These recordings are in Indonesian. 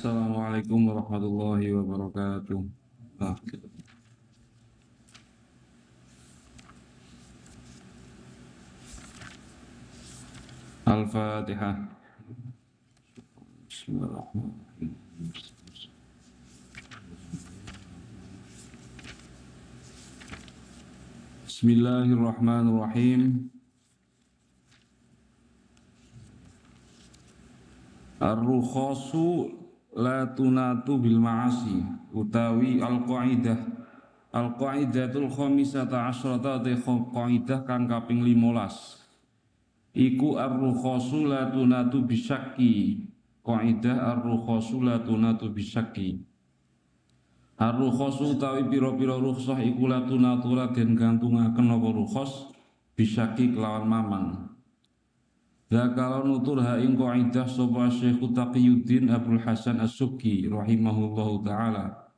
Assalamualaikum warahmatullahi wabarakatuh. Ah, gitu. Al-Fatihah. Bismillahirrahmanirrahim. Bismillahirrahmanirrahim. Ar-rukhasu la tunatu bil ma'asi utawi al-qaidatul khamisata asyrata te qaidah kang kaping 15 iku ar-rukhasu la tunatu bisyakki. Qaidah ar-rukhasu la tunatu bisyakki. Ar-rukhasu utawi pira-pira rukhsah iku la tunatu den gantungaken apa rukhas bisyakki kelawan mamang. Zakara nutur ha ing qaidah sapa Syekh Taqiyuddin Abdul Hasan As-Subki rahimahullahu taala.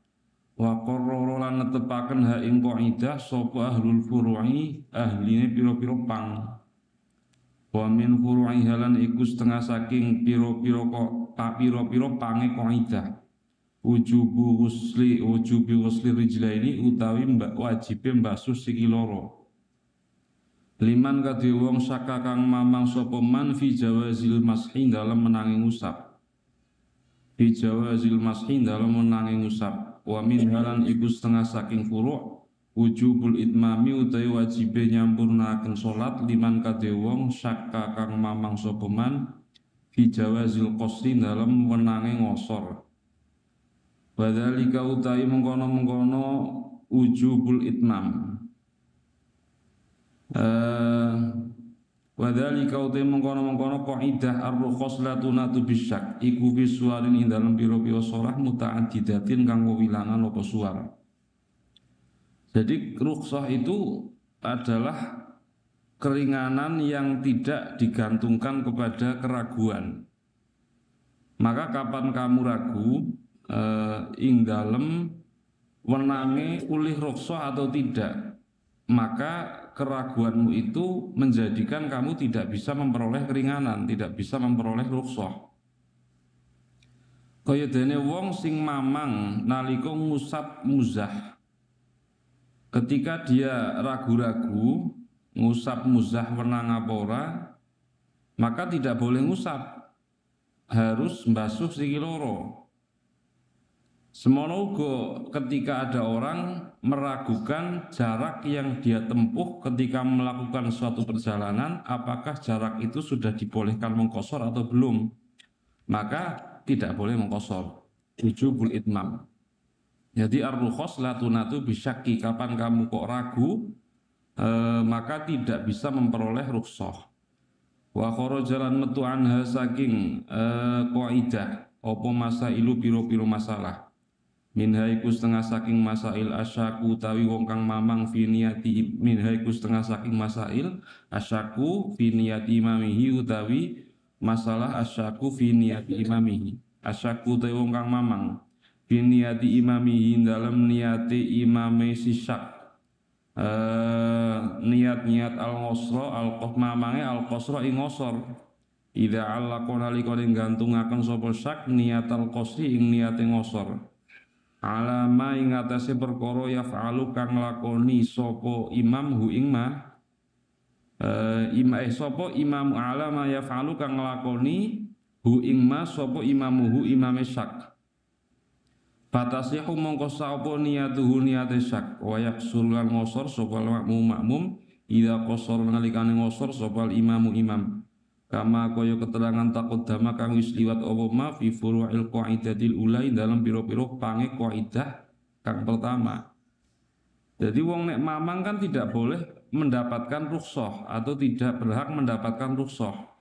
Wa qarrara lan netepaken ha ing qaidah sapa ahlul furu'i ahline pira-pira pang. Wa min furu'i halan iku setengah saking pira-pira pange qaidah. Wujubi ghusli rijlaini utawi wajibe mbasuh sikil loro. Liman kadhe wong saka kang mamang sapa man fi jawazil mashi dalam menangi ngusap. Fi jawazil mashi dalam menangi ngusap. Wa min halan iku setengah saking furu' wujubul itmami utawi wajibe nyampurnaken salat liman kadhe wong saka kang mamang sapa man fi jawazil qasri dalam menangi ngosor. Wadzalika utawi mengkono-mengkono wujubul itmam. Wadzalika utai mengkono-mengkono qaidah ar-rukhas la tunatu bisyak iku bisuarin ing dalem pira-pira surah muta'addidatin kang wilangan apa suara. Jadi rukhsah itu adalah keringanan yang tidak digantungkan kepada keraguan. Maka kapan kamu ragu ing dalem wenange ulih rukhsah atau tidak, maka keraguanmu itu menjadikan kamu tidak bisa memperoleh keringanan, tidak bisa memperoleh rukhsah. Kaya dene wong sing mamang nalika ngusap muzah. Ketika dia ragu-ragu ngusap muzah wenang apa ora, maka tidak boleh ngusap. Harus mbasuh sikil loro. Semono uga ketika ada orang meragukan jarak yang dia tempuh ketika melakukan suatu perjalanan, apakah jarak itu sudah dibolehkan mengqashar atau belum, maka tidak boleh mengqashar. Wujubul itmam. Jadi ar-rukhas la tunatu bisyakki, kapan kamu kok ragu maka tidak bisa memperoleh rukhsah. Wa kharajalan metu anha saking qaidah apa masailu piro-piro masalah. Minha iku setengah saking masail asyaku tawi wong kang mamang fi niyati, minha iku setengah saking masail asyaku fi niyati imamihi utawi masalah asyaku fi niyati imamihi. Asyaku tawi wong kang mamang fi niyati imamihi dalam niyati imame sisyak. Niat-niat al-qasra mamange al-qasra ing ngosor. Idza allaqona liqadin gantungaken sapa syak niat al-qasri ing niate ngosor. Alama ing atase perkara yaf'alu kang lakoni sapa imam hu ing ma sapa imam alama yaf'alu kang lakoni hu ing ma sapa imamuhu imame syak. Fatasihu mongko sapa niyatuhu niyate syak wa yaksul lan ngosor sapa makmum idza qasara nalikane ngosor sapa imamu imam. Kama kaya keterangan takut dama kang wis liwat apa ma fi furu'il qaidatil ulai dalam pira-pira pange qaidah kang pertama. Jadi wong nek mamang kan tidak boleh mendapatkan rukhsah atau tidak berhak mendapatkan rukhsah.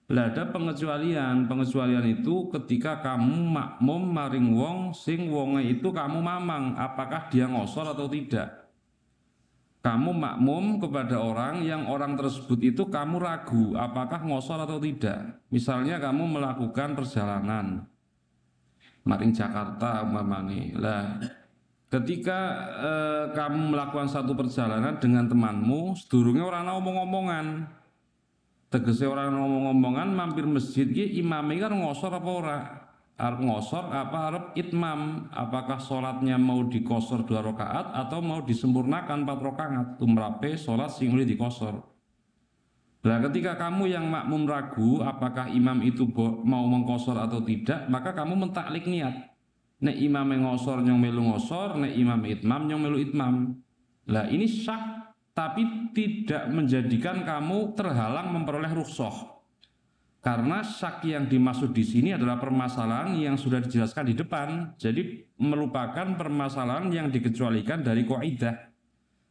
Lah ada pengecualian itu ketika kamu makmum maring wong sing wonge itu kamu mamang, apakah dia ngosor atau tidak. Kamu makmum kepada orang yang orang tersebut itu kamu ragu apakah ngosor atau tidak. Misalnya kamu melakukan perjalanan maring Jakarta umpamane. Lah ketika kamu melakukan satu perjalanan dengan temanmu, sedurunge orang ngomong-ngomongan. Tegese orang ngomong-ngomongan mampir masjid ki imame kan ngosor apa ora? arep ngosor apa arep itmam, apakah sholatnya mau dikosor 2 rakaat atau mau disempurnakan 4 rakaat tumrape sholat sing oleh dikosor. Nah, ketika kamu yang makmum ragu apakah imam itu mau mengkosor atau tidak, maka kamu mentaklik niat. Nek imam ngosor nyong melu ngosor, nek imam itmam nyong melu itmam. Lah ini syak, tapi tidak menjadikan kamu terhalang memperoleh rukhsah. Karena syak yang dimaksud di sini adalah permasalahan yang sudah dijelaskan di depan. Jadi merupakan permasalahan yang dikecualikan dari kaidah.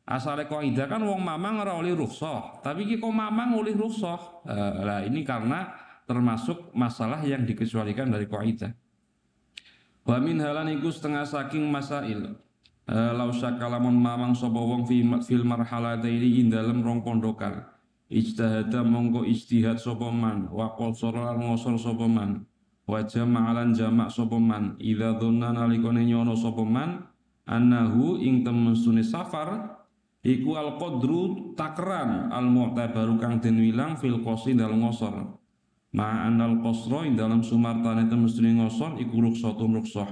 Asale kaidah kan wong mamang ora oleh rukhsah, tapi iki kok mamang oleh rukhsah. Lah ini karena termasuk masalah yang dikecualikan dari kaidah. Wa min halan iku setengah saking masail. Lau syakalamun mamang sapa wong fil marhalataini ing dalem rong pondokan. Ijtihada mongko ijtihad sapa man, wa qasara ngosor sapa man. Wa jama'alan jamak sapa man, idza dhanna nalikane nyono sapa man annahu ing temesune safar iku al qadru takran al mu'tabaru kang den wilang fil qasi dalem ngosor. Ma'anal qasra ing dalam sumartane temesune ngosor iku rukhsatun rukhsah.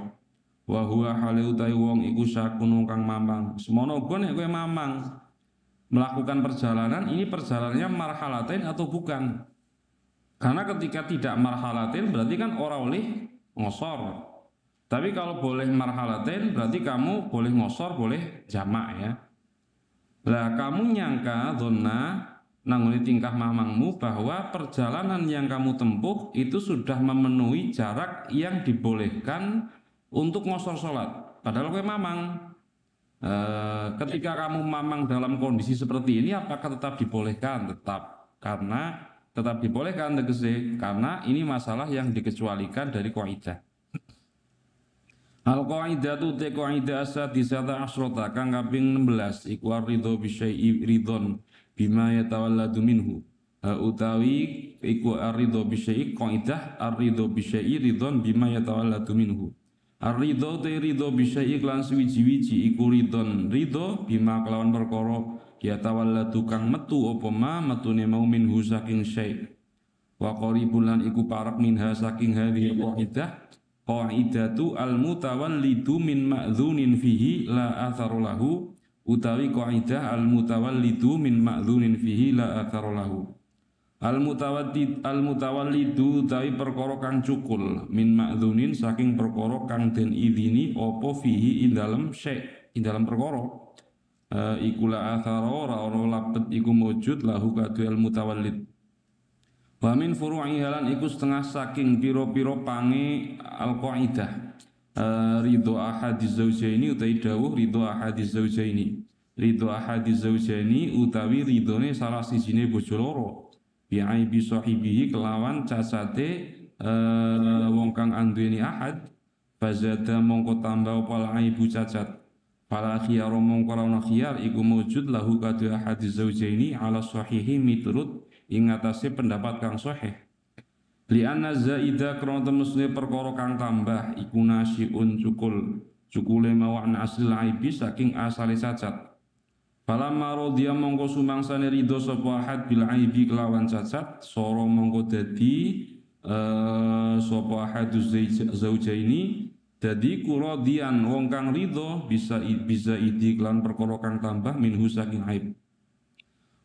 Wa huwa hale utahe wong iku sakun kang mamang. Semono uga nek kowe mamang melakukan perjalanan, ini perjalanannya marhalatain atau bukan? Karena ketika tidak marhalatain berarti kan orang oleh ngosor. Tapi kalau boleh marhalatain berarti kamu boleh ngosor, boleh jamak ya. Lah kamu nyangka donna nanguni tingkah mamangmu bahwa perjalanan yang kamu tempuh itu sudah memenuhi jarak yang dibolehkan untuk ngosor sholat. Padahal kowe mamang. Ketika kamu mamang dalam kondisi seperti ini apakah tetap dibolehkan? Tetap, karena tetap dibolehkan tegese karena ini masalah yang dikecualikan dari kaidah. Al qaidatu te qaidah asadisata asrota kang kaping 16 iku ridho bisyai ridhon bima yatawalladu minhu. Utawi iku ridho bisyai qaidah ridho bisyai ridhon bima yatawalladu minhu. Ar-ridho te ridho bisyai iklan suwiji-wiji iku ridhon ridho bima kelawan perkara ya tawalladu kang metu apa ma metune mau minhu saking syai. Wa qaribun lan iku parek minha saking hadhihi qaidah qaidatu al-mutawallidu min ma'dzunin fihi la atharu lahu utawi qaidah al-mutawallidu min ma'dzunin fihi la atharu lahu. Al-mutawallidu tawi perkara kang cukul min ma'dzunin saking perkara kang den idini apa fihi ing dalem syai ing dalem perkara iku la athara ora labet iku mujud lahu kadhe al-mutawallid. Wa min furu'i halan iku setengah saking pira-pira pange al-qaidah ridho ahadiz zaujaini utawi dawuh ridho ahadiz zaujaini. Ridho ahadiz zaujaini utawi ridhone salah sijine bojo loro. Bi'aibi sahibihi kelawan cacate wong kang anduweni ahad fazada mongko tambah opal aibu cacat fala khiyara mongko ana khiyar iku mujud lahu kadhe ahadiz zaujaini ala sahihi miturut ing atase pendapat kang sahih li anna zaida krana temesne perkara kang tambah iku nasiun cukule mawan asli aibi saking asale cacat. Falamma radhiya mongko sumangsane ridho sapa ahad bil aibi kelawan cacat soro mongko dadi sapa ahaduz zaujaini dadi kuradian wong kang ridho bisa idi kelan perkara kang tambah minhu saking aib.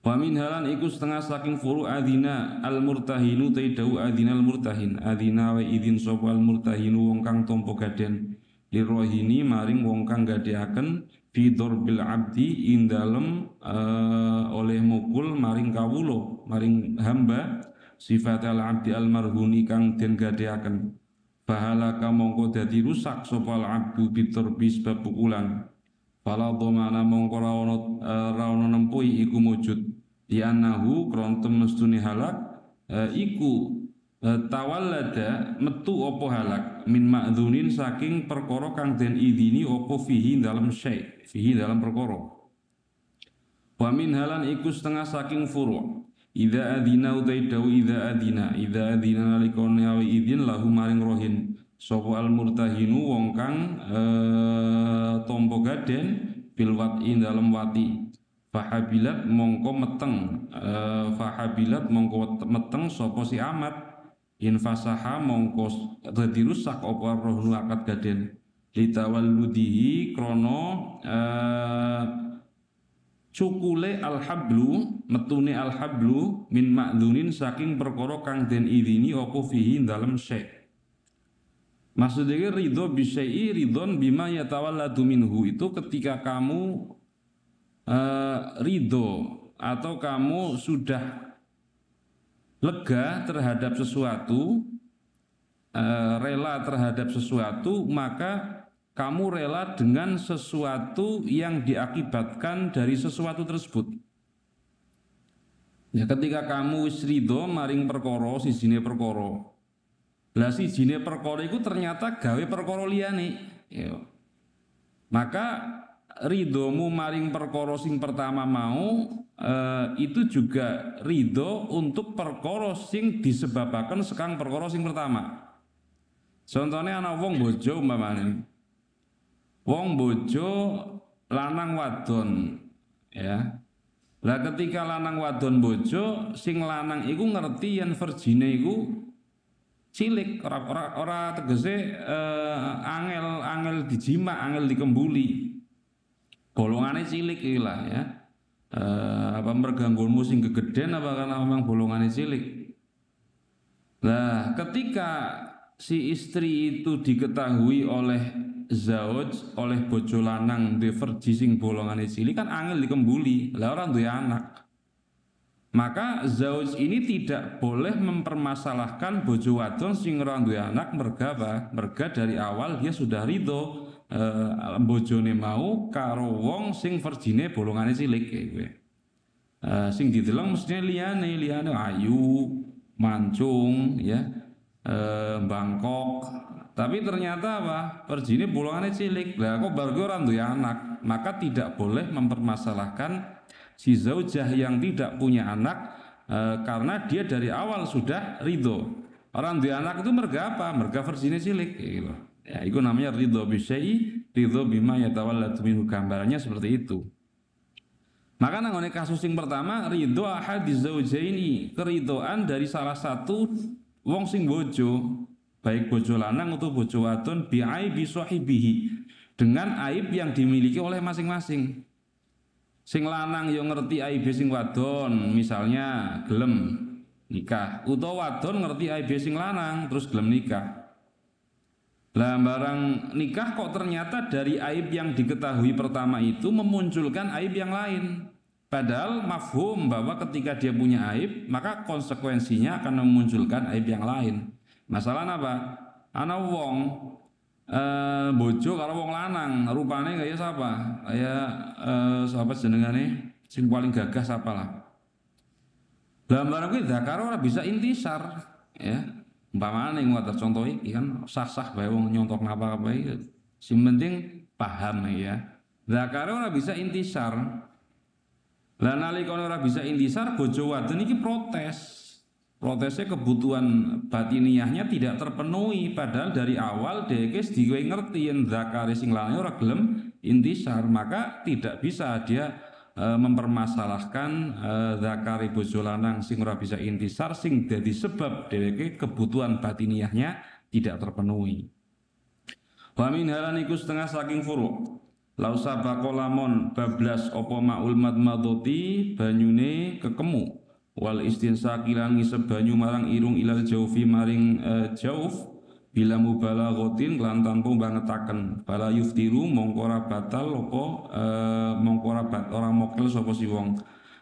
Wa min halan iku setengah saking furu adina al murtahinu taidau adina al murtahin adina wa idin sapa al murtahinu wong kang tampa gaden lirohini maring wong kang gadeaken fidor bil abdi ing dalem oleh mukul maring kawulo maring hamba sifat al abdi al marhuni kang den gadeaken bahalaka mongko dadi rusak sapa al abdu bitor bis bab pukulan fala dhamana mongko ra ono nempuhi iku mujud di anahu kronten mestune halak iku tawallada metu opo halak min ma'dzunin saking perkara kang den idini opo fihi dalam syai fihi dalam perkara wa min halan iku setengah saking furu' idza adina utai dawu idza adina nalikone awi idin lahu maring rohin sapa al murtahinu wong kang tampa gaden bil wat'i dalam wati fahabilat mongko meteng sapa si amat infasaha mongko dadi rusak apa rohnu akad gaden litawalludihi krana cukule alhablu metune alhablu min ma'dzunin saking perkara kang den idini apa fihi dalem syai. Maksudnya ridho bisyai ridhon bima yatawalladu minhu itu ketika kamu ridho atau kamu sudah lega terhadap sesuatu, rela terhadap sesuatu, maka kamu rela dengan sesuatu yang diakibatkan dari sesuatu tersebut. Ya, ketika kamu wis ridho maring perkara sijine perkara, lah sijine perkara iku ternyata gawe perkara liyane, ya. Maka ridhomu maring perkara sing pertama mau itu juga ridho untuk perkara sing disebabaken sekang perkara sing pertama. Contohnya ana wong bojo umpamane. Wong bojo lanang wadon, ya. Lah ketika lanang wadon bojo, sing lanang iku ngerti yen virgine iku cilik, ora tegese angel dijima, angel dikembuli. Bolongane cilik iki lah ya. Apa merganggonmu sing gegeden apa karena memang bolongane cilik. Nah, ketika si istri itu diketahui oleh zauj, oleh bojo lanang duwe verji sing bolongane cilik kan angel dikembuli, lah ora duwe anak. Maka zauj ini tidak boleh mempermasalahkan bojo wadon sing ora duwe anak merga apa? Merga dari awal dia sudah ridho bojone mau karo wong sing verjine bolongane cilik kowe. Sing dideleng mestine liyane ayu, mancung ya, bangkok. Tapi ternyata apa? Verjine bolongane cilik. Lah kok bar ora duwe anak, maka tidak boleh mempermasalahkan si zaujah yang tidak punya anak karena dia dari awal sudah ridho. Orang di anak itu merga apa? Merga verjine cilik gitu. Ya, itu namanya ridho bisyai, ridho bima yatawalladu minhu, gambarannya seperti itu. Maka nangone kasus yang pertama ridho ahadiz zaujaini, keridhoan dari salah satu wong sing bojo, baik bojo lanang atau bojo wadon bi'aibi sahibihi, dengan aib yang dimiliki oleh masing-masing. Sing lanang yo ngerti aib sing wadon, misalnya gelem nikah, utawa wadon ngerti aib sing lanang terus gelem nikah. Lah barang nikah kok ternyata dari aib yang diketahui pertama itu memunculkan aib yang lain. Padahal mafhum bahwa ketika dia punya aib, maka konsekuensinya akan memunculkan aib yang lain. Masalah apa? Ana wong bojo karo wong lanang, rupane kaya siapa? Kayak siapa jenengane? Sing paling gagah siapa lah. Lah barang kuwi zakar ora bisa intisar, ya. Umpamane ngoten contoh iki kan sah-sah bae wong nyontok ngapa-apa iki. Sing penting paham ya. Zakar ora bisa intisar. Lah nalika ora bisa intisar, bojo wadon iki protes. Protesnya kebutuhan batiniahnya tidak terpenuhi, padahal dari awal dekes diwe ngerti yang zakari sing lanang ora gelem intisar, maka tidak bisa dia mempermasalahkan zakari bojo lanang sing ora bisa intisar sing dadi sebab dheweke kebutuhan batiniahnya tidak terpenuhi. Wa min halan iku setengah saking furu'. Lau sabaqo lamun bablas apa ma'ul madmadoti banyune kekemu. Wal istinsaqi lan ngisep banyu marang irung ilal jaufi maring jauf bila mubalaghatin lan tanpa bangetaken bala yuftiru mongko ora batal apa mongko ora mokel sapa si wong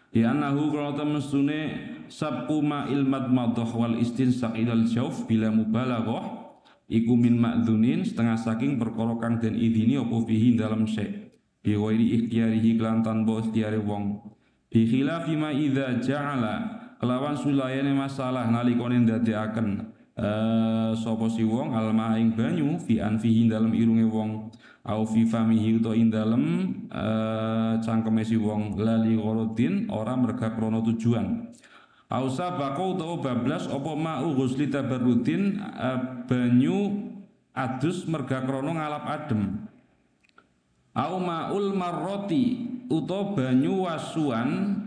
di anahu kana temestune sabqu ma'il madmadah wal istinsaq ilal jauf bila mubalaghah iku min ma'dzunin setengah saking perkara kang den idini apa fihi dalam syai bi ghairi ikhtiyarihi lan tanpa ikhtiyare wong. Bi khilafi ma idza ja'ala kelawan sulayane masalah nalikane ndadekaken sapa si wong alma ing banyu fi anfihi dalem irunge wong au fi famihi utawa ing dalem cangkeme si wong lali gharadin ora merga krana tujuan au sabaqo utawa bablas apa ma'u ghusli tabarrudin banyu adus merga krana ngalap adem au ma'ul marrati utawa banyu wasuan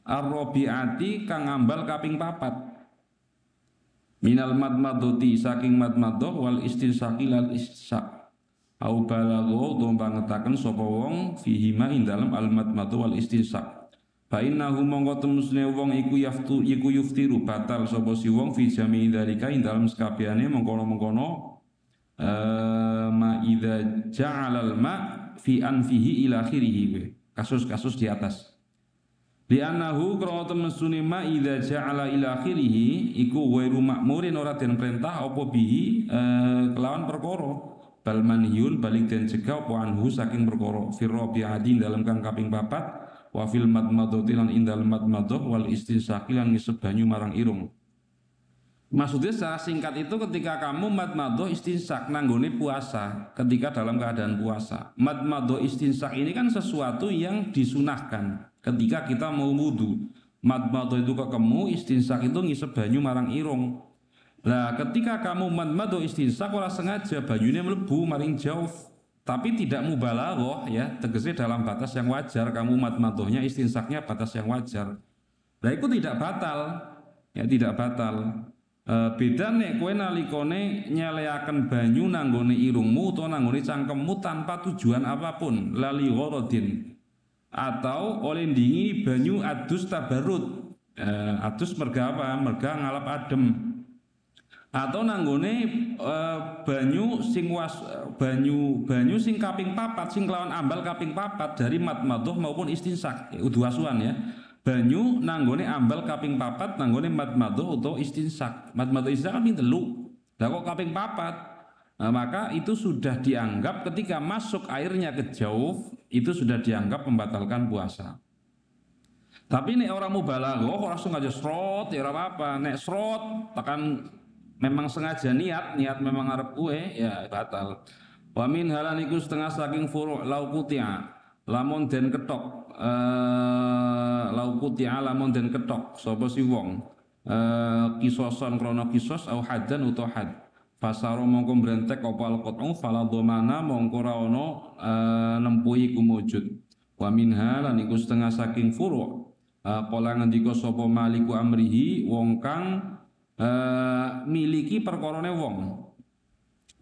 ar-rabi'ati kang ngambal kaping 4. minal madmadoti saking madmadah wal istinsaqi lan istinsak au balagho tumpangetaken sapa wong fihima ing dalem al madmadah wal istinsak fa innahu mongko temusne wong iku yuftiru batal sapa si wong fi jami dzalika ing dalem sakabehane mengkono-mengkono ma idza ja'alal ma fi anfihi ila akhirih kasus-kasus di atas li annahu krana temesune ma idza ja'ala ila akhirih iku ghairu ma'murin ora den perintah apa bihi kelawan perkara bal manhiyun balik den cegah apa anhu saking perkara fir rabi'ati dalam kang kaping 4 wa fil madmadati lan indal madmadah wal istinsaqi lan ngisep banyu marang irung. Maksudnya secara singkat itu ketika kamu madmadah istinsak nanggone puasa, ketika dalam keadaan puasa. Madmadah istinsak ini kan sesuatu yang disunahkan ketika kita mau wudu. Madmadah itu kekemu, istinsak itu ngisep banyu marang irung. Lah ketika kamu madmadah istinsak ora sengaja banyune mlebu maring jauh, tapi tidak mubalaghah ya, tegese dalam batas yang wajar kamu madmadahnya istinsaknya batas yang wajar. Lah itu tidak batal. Ya tidak batal. Beda nek kowe nalikane nyeleaken banyu nanggone irungmu utawa nanggone cangkemmu tanpa tujuan apapun lali gharadin atau oleh ndingi banyu adus tabarut adus merga apa merga ngalap adem atau nanggone banyu sing banyu sing kaping 4 sing kelawan ambal kaping 4 dari madmadah maupun istinsak udu asuhan ya. Banyu nanggone ambal kaping 4 nanggone madmadah utawa istinsak. Madmadah istinsak kan ping 3. Lah kok kaping 4? Nah, maka itu sudah dianggap ketika masuk airnya ke jauh itu sudah dianggap membatalkan puasa. Tapi nek orang mubalaghah ora langsung aja srot ya ora apa-apa. Nek srot tekan memang sengaja niat memang arep kue ya batal. Wa min halaniku setengah saking furu' lauqutia lamun den ketok lauqutia lamun den ketok sapa si wong kisoson krana kisos au hadan utawa had fasaro mongko mbrentek apa alqatu fala dhamana mongko ora ana nempuhi kumujud wa minha lan iku setengah saking furu' kala ngendika sapa maliku amrihi wong kang miliki perkorone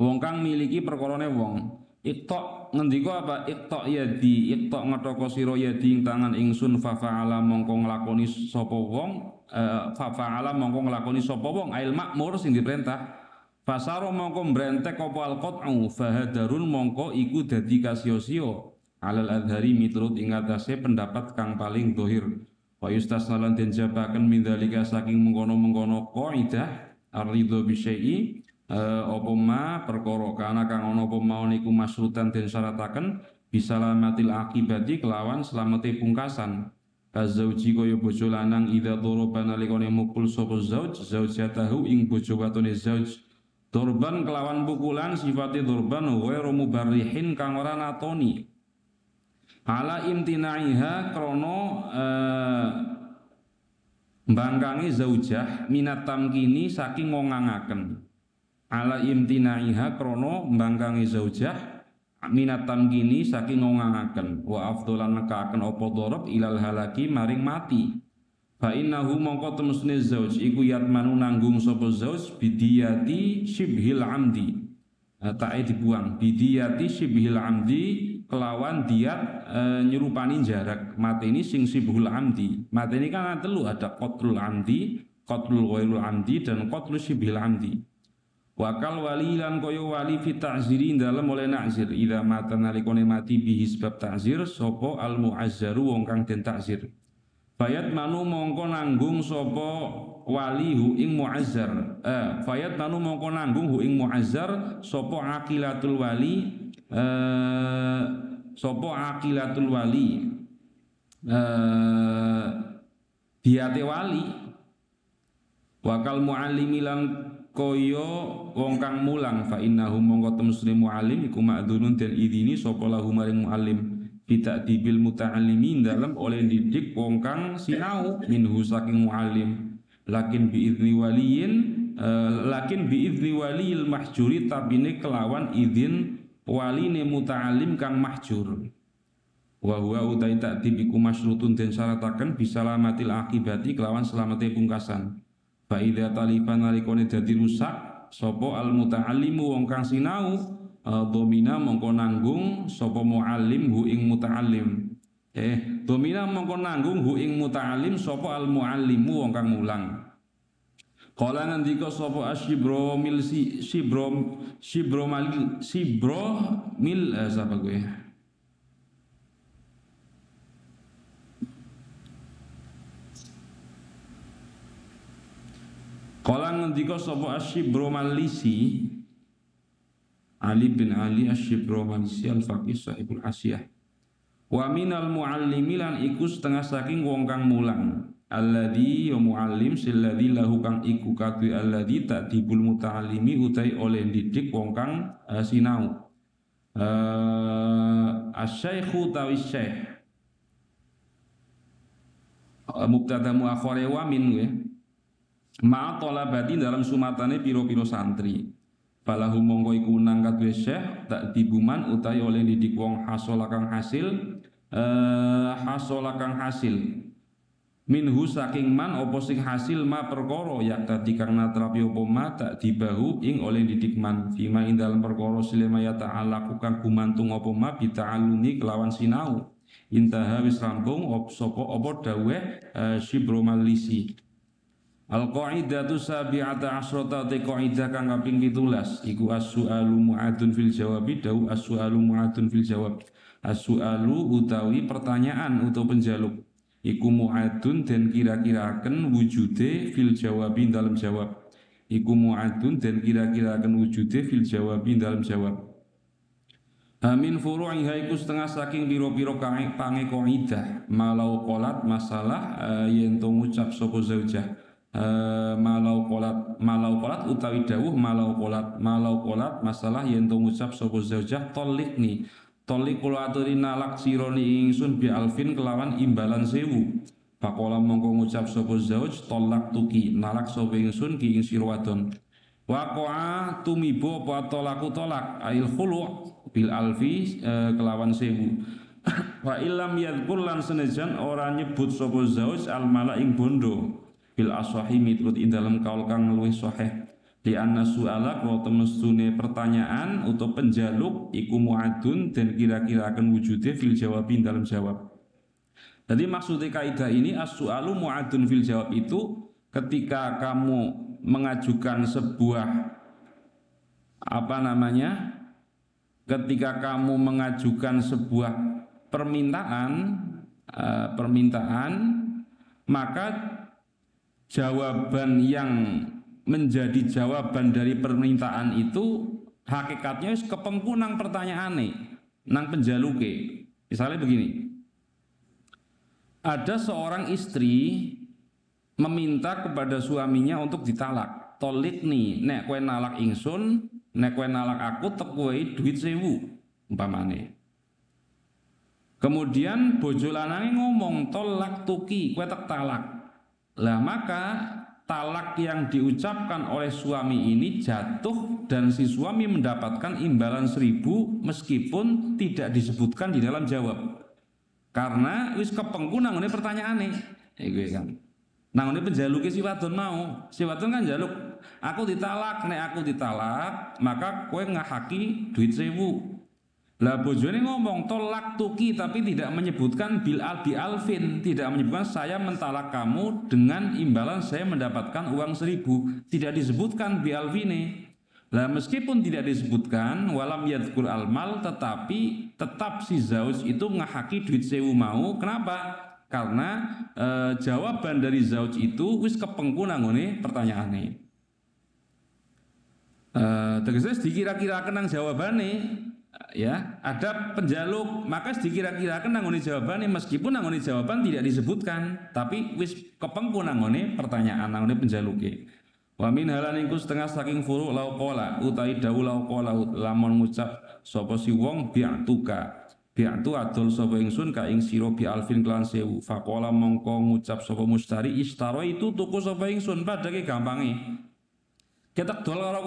wong kang miliki perkorone wong iktok ngendika apa iktok yadi iktok ngetoko sira yadi ing tangan ingsun fa fa'ala mongko nglakoni sapa wong fa fa'ala mongko nglakoni sapa wong ail makmur sing diperintah fasaro mongko mbrentek apa alqat'u fahadarun mongko iku dadi kasio-sio alal adhari miturut ing atase pendapat kang paling zahir wa yustasnalan den jabaken mindalika saking mengkono-mengkono qaidah ar-ridho bi syai'i apa ma perkara kana kang ana apa mau niku masrutan den syarataken bisalamatil akibati kelawan slamete pungkasan kazauji kaya bojo lanang idza doroba nalikane mukul sapa zaujatahu ing bojo watone zauj dorban kelawan pukulan sifate dorban ghairu mubarrihin kang ora natoni ala imtinaiha krana mbangkangi zaujah minat tamkini saking ngongangaken ala imtinaiha krono mbangkangi zaujah minat tamkini saking ngongangaken wa afdolan nekaken apa dorob ilal halaki maring mati fa innahu mongko temusne zauj iku yatmanu nanggung sapa zauj bidiyati syibhil amdi tae dibuang bidiyati syibhil amdi kelawan diat nyerupani jarak mati ini sing syibhul amdi mati ini kan telu ada qatlul amdi qatlul ghairul amdi dan qatlul syibhil amdi wakal wali lan koyo wali fi ta'ziri dalam oleh nakzir idza mata nalikone mati bihi sebab ta'zir sapa al mu'azzaru wong kang den ta'zir fayat manu mongko nanggung sapa wali hu ing mu'azzar fayat manu mongko nanggung hu ing mu'azzar sapa aqilatul wali sapa aqilatul wali diate wali wakal muallimi lan kaya wong kang mulang fa innahu mongko temsune muallim iku ma'dzunun den idini sapa lahu maring muallim bita'dibil muta'allimin dalam oleh didik wong kang sinau minhu saking muallim lakin biizni waliyin lakin biizni waliyil mahjuri tabine kelawan izin waline muta'allim kang mahjur wa huwa utai ta'dib iku masyrutun den syarataken bisalamatil akibati kelawan selamate pungkasan fa idza talifa nalikane dadi rusak sapa al muta'allimu wong kang sinau domina mongko nanggung sapa muallim hu ing muta'allim domina mongko nanggung hu ing muta'allim sapa al muallimu wong kang mulang. Kala ngendika sapa asyibro mil sibro mil sapa kowe Kala ngendika sapa asyibro malisi Ali bin Ali asyibro malisi al-faqih sahibul asiyah wa minal muallimi lan iku setengah saking wong kang mulang alladzi ya muallim silladzi lahu kang iku kadhe alladzi ta'dibul muta'allimi utai oleh didik wong kang sinau asy-syaikhu tawi syekh mubtada muakhare wa min ya ma talabati dalam sumatane pira-pira santri falahu mongko iku nang kadhe syekh ta'dibuman utai oleh didik wong hasolakang hasil minhu saking man opo sing hasil ma perkara yak dadi kang natrapi opo ma tak dibahu ing oleh didik man fima ing dalem perkara silema ya ta'ala kang gumantung opo ma bita'alumi kelawan sinau intaha wis rampung sapa apa dawuh Syibro Malisi al qaidatu sabi'ata asrata te qaidah kang kaping 17 iku as-su'alu mu'adun fil jawabi dawu as-su'alu mu'adun fil jawab as-su'alu utawi pertanyaan utawa penjaluk iku mu'adun dan kira-kiraken wujude fil jawabi dalam jawab iku mu'adun dan kira-kiraken wujude fil jawabi dalam jawab amin furu'iha iku setengah saking piro-piro pange qaidah malau qolat masalah yen to ngucap sapa zaujah malau qolat utawi dawuh malau qolat masalah yen to ngucap sapa zaujah tolikni Tolik kula aturi nalak sironi ingsun bi alfin kelawan imbalan 1000. Pakola mongko ngucap sapa zauj tolak tuki nalak sapa ingsun ki ing sira wadon. Waqa'a tumibo apa tolaku tolak ail khulu bil alfi kelawan 1000. Wa illam yadhkur lan senajan ora nyebut sapa zauj al mala ing bondo bil ashahi miturut ing dalem kaul kang luwih sahih. Di anna su'ala kalau temestune pertanyaan atau penjaluk iku mu'adun dan kira-kira akan wujudnya fil jawabin dalam jawab. Jadi maksudnya kaidah ini as-su'alu mu'adun fil jawab itu ketika kamu mengajukan sebuah ketika kamu mengajukan sebuah permintaan maka jawaban yang menjadi jawaban dari permintaan itu hakikatnya kepengku nang pertanyaane nang penjaluke. Misalnya begini, ada seorang istri meminta kepada suaminya untuk ditalak. Tolik nih, nek kowe nalak ingsun, nek kowe nalak aku tekuwi duit 1000 umpamane. Kemudian bojo lanange ngomong tolak tuki, kowe tek talak. Lah maka talak yang diucapkan oleh suami ini jatuh dan si suami mendapatkan imbalan 1000 meskipun tidak disebutkan di dalam jawab karena wis kepengku nangone pertanyaane kan nangone penjaluke si wadon kan jaluk aku ditalak maka kowe ngahaki duit 1000. Lah bojone ngomong tolak tuki tapi tidak menyebutkan bil alfin, tidak menyebutkan saya mentalak kamu dengan imbalan saya mendapatkan uang 1000, tidak disebutkan bi alfine. Lah meskipun tidak disebutkan walam yadkur almal tetapi tetap si zauj itu ngahaki duit 1000 mau. Kenapa? Karena jawaban dari zauj itu wis kepengku nangone pertanyaane. Tegesnya dikira-kirakan nang jawabane ya ada penjaluk maka dikira-kirakan nangone jawabannya meskipun nangone jawaban tidak disebutkan tapi wis kepengku nangone pertanyaan nangone penjaluke wa min halan iku setengah saking furu lau qala utai dawu lau qala lamun ngucap sapa si wong bi'tu adol sapa ingsun ka ing sira bi alfin kelan 1000 faqala mongko ngucap sapa mustari istaro itu tuku sapa ingsun padake gampange ketek dol karo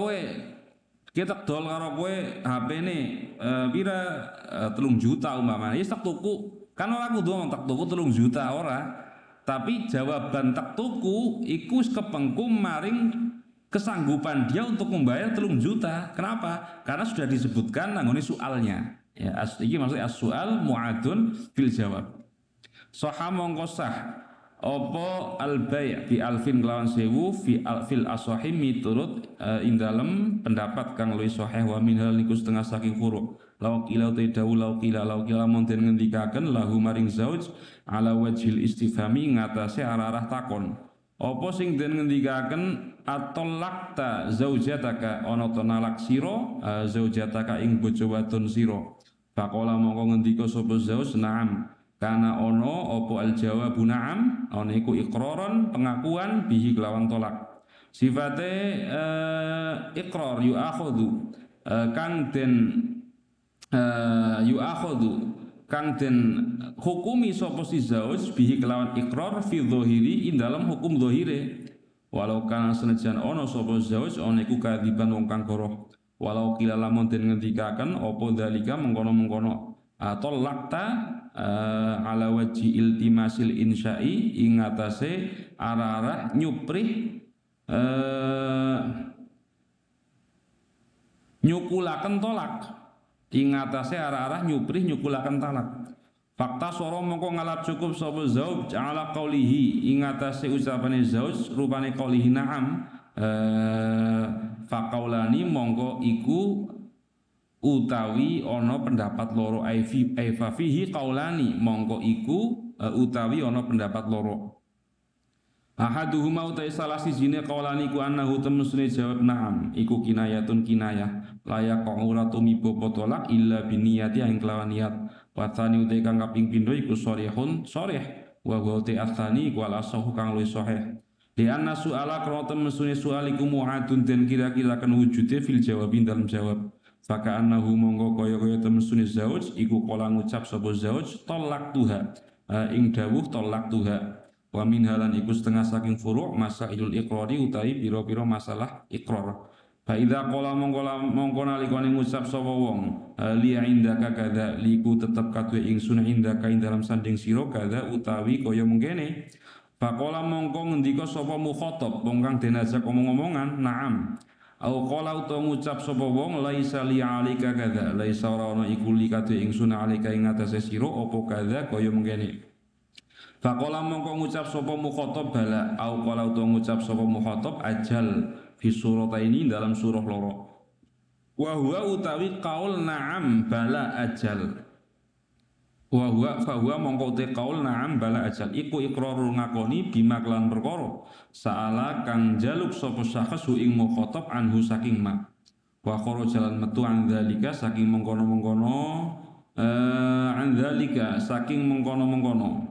kowe HP ini pira 3 juta umpamanya. Ya tak tuku. Kan ora kudu tak tuku 3 juta ora. tapi jawaban tak tuku iku kepengkum maring kesanggupan dia untuk membayar 3 juta. Kenapa? Karena sudah disebutkan nanggone soalnya. Ya, iki maksudnya as-su'al mu'adun fil jawab. Soha mongko sah opo al-bay' bi alfin kelawan 1000 fil asohi miturut ing dalem pendapat kang luwih sahih wa minhal niku setengah saking furu'. Lau kila taidawu lau kila monten ngendikaken lahu maring zauj ala wajhil istifhami ngatasé arah-arah takon. Apa sing den ngendikaken atolakta zaujataka ana to nalak sira zaujataka ing bojo wadon sira. Faqala mongko ngendika sapa zauj na'am kana ono opo al jawabu na'am ana iku iqraran pengakuan bihi kelawan tolak sifate iqrar yu'akhadhu kang den yu'akhadhu kang den hukumi sapa si zauj bihi kelawan iqrar fi dhahiri ing dalam hukum dhahire walau kana senajan ono sapa zauj ana iku kadiban wong kang goroh walau kila lamun den ngendikaken opo dalika mengkono-mengkono atau lakta ala wajhi iltimasil insya'i ing atase arah-arah nyuprih nyukulaken tolak ing atase arah-arah nyuprih nyukulaken talak. Fakta soro mongko ngalap cukup sapa zauj ala qaulihi ing atase ucapane zauj rupane qaulihi na'am faqaulani mongko iku utawi ana pendapat loro aifa fihi qaulani mongko iku utawi ana pendapat loro ahaduhuma utai salah sijine qaulani ku annahu temusne jawab na'am iku kinayatun kinayah layak ora tumiba potolak illa biniyati ing kelawan niat watani utai kang kaping pindho iku sharihun sharih wa huwa utai atsani ku al asahu kang luwih sahih di anna su'ala kana temusne soal iku mu'adun den kira-kira kan wujude fil jawabin dalam jawab Faka annahu mongko kaya-kaya temesune zauj iku kala ngucap sapa zauj tolak tuha ing dawuh tolak tuha wa min halan iku setengah saking furu' masailul iqrari utawi pira-pira masalah iqrar fa idza qala mongko nalikane ngucap sapa wong li indaka kadza liku tetep kadhe ingsun indaka ing dalam sanding sira kadza utawi kaya mengkene faqala mongko ngendika sapa mukhatab wong kang den ajak omong-omongan na'am au qala utawa ngucap sapa wong laisa li alika kadza laisa ora ana iku li kadhe ingsun alika ing atase sira apa kadza kaya mengkene faqala mongko ngucap sapa mukhatab bala au qala utawa ngucap sapa mukhatab ajal fi surataini dalam surah loro wa huwa utawi qaul na'am bala ajal wa huwa fa huwa mongko te qaul na'am bala ajal iku iqrarul ngakoni bima kelan perkara saala kang jaluk sapa syakhs ing mukhatab anhu saking ma wa kharajalan metu an dzalika saking mengkono-mengkono an dzalika saking mengkono-mengkono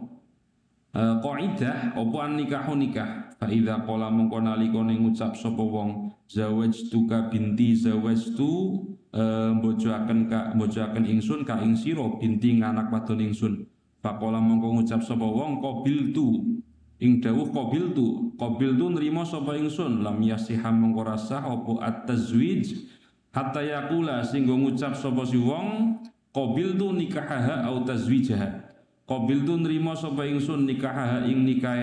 qaidah apa an nikahu nikah fa idza qala mongko nalikane ngucap sapa wong zawajtuka binti zawajtu bojoaken ingsun ka ing sira binti anak wadon ingsun faqala mongko ngucap sapa wong qabiltu ing dawuh qabiltu nrimo sapa ingsun lam yasiham mongko rasah apa at-tazwij hatta yaqula sing ngucap sapa si wong qabiltu nikahaha au tazwijaha qabiltu nrimo sapa ingsun nikahaha ing nikah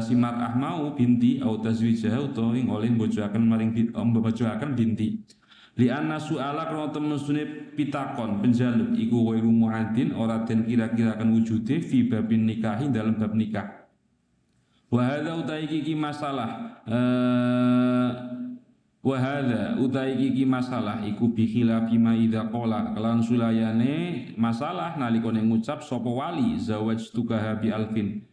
si mar'ah mau binti au tazwijaha utawa ing oleh bojoaken maring bojoaken binti li anna su'ala kana temesune pitakon penjaluk iku wairu mu'adin ora den kira-kira kan wujude fi babin nikahi dalam bab nikah wa hadza utai iki masalah wa hadza utai iki masalah iku bi khilafi ma idza qala kelan sulayane masalah nalikane ngucap sapa wali zawajtuka bi alfin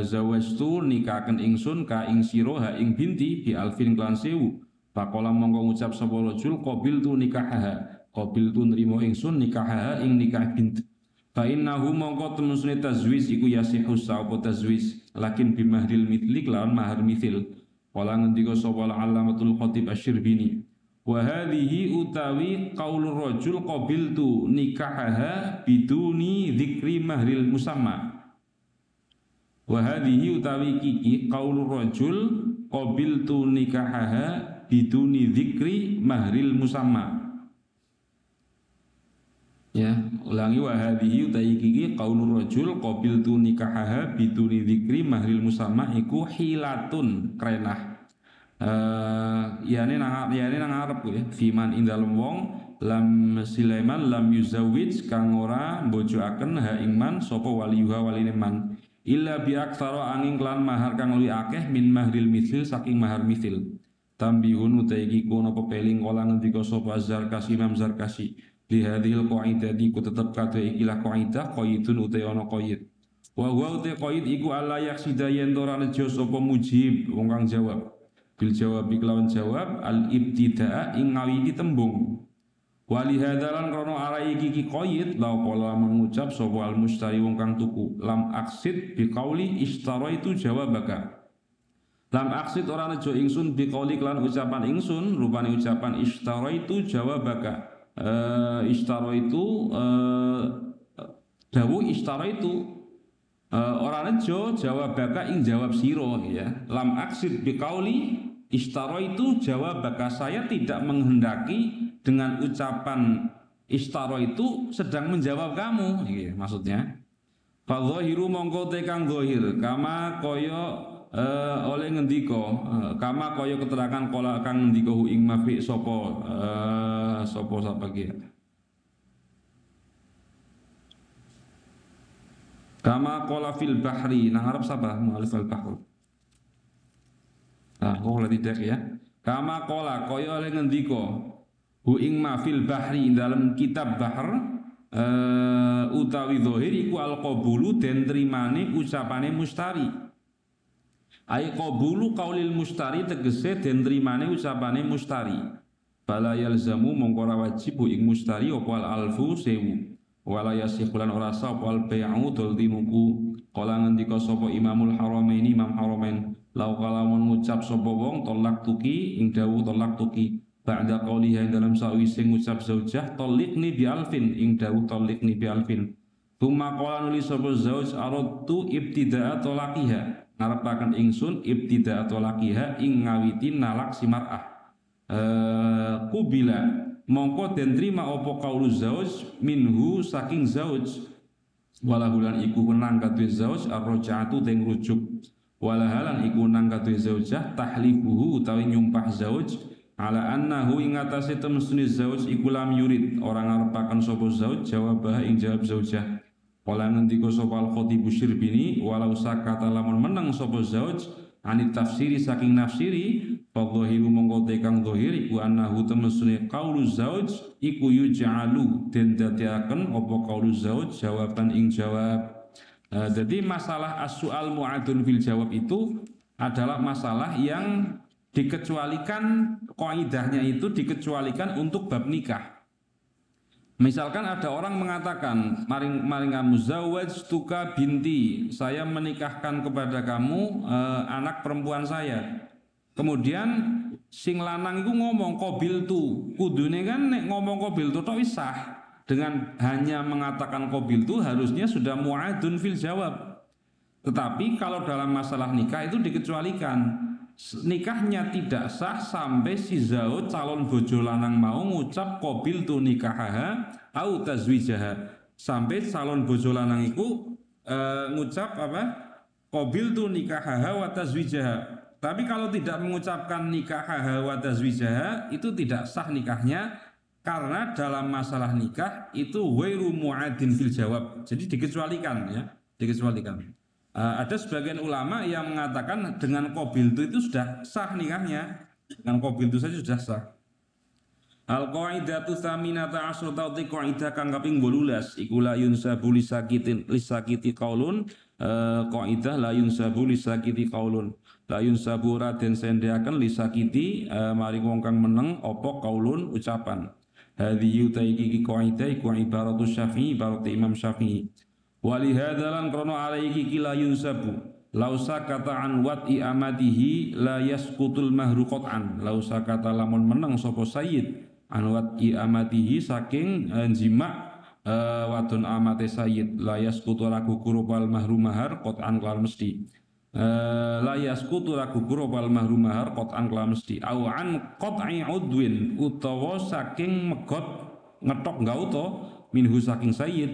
zawajtu nikaken ingsun ka ing sira ha ing binti bi alfin kelan 1000 Pakola mongko ngucap sapa rajul qabiltu nikahaha qabiltu nrimo ingsun nikahaha ing nikah bint fa innahu mongko temusne tazwij iku yasihu sapa tazwij lakin bi mahril mithli lawan mahar mithil kala ngendika sapa al-alamatul khatib asy-Syirbini wa hadhihi utawi qaulur rajul qabiltu nikahaha biduni dzikri mahril musamma wa hadhihi utawi kiki qaulur rajul qabiltu nikahaha biduni dzikri mahril musamma Ya, ulangi wa hadhihi utai iki qaulur rajul qabiltu nikahaha biduni dzikri mahril musamma iku hilatun krenah. Yani nang arep ya fiman ing dalem wong lam Sulaiman lam yuzawij kang ora bojoaken ha ingman sapa waliyuha waline man illa bi aktsara angin klan mahar kang luwih akeh min mahril misil saking mahar misil tambihun utai iki kono pepeling kala ngendika sapa Zarkasi Imam Zarkasi li hadhil qaidati ku tetep kadhe ikilah qaidah qaidun utai ana qaid wa huwa utai qaid iku ala yaksida yen ora nejo sapa mujib wong kang jawab bil jawab kelawan jawab al ibtidaa ing ngawiti tembung wali hadalan krono arai iki qaid la qala mengucap sapa al mustari wong kang tuku lam aksid bi qauli istaraitu jawabaka lam aksid ora nejo ingsun bi qauli lan ucapan ingsun rupane ucapan istaraitu jawabaka istaraitu dawuh istaraitu ora nejo jawabaka ing jawab siro ya lam aksid biqauli istaraitu jawabaka saya tidak menghendaki dengan ucapan istaraitu sedang menjawab kamu ya, maksudnya fadzahiru mongko te kang zahir kama kaya oleh ngendika kama kaya keterangan kala kang ngendika hu ing mafi sapa ki kama qala fil bahri nang Arab sapa mu'alif al bahr tidak ya kama qala kaya oleh ngendika hu ing ma fil bahri dalam kitab bahr utawi zahir iku al qabulu den trimane ucapane mustari ai qabulu qaulil mustari tegese den trimane ucapane mustari bala yalzamu mongko ora wajib ing mustari apa al alfu sewu wala yasihulan ora sapa al bai'u dol tinuku kala ngendika sapa Imamul Haramain Imam Haramain lau kalamun ngucap sapa wong tolak tuki ing dawuh tolak tuki ba'da qauliha dalam sawise ngucap zaujah toliqni bi alfin ing dawuh toliqni bi alfin tuma qala nulis sapa zauj aradtu ibtida'a tolaqiha ngarepaken ingsun ibtida'a tolaqiha ing ngawiti nalak si mar'ah kubila mongko den trima apa kaulu zauj minhu saking zauj walahulan iku nang kadhe zauj arrojaatu den rujuk walahalan iku nang kadhe zaujah tahlifuhu utawi nyumpah zauj ala annahu ing atase temesune zauj iku lam yurid ora ngarepaken sapa zauj jawabah ing jawab zaujah kala ngendika sapa al-khatib Syirbini walau sakata lamun meneng sapa zauj anit tafsiri saking nafsiri fadhahiru mongko tekang dhahir iku annahu temesune qaulu zauj iku yuj'alu den dadiaken apa qaulu zauj jawaban ing jawab. Jadi masalah as-su'al mu'adun fil jawab itu adalah masalah yang dikecualikan kaidahnya itu dikecualikan untuk bab nikah. Misalkan ada orang mengatakan maring kamu zawwajtuka binti, saya menikahkan kepada kamu anak perempuan saya. Kemudian sing lanang itu ngomong qabil tu, kudune kan nek ngomong qabil tu tok sah. Dengan hanya mengatakan qabil tu harusnya sudah mu'adun fil jawab. Tetapi kalau dalam masalah nikah itu dikecualikan. Nikahnya tidak sah sampai si zauj calon bojo lanang mau ngucap qabil tu nikahaha au tazwijaha. Sampai calon bojo lanang itu ngucap apa? Qabil tu nikahaha wa tazwijaha. Tapi kalau tidak mengucapkan nikahaha wa tazwijaha itu tidak sah nikahnya karena dalam masalah nikah itu ghairu mu'adin fil jawab. Jadi dikecualikan ya, dikecualikan. Ada sebagian ulama yang mengatakan dengan qabil itu sudah sah nikahnya, dengan qabil itu saja sudah sah. Al-qaidatu tsaminata asyrata qaidah kang kaping 18 iku la yunsabu lisakiti qaulun qaidah la yunsabu lisakiti qaulun la yunsabu raden sendeaken lisakiti maring wong kang meneng apa qaulun ucapan hadhihi utaiki qaidah iku ibaratu Syafi'i ibarat Imam Syafi'i wali hadalan krono alaiki kila yunsabu lausa kata an wat'i amadihi la yasqutul mahru qat'an lausa kata lamun meneng sapa sayyid an wat'i amadihi saking jima wadon amate sayyid la yasqutu lagu kurupal mahru mahar qat'an kelan mesti la yasqutu lagu kurupal mahru mahar qat'an kelan mesti au an qat'i udwin utawa saking megot ngetok gauto minhu saking sayyid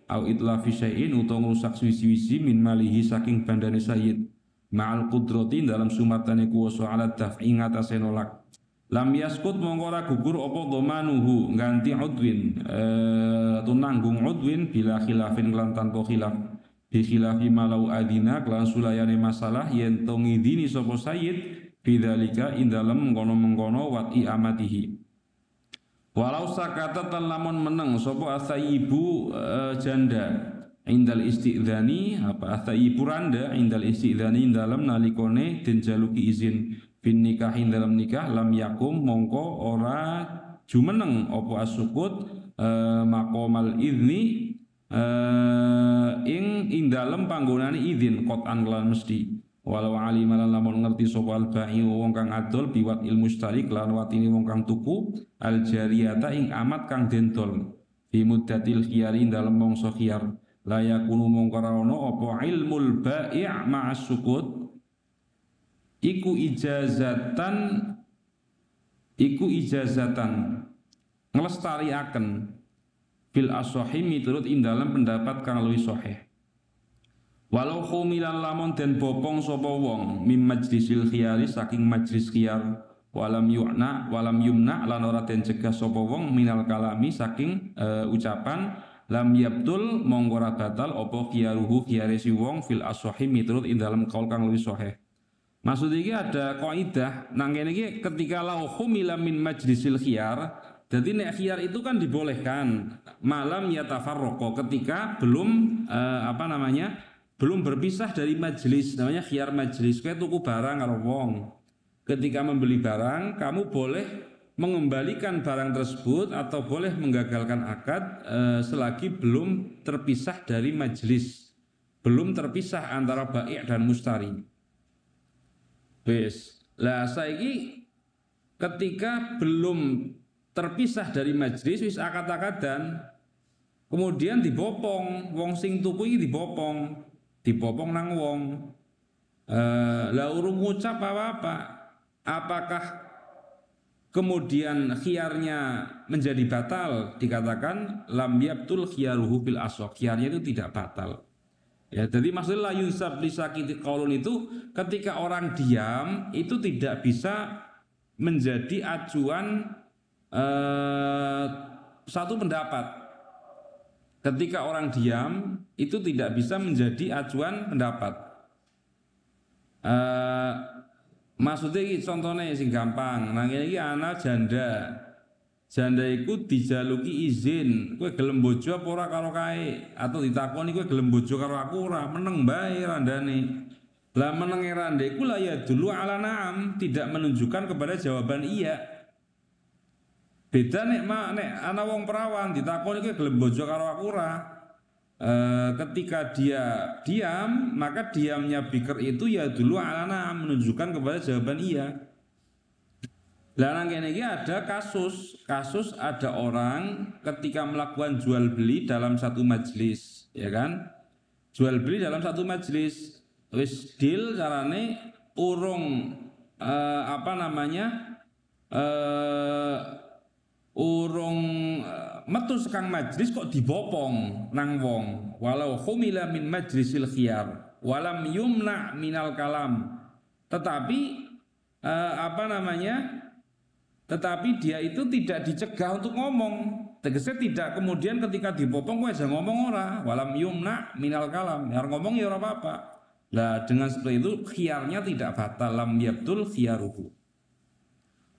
au itlafi syai'in utawa ngrusak suwi-suwi min malihi saking bandane sayyid ma'al qudrati dalam sumatane kuwasa ala daf'i ngatasé nolak lam yaskut mongko ora gugur apa dhamanuhu ganti udwin tunanggung udwin bila khilafin lan tanpa khilaf bi khilafi malau adina kelan sulayane masalah yen to ngidini sapa sayyid bidzalika indalem mengkono-mengkono wati amatihi walau sakatatan lamun meneng sapa asaibu janda indal istidzani apa asaibu randa indal istidzani dalam nalikone den jaluki izin bin nikahin dalam nikah lam yakum mongko ora jumeneng apa asukut maqamal idni ing dalem panggonane izin qatan lan mesti walau aliman lamun ngerti sapa al-ba'i wong kang adol biwat ilmu mustari lan watine wong kang tuku al jariyata ing amat kang dentol fi muddatil khiyari dalem mangsa khiyar la yakunu mongko ora ana apa ilmul bai' ma'as sukut iku ijazatan nglestariaken fil asohi miturut ing dalam pendapat kang luwih sahih walau khumilan lamun den bopong sapa wong mim majlisil khiyari saking majlis khiyar walam yumna lan ora den cegah sapa wong minal kalami saking ucapan lam yabtul mongko ora batal apa khiyaruhu khiyare si wong fil asohi miturut ing dalam kaul kang luwih sahih. Maksud iki ada kaidah nang kene iki ketika lau khumila min majlisil khiyar, jadi nek khiyar itu kan dibolehkan malam yatafarraqo ketika belum belum berpisah dari majelis, namanya khiyar majelis. Kayak tuku barang karo wong. Ketika membeli barang, kamu boleh mengembalikan barang tersebut atau boleh menggagalkan akad selagi belum terpisah dari majelis, belum terpisah antara bai' dan mustari. Wes, lah saiki ketika belum terpisah dari majelis wis akad-akadan, kemudian dibopong, wong sing tuku iki dibopong nang wong. Lah urung ngucap apa-apa, apakah kemudian khiyarnya menjadi batal? Dikatakan lam yabtul khiyaruhu bil asaq, khiyarnya itu tidak batal. Ya, jadi maksudnya la yusab lisakiti qaulun itu ketika orang diam itu tidak bisa menjadi acuan satu pendapat. Ketika orang diam itu tidak bisa menjadi acuan pendapat. Maksudnya contohnya sing gampang, nang iki ana janda iku dijaluki izin, kowe gelem bojo apa ora karo kae, atau ditakoni kowe gelem bojo karo aku ora, meneng bae randane. Lah menenge rande iku la ya dulu ala na'am, tidak menunjukkan kepada jawaban iya. Beda nek ana wong perawan ditakoni kowe gelem bojo karo aku ora. Ketika dia diam, maka diamnya biker itu ya dulu ala na'am, menunjukkan kepada jawaban iya. Lah nang kene iki ada kasus ada orang ketika melakukan jual beli dalam satu majelis, ya kan? Jual beli dalam satu majelis, wis deal carane urung urung metu sekang majelis kok dibopong nang wong, walau khumila min majlisil khiyar walam yumna minal kalam, tetapi tetapi dia itu tidak dicegah untuk ngomong. Tegasnya tidak kemudian ketika dipopong kowe aja ngomong ora, walam yumna minal kalam, ya ngomong ya ora apa-apa. Nah, dengan seperti itu khiyarnya tidak batal, lam yabtul khiyaruhu.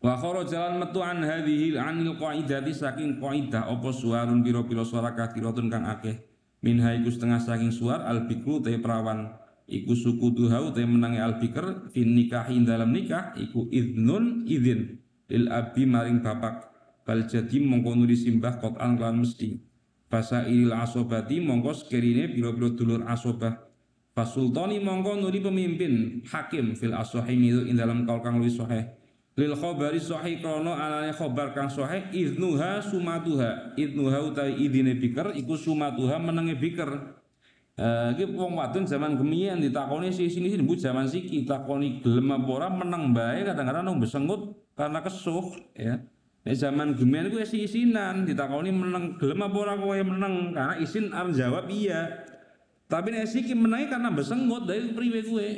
Wa kharajalan metu an hadhil anil qaidati saking qaidah apa suarun pira-pira suara kathiratun kang akeh. Minha iku setengah saking suar al bikru te perawan iku suku duhau te menangi al bikr fin nikahin dalam nikah iku idnun idin lil abi maring bapak bal jadi mongko nuli simbah qatan lan mesti fasailil asobati mongko sekerine pira-pira dulur asobah fasultani mongko nuli pemimpin hakim fil asohim itu ing dalam kaul kang luwih sahih lil khabari sahih krono anane khabar kang sahih idnuha sumatuha utawi idine biker iku sumatuha menenge biker. Iki wong wadon zaman kemiyen ditakoni sini bu zaman siki takoni gelem apa ora meneng bae kadang-kadang nang besengut karena kesuh ya. Nek zaman gemen iku isi-isinan ditakoni meneng gelem apa ora kowe meneng karena isin arep jawab iya. Tapi nek siki menangi karena besengut dari priwe kowe.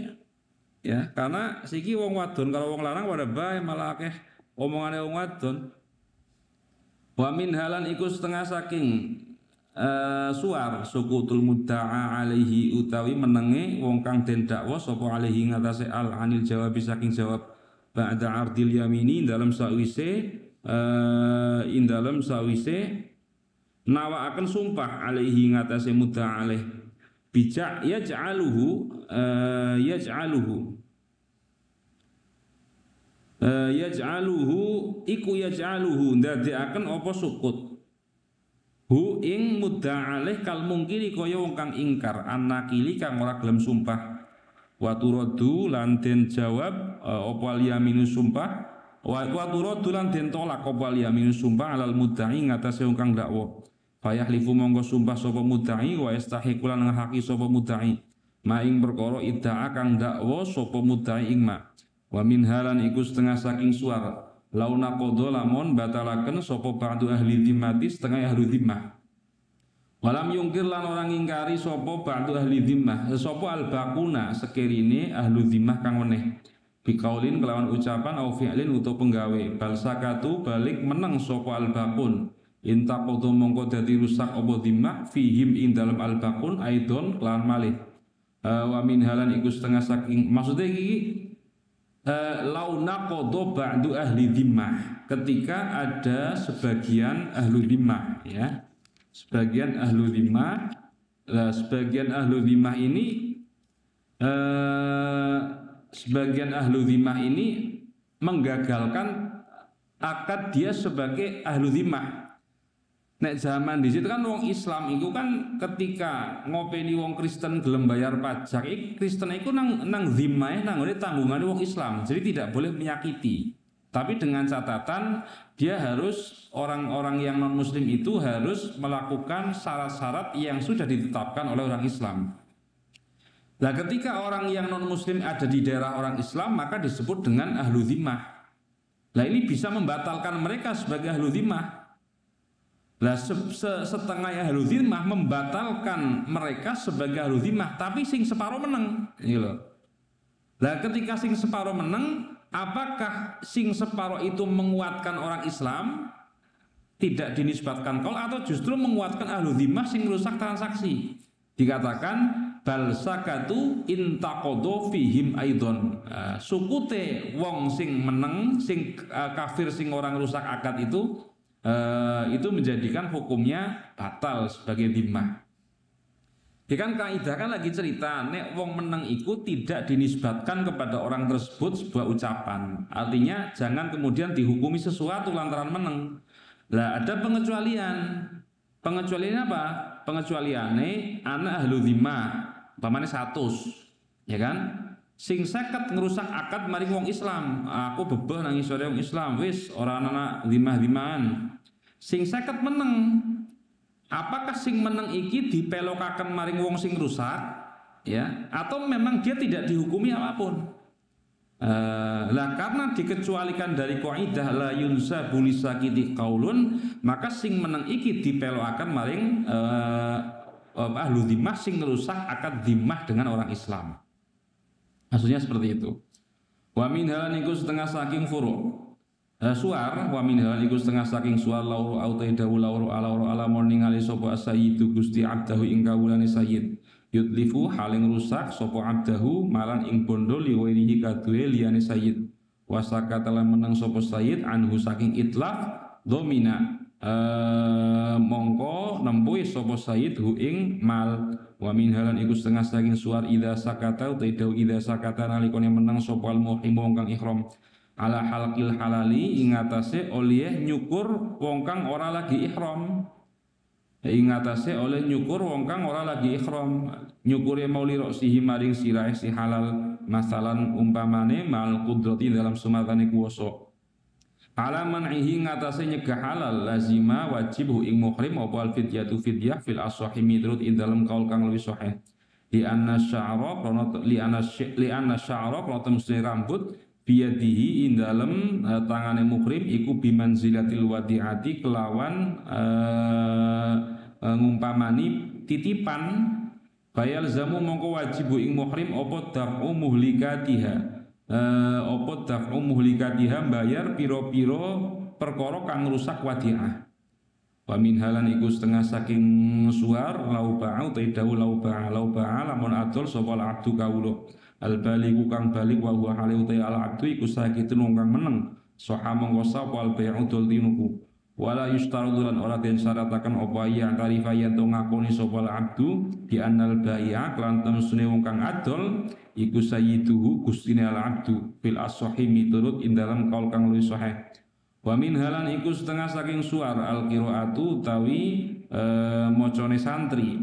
Ya, karena siki wong wadon kalau wong lanang pada bae malah akeh omongane wong wadon. Wa min halan iku setengah saking suar sukutul mudda'a alaihi utawi menenge wong kang den dakwa sapa alaihi ngatasé al anil jawab saking jawab ba'da ardil yamini dalam sawise nawa akan sumpah alaihi ngatasé mudda'a alaih bijak yaj'aluhu ndadekaken apa sukut hu ing mudda'alih kal mungkiri kaya wong kang ingkar anakili kang ora gelem sumpah wa turadu lan den jawab apa yaminu sumpah wa turadu lan den tolak apa yaminu sumpah alal mudda'i ngatasé wong kang dakwa fayahlifu monggo sumpah sapa mudda'i wa yastahiqu lan ngahaki sapa mudda'i ma ing perkara idda'a kang dakwa sapa mudda'i ing ma wa min halan iku setengah saking suara launa qadha lamun batalaken sapa ba'du ahli dhimmati setengah ahli dhimmah walam yungkir lan orang ingkari sapa ba'du ahli dhimmah sapa albaquna sekirine ahli dhimmah kang weneh biqaulin kelawan ucapan au fi'lin utawa penggawe bal sakatu balik meneng sapa albaqun inta qadha mongko dadi rusak apa dhimmah fihim ing dalem albaqun aidon kelawan malih wa min halan iku setengah saking maksudnya iki launa qadha ba'du ahli dhimmah ketika ada sebagian ahlu dhimmah ya sebagian ahlu dhimmah sebagian ahlu dhimmah ini sebagian ahlu dhimmah ini menggagalkan akad dia sebagai ahlu dhimmah. Nek zaman di situ kan wong Islam itu kan ketika ngopeni wong Kristen gelem bayar pajak, Kristen itu nang dhimah nang tanggungan wong Islam, jadi tidak boleh menyakiti. Tapi dengan catatan dia harus orang-orang yang non Muslim itu harus melakukan syarat-syarat yang sudah ditetapkan oleh orang Islam. Nah, ketika orang yang non Muslim ada di daerah orang Islam maka disebut dengan ahlu dhimah. Nah, ini bisa membatalkan mereka sebagai ahlu dhimah. Lah setengah ahlu dhimmah membatalkan mereka sebagai ahlu dhimmah, tapi sing separuh menang, gitu. Lah ketika sing separuh menang, apakah sing separuh itu menguatkan orang Islam tidak dinisbatkan kaul atau justru menguatkan ahlu dhimmah sing rusak transaksi? Dikatakan bal sakatu intaqadha fihim aidon. Sukute wong sing menang, sing kafir sing orang rusak akad itu menjadikan hukumnya batal sebagai dhimmah. Ya kan kaidah kan lagi cerita nek wong meneng iku tidak dinisbatkan kepada orang tersebut sebuah ucapan. Artinya jangan kemudian dihukumi sesuatu lantaran meneng. Lah ada pengecualian. Pengecualiannya apa? Pengecualiannya anak ahlu dhimmah, umpamane 100, ya kan? Sing seket ngerusak akad maring wong Islam, aku bebeh nang isore wong Islam, wis ora ana dhimah-dhimahan. Sing seket meneng, apakah sing meneng iki dipelokaken maring wong sing rusak, ya? Atau memang dia tidak dihukumi apapun? Lah karena dikecualikan dari kaidah la yunsa bulisakiti qaulun, maka sing meneng iki dipelokaken maring ahlu dhimmah sing ngerusak akad dhimmah dengan orang Islam. Maksudnya seperti itu. Wa min halan iku setengah saking furu. Suar wa min halan iku setengah saking suar lauru autaidahu lauru ala ningali sapa sayyidu Gusti abdahu ing kawulane sayyid. Yudlifu haling rusak sapa abdahu malan ing bondo liwirihi kaduwe liyane sayyid. Wasakata lan meneng sapa sayyid anhu saking itlaf domina mongko nempuhi sapa sayyid hu ing mal. Wa min halan iku setengah saking suar idza sakata utaidau idza sakata nalikane menang sapa al muhrim wong kang ihram ala halqil halali ing atase oleh nyukur wong kang ora lagi ihram. Ing atase oleh nyukur wong kang ora lagi ihram, nyukure mauli roksihi maring sirahe si halal masalan umpamane mal qudrati dalam sumatane kuwasa. Ala man'ihi ngatasi nyegah halal lazima wajib ing muhrim apa al fidyatu fidyah fil ashahi midrut ing dalam kaul kang luwih sahih li anna sya'ra krono li anna sya'ra krono temsine rambut biyadihi ing dalem tangane muhrim iku bimanzilatil wadi'ati kelawan ngumpamani titipan. Bayal zamu mongko wajibu ing muhrim apa daf'u muhlikatiha apa daf'u muhlikatiha bayar piro-piro perkara kang rusak wadi'ah. Wa min halan iku setengah saking suar lau ba'u taidahu lau ba'a lamun adol sapa abdu kawula al baligu kang balik wa huwa hale utai al abdu iku sakitun wong kang meneng soha mongko sapa al bai'u dol tinuku wala yustaradhu lan ora den syarataken apa ya tarifa yen to ngakoni sapa abdu bi annal bai'a lan temsune wong kang adol iku sayyiduhu gustine al abdu fil as-sahih miturut ing dalam kaul kang luwih sahih. Wa min halan iku setengah saking suar al qiraatu utawi macane santri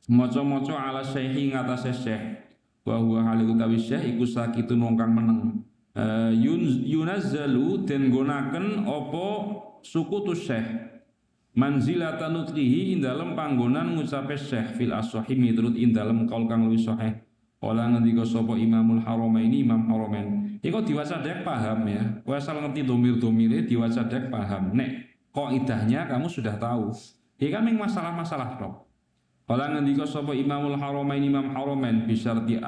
maca-maca ala syekhi ngatasé syekh wa huwa hale utawi syekh iku sakitun wong kang meneng yunazzalu den gonaken apa sukutu syekh manzilatan nutqihi ing dalem panggonan ngucape syekh fil as-sahih miturut ing dalem kaul kang luwih sahih. Kala ngendika sapa Imamul Haramaini Imam Haramain iku diwaca dek paham ya, kowe asal ngerti domir-domire diwaca dek paham. Nek kaidahnya kamu sudah tahu. Iki kan ming masalah-masalah tok. Kala ngendika sapa Imamul Haramain Imam Haramain bisyarti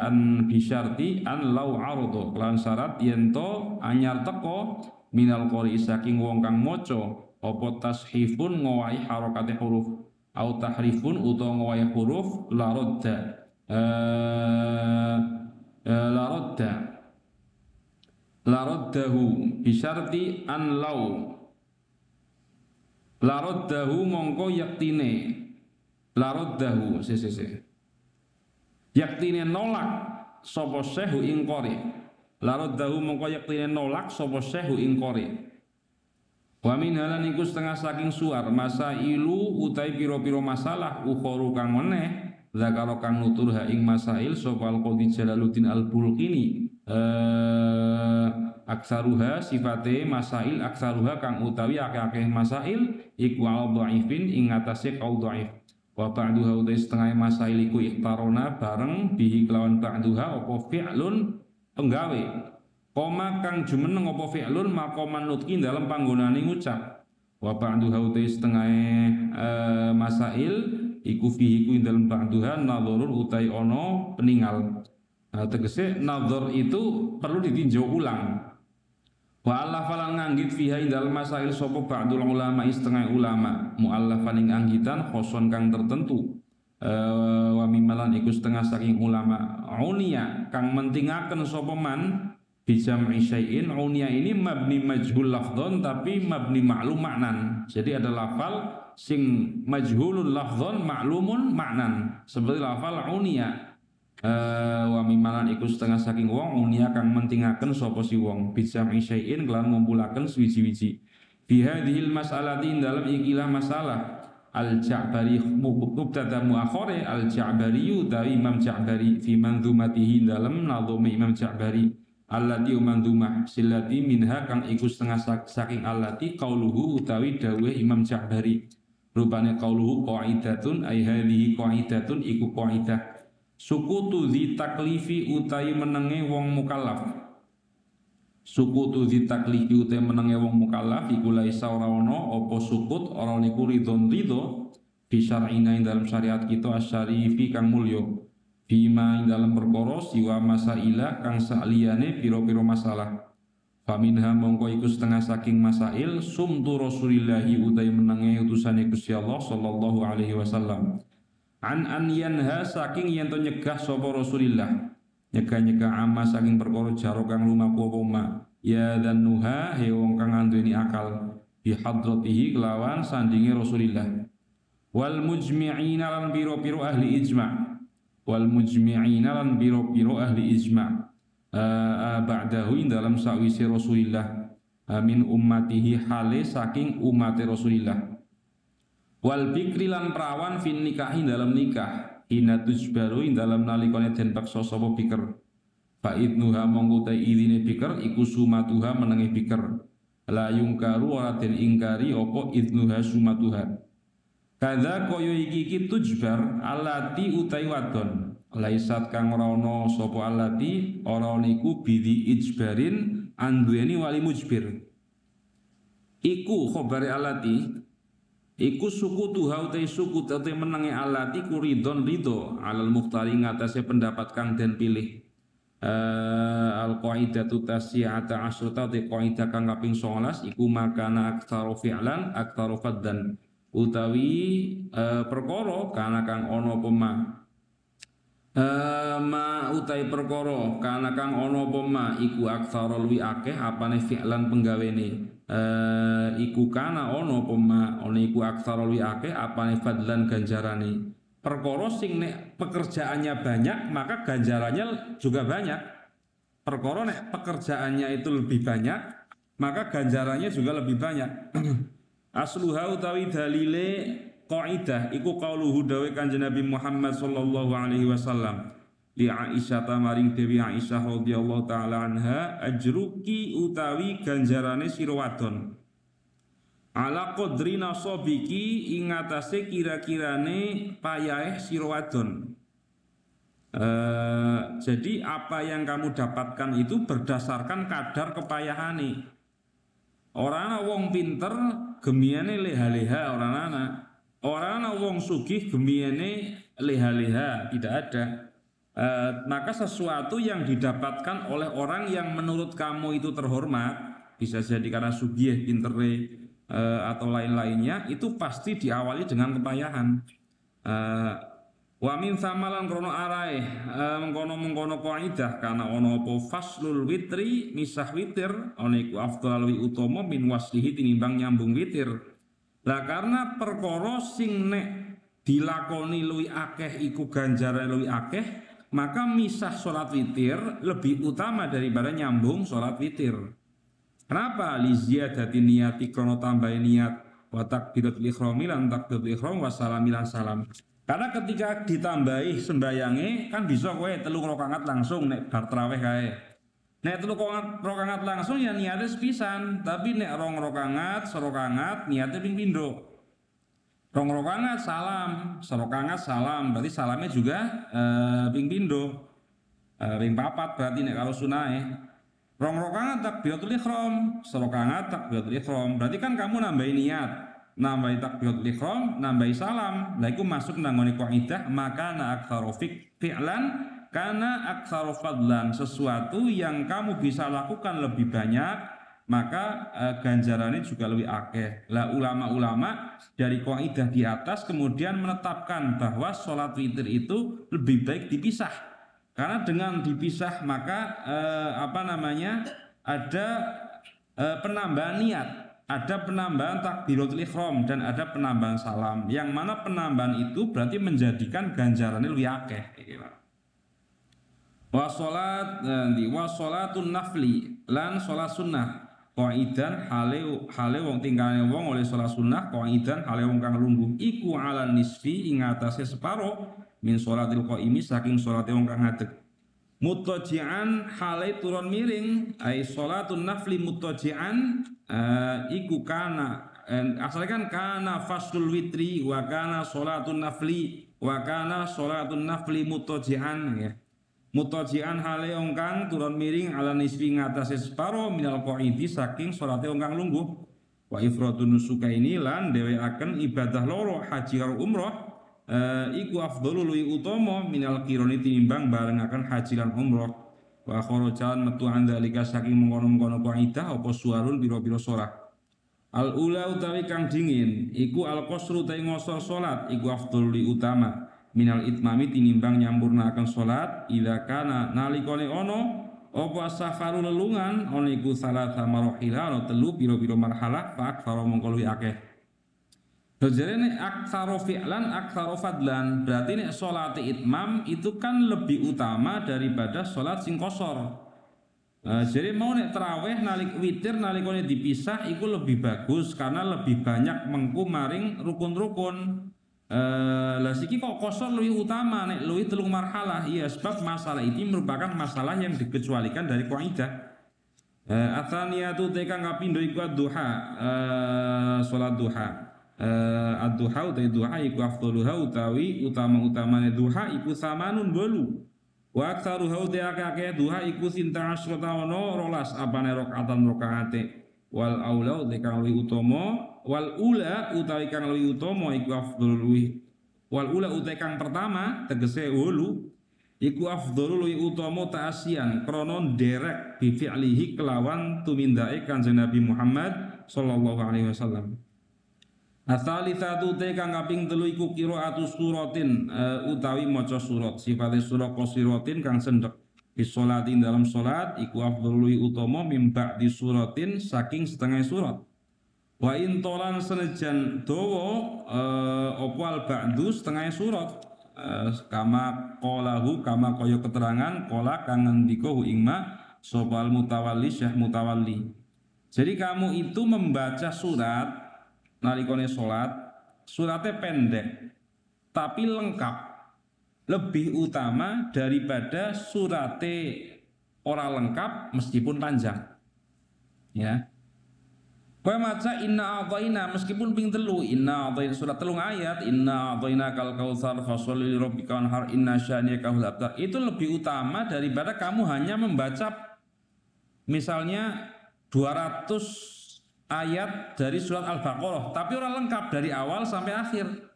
an lau ardo lan syarat yen to anyar teko minal qori saking wong kang maca apa tashifun ngowahi harakate huruf au tahrifun utawa ngowahi huruf la radda la raddahu bisyarti an lau la raddahu mongko yaktine la raddahu yaktine nolak sapa sehu ing qori la raddahu mongko yaktine nolak sapa sehu ing qori. Wa min halan iku setengah saking suar masailu utai piro-piro masalah ukhoru kang meneh zakaro kang nuturha ing masail sopal qadi Jalaluddin al-Bulqini aksaruha sifate masail aksaruha kang utawi akeh-akeh masail iku al dhaifin ing atase qaul dhaif wa ba'duha utai setengah masail iku iktarona bareng bihi kelawan ba'duha apa fi'lun penggawe koma kang jumeneng apa fi'lun maqaman nutqi dalam panggonane ngucap wa ba'duha utai setengah masail iku fihi ku dalam ba'duha nadharun utai ono peninggal. Tegese nadhar itu perlu ditinjau ulang. Wa allafalan nganggit fiha dalam masail sapa ba'dul ulama setengah ulama muallafan ing anggitan khoson kang tertentu. Wa mimalan iku setengah saking ulama unia kang mentingaken sapa man bijam'i syai'in. Unia ini mabni majhul lafdhon tapi mabni ma'lum maknan. Jadi ada lafal sing majhulun lafdhon ma'lumun maknan seperti lafal unia. Wa mimalan iku setengah saking wong unia kang mentingaken sapa si wong bijam'i syai'in kelan ngumpulaken suwiji-wiji fi hadhil mas'alati dalam ikilah masalah al-Ja'bari mubtada muakhore al-Ja'bari utawi Imam Ja'bari fi manzumatihi dalam nadhumi Imam Ja'bari allati manzumah silati minha kang iku setengah saking allati qauluhu utawi dawuh Imam Ja'bari rupane qauluhu qaidatun ay hadhihi qaidatun iku qaidah sukutu zi taklifi utai menenge wong mukallaf sukutu zi taklifi utai menenge wong mukallaf iku laisa ora ono apa sukut ora niku ridho bi syar'ina ing dalam syariat kita asyarifi kang mulya bima ing dalam perkara siwa masaila kang saliyane pira-pira masalah. Faminha mongko iku setengah saking masail sumtu Rasulillahi utai menenge utusane Gusti Allah sallallahu alaihi wasallam an yanha saking yen to nyegah sapa Rasulillah nyegah ama saking perkara jaro kang lumaku apa ma ya dan nuha he wong kang anduweni akal bi hadratihi kelawan sandinge Rasulillah wal mujmi'ina lan biro-biro ahli ijma' wal mujmi'ina lan biro-biro ahli ijma' ba'dahu dalam sawise Rasulillah min ummatihi hale saking umat Rasulillah wal bikri lan perawan fin nikahi dalam nikah ina tujbaru dalam nalikane den paksa sapa bikr fa idnuha mongko ta idine bikr iku sumatuha menenge bikr la yungkaru ora den ingkari apa idnuha sumatuha kadza kaya iki tujbar alati utai wadon laisat kang ora ana sapa allati ora niku bidi ijbarin anduweni wali mujbir. Iku khabare allati iku suku tuha utai suku utai menangi allati kuridon ridho alal mukhtari ngatasé pendapat kang den pilih. Al qaidatu tasyata asrata utai qaidah kang kaping 19 iku makana aktsaru fi'lan aktsaru faddan utawi perkara kana kang ana apa ma utai perkara kana kang ana apa iku aktsara luwi akeh apane fi'lan penggawene iku kana ana apa ana iku aktsara luwi akeh apane fadlan ganjarane perkara sing nek pekerjaannya banyak maka ganjarannya juga banyak. Perkara nek pekerjaannya itu lebih banyak maka ganjarannya juga lebih banyak. Asluha utawi dalile qaidah iku qauluhu dawe Kanjeng Nabi Muhammad sallallahu alaihi wasallam li Aisyah maring Dewi Aisyah radhiyallahu taala anha ajruki utawi ganjarane sira wadon ala qadri nasabiki ing atase kira-kirane payahe sira wadon. Jadi apa yang kamu dapatkan itu berdasarkan kadar kepayahane. Orang ana wong pinter gemiyane leha-leha orang ana. Orang ana wong sugih gemiyane leha-leha, tidak ada. Maka sesuatu yang didapatkan oleh orang yang menurut kamu itu terhormat, bisa jadi karena sugih, pintere atau lain-lainnya, itu pasti diawali dengan kepayahan. Wa min samalan krono arae mengkono qaidah kana ono apa faslul witri misah witir ana iku afdal wi utama min waslihi tinimbang nyambung witir. Lah karena perkara sing nek dilakoni luwi akeh iku ganjarane luwi akeh, maka misah salat witir lebih utama daripada nyambung salat witir. Kenapa? Li ziyadati niyati krono tambahin niat wa takbiratul ihram lan takbiratul ihram wa salamilan salam. Karena ketika ditambahi sembayange kan bisa kowe 3 rakaat langsung nek bar tarawih kae. Nek 3 rakaat langsung ya niate sepisan, tapi nek 2 rakaat, serakaat niate ping pindho. 2 rakaat salam, serakaat salam, berarti salamnya juga ping pindho. Ping 4 berarti nek kalau sunahe. 2 rakaat takbiratul ihram, serakaat takbiratul ihram. Berarti kan kamu nambahi niat. Nambahi takbiratul ihram, nambahi salam. Lah iku masuk nang ngene kaidah makana aktsaru fi'lan kana aktsaru fadlan. Sesuatu yang kamu bisa lakukan lebih banyak maka ganjarannya juga lebih akeh. Lah ulama-ulama dari kaidah di atas kemudian menetapkan bahwa sholat witir itu lebih baik dipisah. Karena dengan dipisah maka ada penambahan niat. Ada penambahan takbiratul ihram dan ada penambahan salam. Yang mana penambahan itu berarti menjadikan ganjarannya lebih akeh. Wa sholatun nafli lan sholat sunnah qaidan hale wong tinggalane wong oleh sholat sunnah qaidan hale wong kang lungguh iku ala nisfi ing atase separo min sholatil qaimi saking sholate wong kang ngadeg. Muttaji'an hale turun miring ai sholatun nafli muttaji'an iku kana asalnya kan kana faslul witri wa kana sholatun nafli wa kana sholatun nafli muttaji'an ya. Muttaji'an hale wong kang turun miring ala nisfi ngatasé separo minal qaidi saking salate wong kang lungguh. Wa ifradun nusuka ini lan dheweaken ibadah loro haji karo umroh iku afdhalul luwi utama minal qirani tinimbang barengaken haji lan umroh. Wa kharajan metu andalika saking mengkono-mengkono qaidah apa suarun pira-pira surah. Al ula utawi kang dingin iku al qasru ta ngosor salat iku afdhalul luwi utama minal itmami tinimbang nyampurnaken salat ila kana nalikane ana apa safaru lelungan ana iku salasa marahila ana 3 pira-pira marhalah fa aktsara mongko luwi akeh. Jadi aktsaru fi'lan aktsaru fadlan berarti nek salat itmam itu kan lebih utama daripada salat sing qasar. Jadi mau nek tarawih nalik witir nalikane dipisah iku lebih bagus karena lebih banyak mengku maring rukun-rukun. Lah siki kok qasar luwih utama nek luwih 3 marhalah. Iya sebab masalah ini merupakan masalah yang dikecualikan dari kaidah. Atsaniyatu tekang kapindo iku duha salat duha. ad-duha utawi duha iku afdaluha utawi utama-utamane duha iku samanun 8 wa aktsaruha utawi akeh duha iku sinta asrota ono 12 apane rakaatan rakaate wal aula utawi kang luwih utama wal ula utawi kang luwih utama iku afdhalul wal ula utawi kang pertama tegese 8 iku afdhalul luwih utama ta'asian krana nderek bi fi'lihi kelawan tumindake Kanjeng Nabi Muhammad sallallahu alaihi wasallam. Asalitsatu te kang kaping 3 iku qiraatu suratin utawi maca surat sifate surat qasiratin kang sendek di sholatin dalam salat iku afdhalul utama mim ba'di suratin saking setengah surat wa intolan senajan dawa apa al ba'du setengah surat kama qalahu kama kaya keterangan qala kang ngendika hu ingma sopal mutawalli syekh mutawalli. Jadi kamu itu membaca surat nalikone sholat, suratnya pendek tapi lengkap, lebih utama daripada suratnya ora lengkap meskipun panjang. Ya, kowe maca inna a'thaina meskipun ping 3 inna a'thaina surat 3 ayat inna a'thaina kal kautsar fasholli lirabbika wanhar inna syani'aka hul abtar itu lebih utama daripada kamu hanya membaca misalnya 200 ayat dari surat Al-Baqarah tapi orang lengkap dari awal sampai akhir.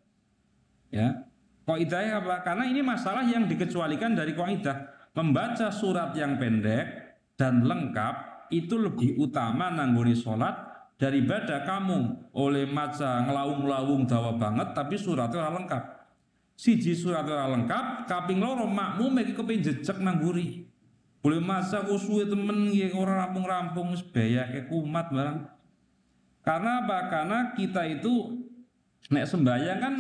Ya, kaidahnya apa? Karena ini masalah yang dikecualikan dari kaidah. Membaca surat yang pendek dan lengkap itu lebih utama nangguni sholat daripada kamu oleh maca ngelawung-lawung dawa banget tapi suratnya ora lengkap. Siji suratnya ora lengkap, kaping loro makmum iki kepengin jejeg nangguri. Boleh maca kusuwe temen nggih ora rampung-rampung wis bayake kumat barang. Karena apa? Karena kita itu nek sembahyang kan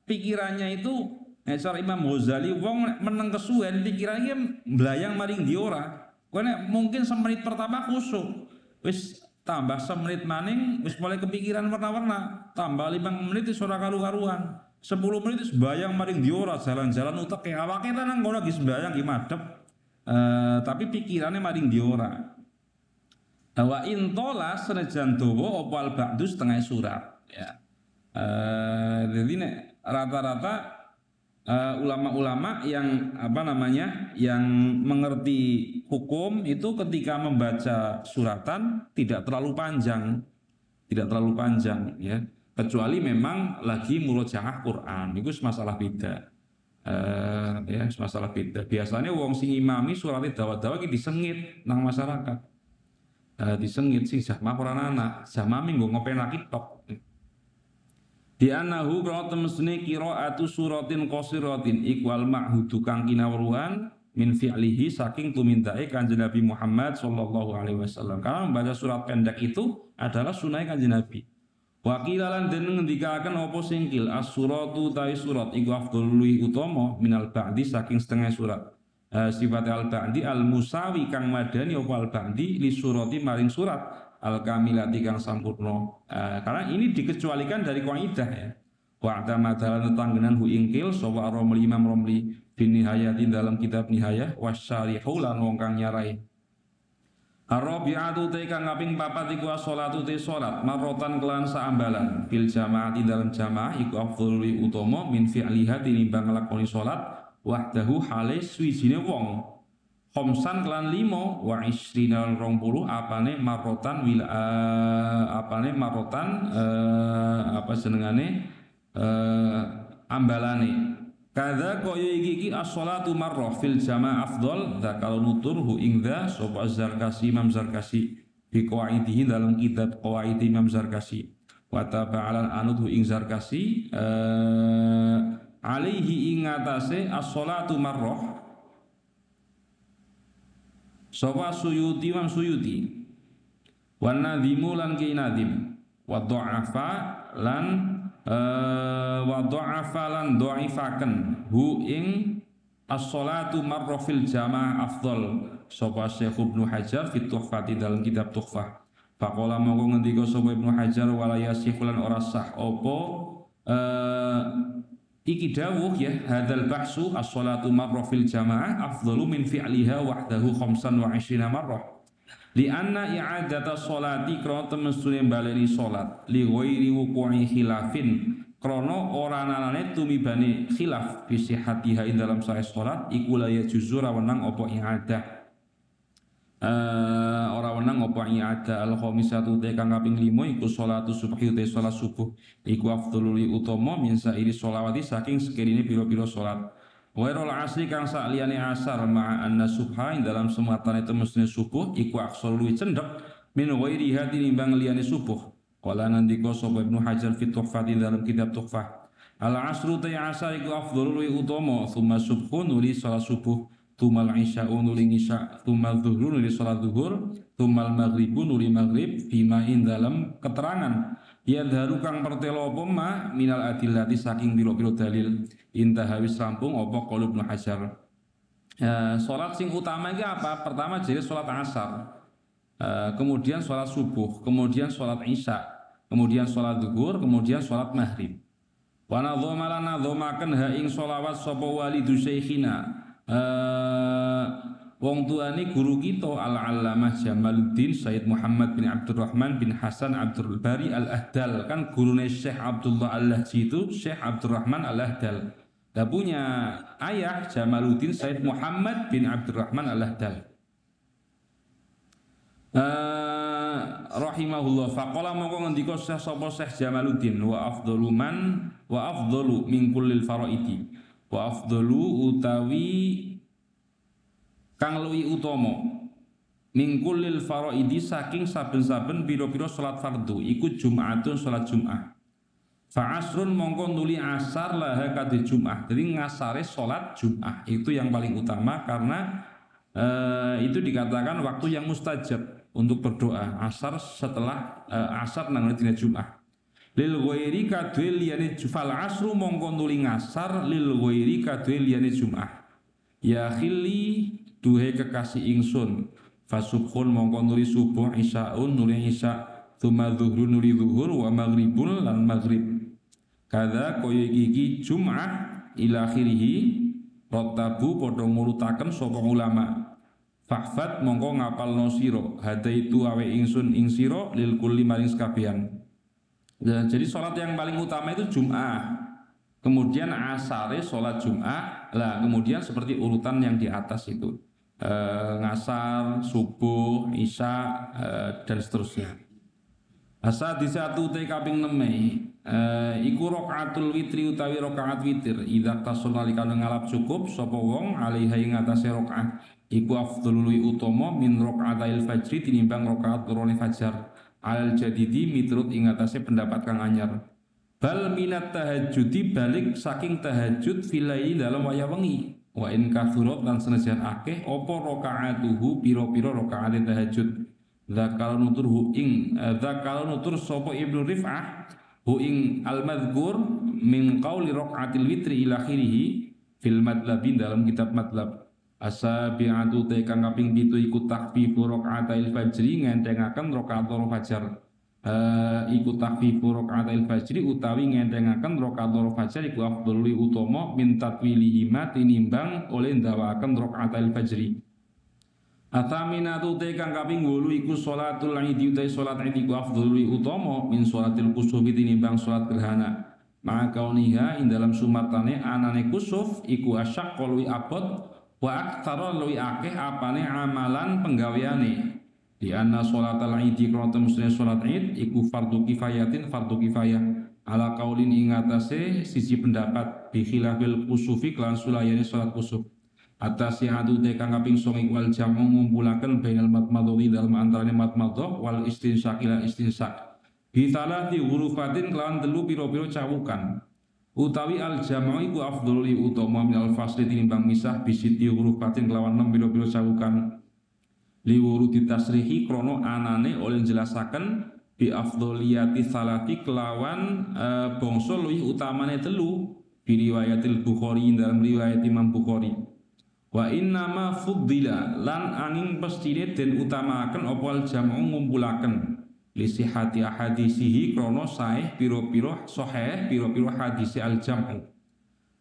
pikirannya itu nek cara Imam Ghazali wong meneng kesuwen pikirannya mblayang maring ndi ora. Kowe nek mungkin semenit pertama khusyuk. Wis tambah semenit maning wis mulai kepikiran warna-warna. Tambah 5 menit wis ora karu-karuan. 10 menit wis mbayang maring ndi ora jalan-jalan uteke awake ta nang kono lagi sembahyang ki madhep. Tapi pikirannya maring ndi ora. Wa intola senajan dawa apa al ba'du setengah surat ya. Jadi nek rata-rata ulama-ulama yang apa namanya yang mengerti hukum itu ketika membaca suratan tidak terlalu panjang ya, kecuali memang lagi murojaah Quran itu masalah beda. Ya masalah beda. Biasanya wong sing imami suratnya dawa-dawa iki disengit nang masyarakat. Disengit sih jamaah ora anak jamaah minggu ngopenaki tok di anahu kalau temesne qiraatu suratin qasiratin ikwal ma'hudu kang kinawruhan min fi'lihi saking tumindake Kanjeng Nabi Muhammad sallallahu alaihi wasallam. Karena membaca surat pendek itu adalah sunah Kanjeng Nabi. Wa qilalan den ngendikaken apa singkil as-suratu ta'i surat iku afdhalul utama minal ba'di saking setengah surat. Sifat al-ba'di al-musawi kang madani apa al-ba'di li surati maring surat al-kamilati kang sampurna. Karena ini dikecualikan dari kaidah ya. Wa ta'amadalan tanggenan hu ingkil sapa Romli Imam Romli bin Nihayati dalam kitab Nihayah wasyarihu lan wong kang nyarai. Ar-rabi'atu te kang kaping 4 iku sholatu te salat marrotan kelan saambalan fil jamaati dalam jamaah iku afdhalul utama min fi'liha tinimbang nglakoni salat wahdahu hale swijine wong khomsan kelan 5 wa isrina 20 apane marrotan marrotan apa jenengane ambalane kadza kaya iki as-sholatu marrah fil jamaah afdal da kalau nutur hu ingda sapa Zarkasi Imam Zarkasi bi qawaidihi dalam kitab qawaid Imam Zarkasi wa taba'alan anut hu ing Zarkasi alaihi ingatase as-sholatu marroh sapa Suyuti Imam Suyuti wan nadhimu lan ki nadhim wa dha'afa lan dha'ifaken hu ing as-sholatu marroh fil jamaah afdal sapa Syekh Ibnu Hajar fi Tuhfati dalam kitab Tuhfah. Faqala mongko ngendika sapa Ibnu Hajar wala yasih lan ora sah apa iki dawuh ya hadzal bahsu as-sholatu marrah fil jamaah afdalu min fi'liha wahdahu 25 marrah. li anna i'adata sholati krana temestune baleni salat li ghairi wuqu'i khilafin krana ora anane tumibane khilaf fi sihhatiha ing dalam sahih salat iku la yajuzu ra wenang apa i'adah ora wenang apa i'adah al khamisatu te kang kaping 5 iku sholatu subhi te salat subuh iku afdhalul utama min sairi sholawati saking sekirine pira-pira salat wairul asri kang sakliyane asar ma'a anna subha ing dalam sematane temesne subuh iku aksal luwih cendhek min ghairiha tinimbang liyane subuh. Qala nandika sapa Ibnu Hajar fi Tuhfah dalam kitab Tuhfah. Al asru ta asar iku afdhalul luwih utama, tsumma subhun nuli salat subuh, tumal isya'u nuli isya, tumal zuhur nuli salat zuhur, tumal maghribu nuli maghrib fima in dalam keterangan yadharu kang pertelo apa ma minal adillati saking pira-pira dalil intaha wis rampung apa qaul Ibnu Hajar. Salat sing utama iki apa? Pertama jadi salat asar. Kemudian salat subuh, kemudian salat isya, kemudian salat zuhur, kemudian salat maghrib. Wa nadhama lana dhamaken ha ing sholawat sapa walidu syekhina. Wong tuane guru kita Al-Allamah Jamaluddin Sayyid Muhammad bin Abdurrahman bin Hasan Abdul Bari Al-Ahdal, kan gurune Syekh Abdullah Al-Lahji itu Syekh Abdurrahman Al-Ahdal. Dia punya ayah Jamaluddin Sayyid Muhammad bin Abdurrahman Al-Ahdal. Rahimahullah faqala mongko ngendika sapa Syekh Jamaluddin wa afdalu min kullil faraidi wa afdalu utawi kang luwih utama mingkulil faraidi saking saben-saben pira-pira salat fardu iku Jumatun salat Jumat. Fa asrun mongko nuli asar laha kadhe Jumat. Jadi ngasare salat Jumat itu yang paling utama karena itu dikatakan waktu yang mustajab untuk berdoa. Asar setelah asar nang dina Jumat. Lil ghairi kadhe liyane fal asru mongko nuli ngasar lil ghairi kadhe liyane Jumat. Ya khili duhe kekasih ingsun fasubhun mongko nuli subuh isyaun nuli isya tsumma zuhrun nuli zuhur wa maghribun lan maghrib kada kaya iki Jum'ah ila akhirih rotabu padha ngurutaken sapa ulama fahfat mongko ngapalno sira hadaitu awe ingsun ing sira lil kulli maring sekabian. Jadi salat yang paling utama itu Jum'ah, kemudian asare salat Jum'ah lah, kemudian seperti urutan yang di atas itu ngasar, subuh, isya dan seterusnya. Asa di satu te kaping 6 iku rakaatul witri utawi rakaat witir idza tasalla likane ngalap cukup sapa wong alaiha ing atase rakaat iku afdhalul utama min rakaatil fajri tinimbang rakaat lorone fajar al jadidi miturut ing atase pendapat kang anyar bal minat tahajjudi balik saking tahajud filaili dalam waya wengi wa in kathurat lan senajan akeh apa rakaatuhu pira-pira rakaat tahajud zakal nutur hu ing zakal nutur sapa Ibnu Rif'ah hu ing al-madhkur min qauli rakaatil witri ila akhirih fil madlabin dalam kitab madlab asabi'atu te kang kaping 7 iku takfifu rakaatil fajri ngentengaken rakaat loro fajar iku takfifu rakaatil fajri utawi ngentengaken rakaat loro fajar iku afdhalul utama min tatwilihima tinimbang oleh ndawakaken rakaatil fajri. Athaminatu te kang kaping 8 iku sholatul idi utai salat id iku afdhalul utama min sholatil kusufi tinimbang salat gerhana. Maka kauniha ing dalam sumatane anane kusuf iku asyak luwi abot wa aktsara luwi akeh apane amalan penggaweane. Di anna sholatal idi krono musne salat id iku fardu kifayatin fardu kifayah ala kaulin ing atase sisi pendapat bi khilafil kusufi kelan sulayane salat kusuf. Atas yang adu tekang kaping songi wal jamu ngumpulaken bainal matmadhi dalam antarane matmadhah wal istinsak ila istinsak bitalah di hurufatin kelawan telu piro-piro cawukan utawi al jamu iku afdhalul utama min al fasli tinimbang misah bisiti hurufatin kelawan 6 piro-piro cawukan liwuru ditasrihi krono anane oleh jelasaken bi afdholiyati salati kelawan bangsa luwih utamane telu bi riwayatil Bukhari dalam riwayat Imam Bukhari. Wa innama fuddila lan angin pestine den utamaken apa al jam'u ngumpulaken li sihhati ahadisihi krono sahih pira-pira sahih pira-pira hadis al jam'u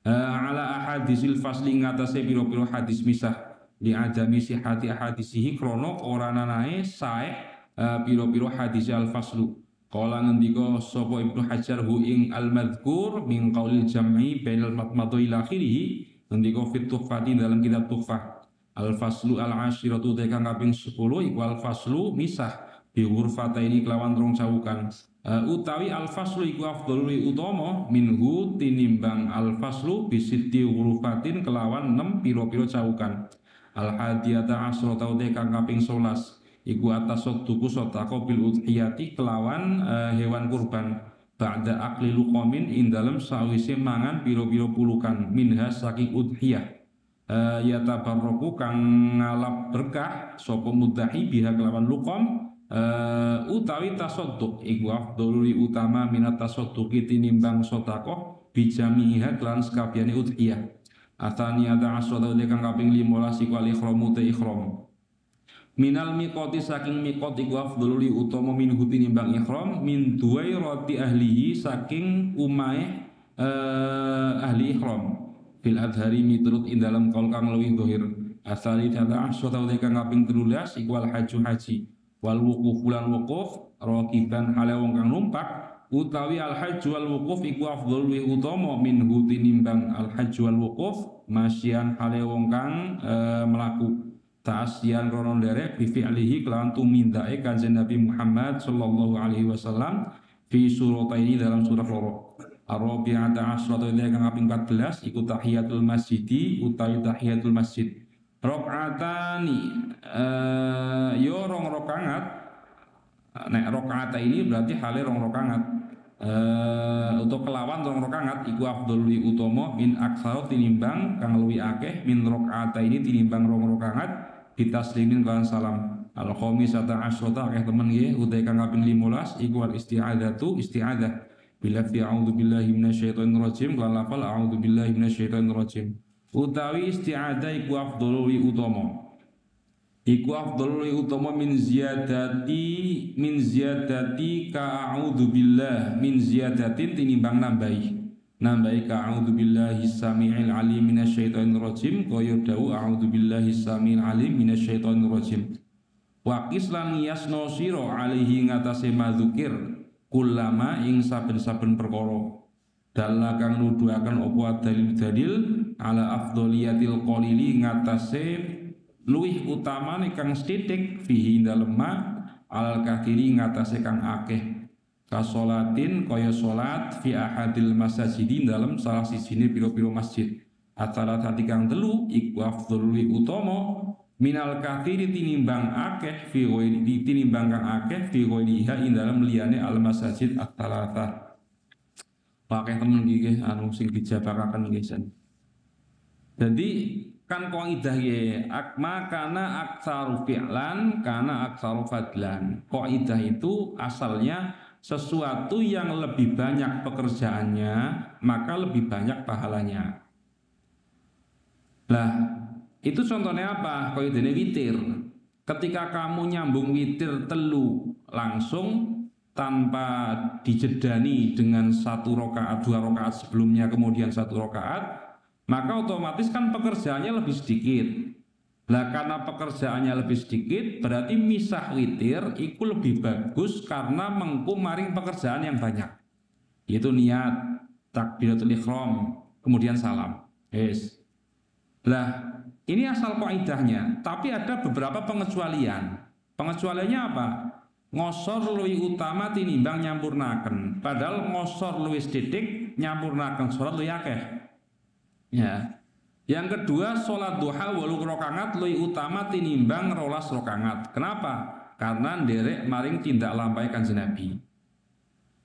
ala ahadisil fasli ngatasé pira-pira hadis misah adami sihati hadisihi krono ora nanae sae piro-piro hadis al-faslu. Kala ngendika sapa Ibnu Hajar hu ing al-madhkur min qaulil jam'i bainal matmadhu ila akhirih ngendika fit tuhfati dalam kitab tuhfah. Al-faslu al-ashiratu te kang kaping 10 iku al-faslu misah bi hurfataini kelawan rong cawukan. Utawi al-faslu iku afdhalul utama minhu tinimbang al-faslu bisitti hurufatin kelawan 6 piro-piro cawukan. Al-hadiyata asrata te kang kaping 11 iku atas tuku sotako bil udhiyati kelawan hewan kurban ba'da akli luqamin ing dalem sawise mangan piro-piro pulukan minha saking udhiyah yatabarraku kang ngalap berkah sapa mudhahi biha kelawan luqam utawi tasadduk iku afdhalul utama minat tasadduqi tinimbang sedekah bijamiha kelan sakabehane udhiyah. Atsaniyata asrata kang kaping 15 iku al-ihramu te ihram. Minal miqati saking miqat iku afdhalul utama minhu tinimbang ihram min duwairati ahlihi saking umahe ahli ihram fil adhari miturut ing dalam kaul kang luwih dhahir. Atsaniyata asrata kang kaping 13 iku al-hajju haji wal wuquf lan wuquf raqiban hale wong kang numpak utawi al hajj wal wuquf iku afdhalul utama minhu tinimbang al hajj wal wuquf masyian hale wong kang melaku ta'asyian rono derek bi fi'lihi kelawan tumindake kanjeng Nabi Muhammad sallallahu alaihi wasallam fi surataini dalam surah loro. Ar-rabi'ata asyrata kang kaping 14 iku tahiyatul masjidi utawi tahiyatul masjid. Rakaatani yo rong rakaat. Nek rakaat ini berarti hale rong rakaat. Untuk kelawan rong rakaat iku afdhalul utama min aktsara tinimbang kang luwih akeh min rakaat ini tinimbang rong rakaat ditaslimin kawan salam. Al-khamisata asyrata akeh temen nggih utai kang kaping 15 iku al isti'adzatu isti'adzah bila fi a'udzu billahi minasyaitonir rajim lan lafal a'udzu billahi minasyaitonir rajim. Utawi isti'adzah iku afdhalul utama. Iku afdhalul utama min ziyadati ka a'udzu billah min ziyadatin tinimbang nambahi ka a'udzu billahi samiil alim minasyaitonir rajim kaya dawu a'udzu billahi samiil alim minasyaitonir rajim. Wa qislan yasno sira alaihi ngatasé madzukir kullama ing saben-saben perkara dalla kang nuduhaken apa dalil-dalil ala afdholiyatil qalili ngatasé luwih utamane kang sithik fihi dalem ma al kathiri ngatasé kang akeh kasolatin kaya salat fi ahadil masajidi dalam salah sijine pira-pira masjid atara tati kang telu iku afdhalul utama minal kathiri tinimbang akeh fi ghairi tinimbang kang akeh fi ghairiha ing dalem liyane al masajid at-talatah. Pakai temen gigi anu sing dijabakaken nggih. Jadi kan kaidah ya akma kana aktsaru fi'lan kana aktsaru fadlan. Kaidah itu asalnya sesuatu yang lebih banyak pekerjaannya maka lebih banyak pahalanya. Lah, itu contohnya apa? Kaidahnya witir. Ketika kamu nyambung witir telu langsung tanpa dijedani dengan satu rakaat, dua rakaat sebelumnya kemudian satu rakaat, maka otomatis kan pekerjaannya lebih sedikit. Lah karena pekerjaannya lebih sedikit berarti misah witir itu lebih bagus karena mengku maring pekerjaan yang banyak. Yaitu niat, takbiratul ihram, kemudian salam. Yes. Lah ini asal kaidahnya, tapi ada beberapa pengecualian. Pengecualiannya apa? Ngosor luwih utama tinimbang nyampurnaken. Padahal ngosor luwih sithik nyampurnaken salat luwih akeh. Ya. Yang kedua, salat duha 8 rakaat luwih utama tinimbang 12 rakaat. Kenapa? Karena nderek maring tindak lampahe Kanjeng Nabi.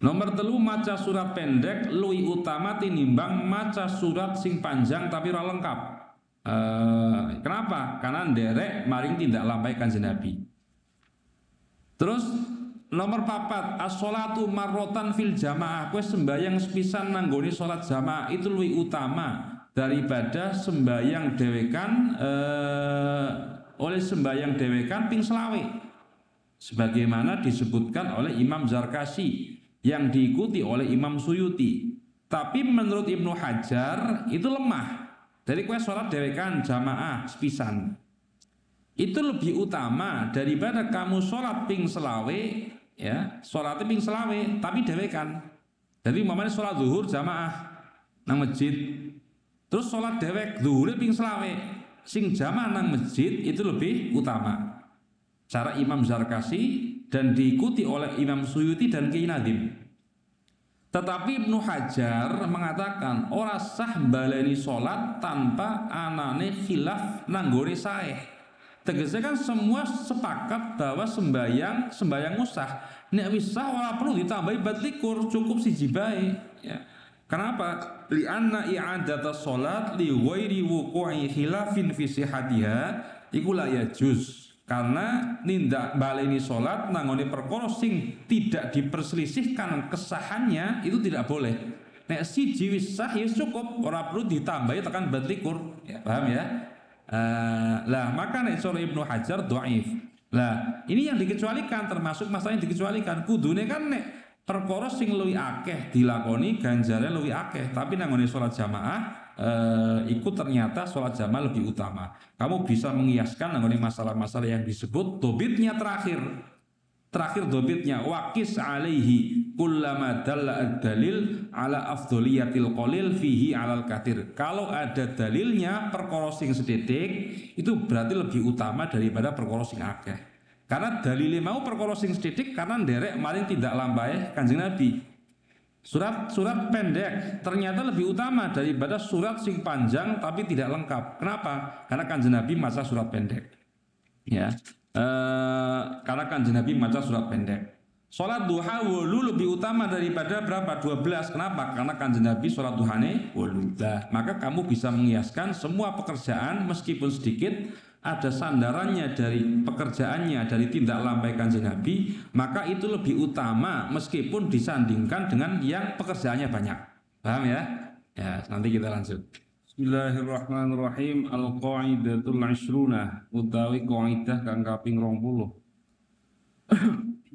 Nomor 3, maca surat pendek luwih utama tinimbang maca surat sing panjang tapi ora lengkap. Kenapa? Karena nderek maring tindak lampahe Kanjeng Nabi. Terus nomor 4, as-sholatu marrotan fil jamaah. Kowe sembahyang sepisan nanggone sholat jamaah itu lebih utama daripada sembahyang dewekan oleh sembahyang dewekan ping selawe. Sebagaimana disebutkan oleh Imam Zarkasi yang diikuti oleh Imam Suyuti. Tapi menurut Ibnu Hajar itu lemah. Jadi kowe sholat dewekan jamaah sepisan. itu lebih utama daripada kamu sholat ping selawe, ya, sholat ping selawe tapi dewekan. Jadi umpamanya sholat zuhur jamaah nang masjid, terus sholat dewek zuhur ping selawe, sing jamaah nang masjid itu lebih utama. Cara Imam Zarkasi dan diikuti oleh Imam Suyuti dan Kiai Nadim. Tetapi Ibnu Hajar mengatakan ora sah baleni sholat tanpa anane khilaf nanggone saeh. Tegasnya kan semua sepakat bahwa sembayang usah. Nek wis sah ora perlu ditambahi batlikur, cukup siji bae, ya. Kenapa? Li'anna i'adata sholat li ghairi wuqu'i khilafin fi sihhatiha iku la yajuz. Karena nindak baleni sholat nangone perkara sing tidak diperselisihkan kesahannya itu tidak boleh. Nek siji wis sah ya cukup, ora perlu ditambahi tekan batlikur, ya, paham ya? Lah maka nek sore Ibnu Hajar dhaif. Lah ini yang dikecualikan, termasuk masalah yang dikecualikan. Kudune kan nek perkara sing luwih akeh dilakoni ganjare luwih akeh, tapi nangone sholat jamaah ikut ternyata sholat jamaah lebih utama. Kamu bisa mengiaskan nangone masalah-masalah yang disebut dobitnya terakhir dobitnya waqis alaihi kullama dalla ad-dalil ala afdoliyatil qalil fihi alal kathir. Kalau ada dalilnya perkara sing sethithik itu berarti lebih utama daripada perkara sing akeh. Karena dalile mau perkara sing sethithik karena nderek maring tidak lampahe Kanjeng Nabi. Surat pendek ternyata lebih utama daripada surat sing panjang tapi tidak lengkap. Kenapa? Karena Kanjeng Nabi maca surat pendek. Ya. Karena Kanjeng Nabi maca surat pendek. Sholat duha wolu lebih utama daripada berapa? 12. Kenapa? Karena Kanjeng Nabi sholat duhane wolu. Maka kamu bisa mengiaskan semua pekerjaan meskipun sedikit ada sandarannya dari pekerjaannya, dari tindak lampai Kanjeng Nabi, maka itu lebih utama meskipun disandingkan dengan yang pekerjaannya banyak. Paham ya? Ya, nanti kita lanjut. Bismillahirrahmanirrahim. Al-qaidatul 'ishruna utawi qaidah kang kaping 20.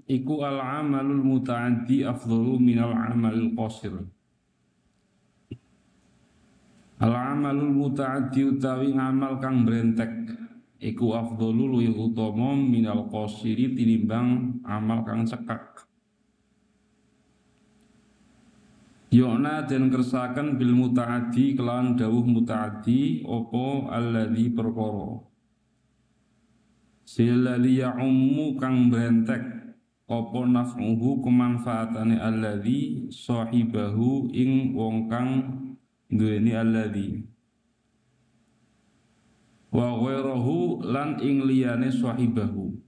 Iku al-amalul muta'addi afdhalu minal amalil qasir. Al-amalul muta'addi utawi ngamal kang brentek iku afdhalu luwih utama minal qasiri tinimbang amal kang cekak. Yona den kersaken bil muta'addi kelawan dawuh muta'addi opo alladzi perkara silladzi ya'ummu kang brentek opo naf'uhu kemanfaatane alladzi sahibahu ing wong kang duweni alladzi wa ghairahu lan ing liyane sahibahu.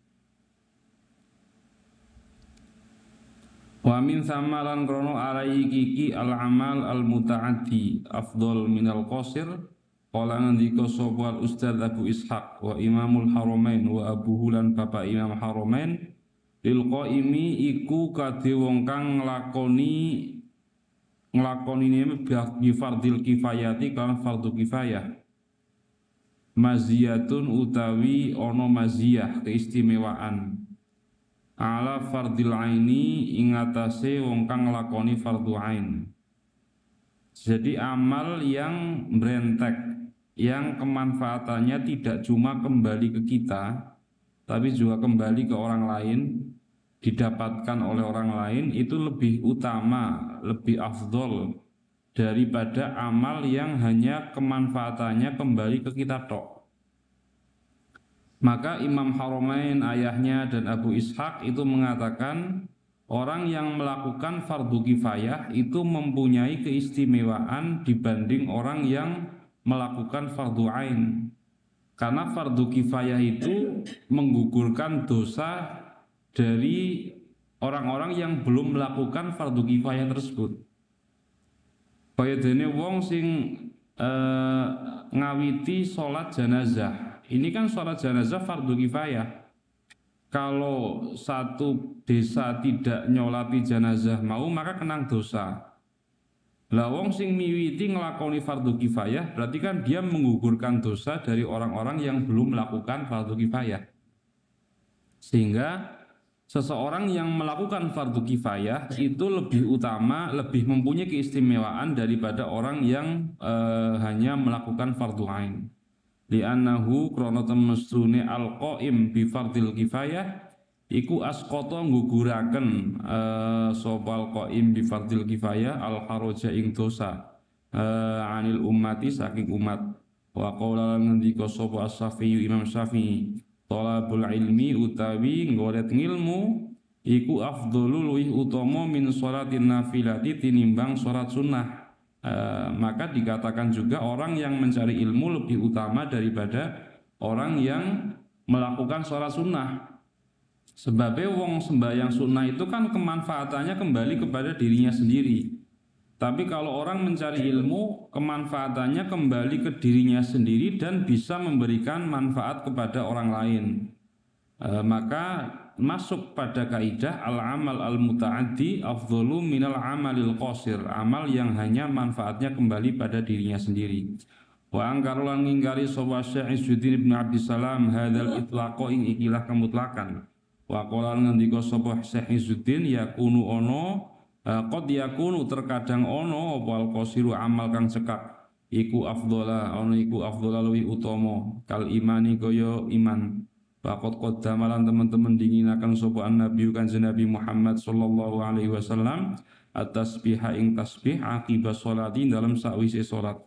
Wa min samalan krono alai kiki al amal al mutaaddi afdol minal qasir. Qala ngendika sapa Ustaz Abu Ishaq wa Imamul Haramain wa Abu Hulan bapak Imam Haramain lil qaimi iku kadhe wong kang nglakoni bi fardil kifayati kan fardu kifayah. Maziyatun utawi ono maziyah keistimewaan ala fardil aini ingatase wong kang nglakoni fardhu ain. Jadi amal yang brentek, yang kemanfaatannya tidak cuma kembali ke kita, tapi juga kembali ke orang lain, didapatkan oleh orang lain, itu lebih utama, lebih afdol daripada amal yang hanya kemanfaatannya kembali ke kita tok. Maka Imam Haramain ayahnya dan Abu Ishaq itu mengatakan orang yang melakukan fardu kifayah itu mempunyai keistimewaan dibanding orang yang melakukan fardu ain. Karena fardu kifayah itu menggugurkan dosa dari orang-orang yang belum melakukan fardu kifayah tersebut. Kaya dene wong sing ngawiti sholat jenazah. Ini kan sholat jenazah fardu kifayah. Kalau satu desa tidak nyolati jenazah mau, maka kenang dosa. Lah wong sing miwiti nglakoni fardu kifayah berarti kan dia menggugurkan dosa dari orang-orang yang belum melakukan fardu kifayah. Sehingga seseorang yang melakukan fardu kifayah itu lebih utama, lebih mempunyai keistimewaan daripada orang yang hanya melakukan fardu ain. li'annahu krana temestune al-qaim bi fardil kifayah iku asqata ngguguraken sapa al-qaim bi fardil kifayah al-haraja ing dosa anil ummati saking umat. Wa qala ngendika sapa As-Syafi'i Imam Syafi'i talabul ilmi utawi golek ngilmu iku afdhalu luwih utama min sholatin nafilati tinimbang salat sunnah. Maka dikatakan juga orang yang mencari ilmu lebih utama daripada orang yang melakukan sholat sunnah. Sebabnya wong sembahyang sunnah itu kan kemanfaatannya kembali kepada dirinya sendiri. Tapi kalau orang mencari ilmu, kemanfaatannya kembali ke dirinya sendiri dan bisa memberikan manfaat kepada orang lain. Maka masuk pada kaidah al-amal al-muta'addi afdhalu minal amalil qasir, amal yang hanya manfaatnya kembali pada dirinya sendiri. Wa angkarulan ngingkari sapa Syekh Izzuddin Ibnu Abdissalam hadzal itlaqo ing ikilah kemutlakan. Wa qala ngendika sapa Syekh Izzuddin yakunu ono qad yakunu terkadang ono apa al-qasiru amal kang cekak iku afdhala ono iku afdhala luwih utama kal imani kaya iman. Faqad qaddamalan teman-teman dinginaken sapa Nabi Kanjeng Nabi Muhammad sallallahu alaihi wasallam at-tasbiha ing tasbih akibat sholati dalam sakwise salat.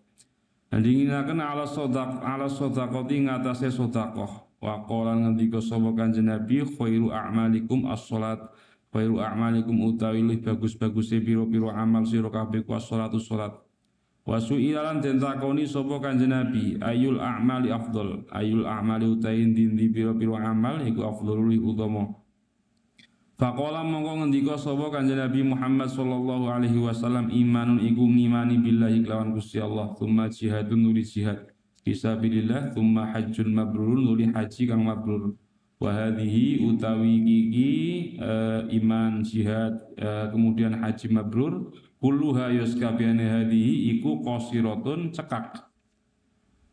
Dan dinginaken ala shadaqati ngatasé sedekah. Wa qala ngendika sapa Kanjeng Nabi khairu a'malikum as-shalat. Khairu a'malikum utawi luwih bagus-baguse pira-pira amal sira kabeh ku as-shalatu salat. Wasu'ilan den takoni sapa Kanjeng Nabi ayul a'mali afdol, ayul a'mali utawi ndi pira-pira amal iku afdholul utama. Faqala mongko ngendika sapa Kanjeng Nabi Muhammad sallallahu alaihi wasallam imanun iku ngimani billahi kelawan Gusti Allah, tsumma jihadun nuli jihad fisabilillah, tsumma hajjun mabrurun nuli haji kang mabrur. Wa hadhihi utawi iki iman jihad kemudian haji mabrur kulluha yuskabiyane hadhihi iku qasiratun cekak.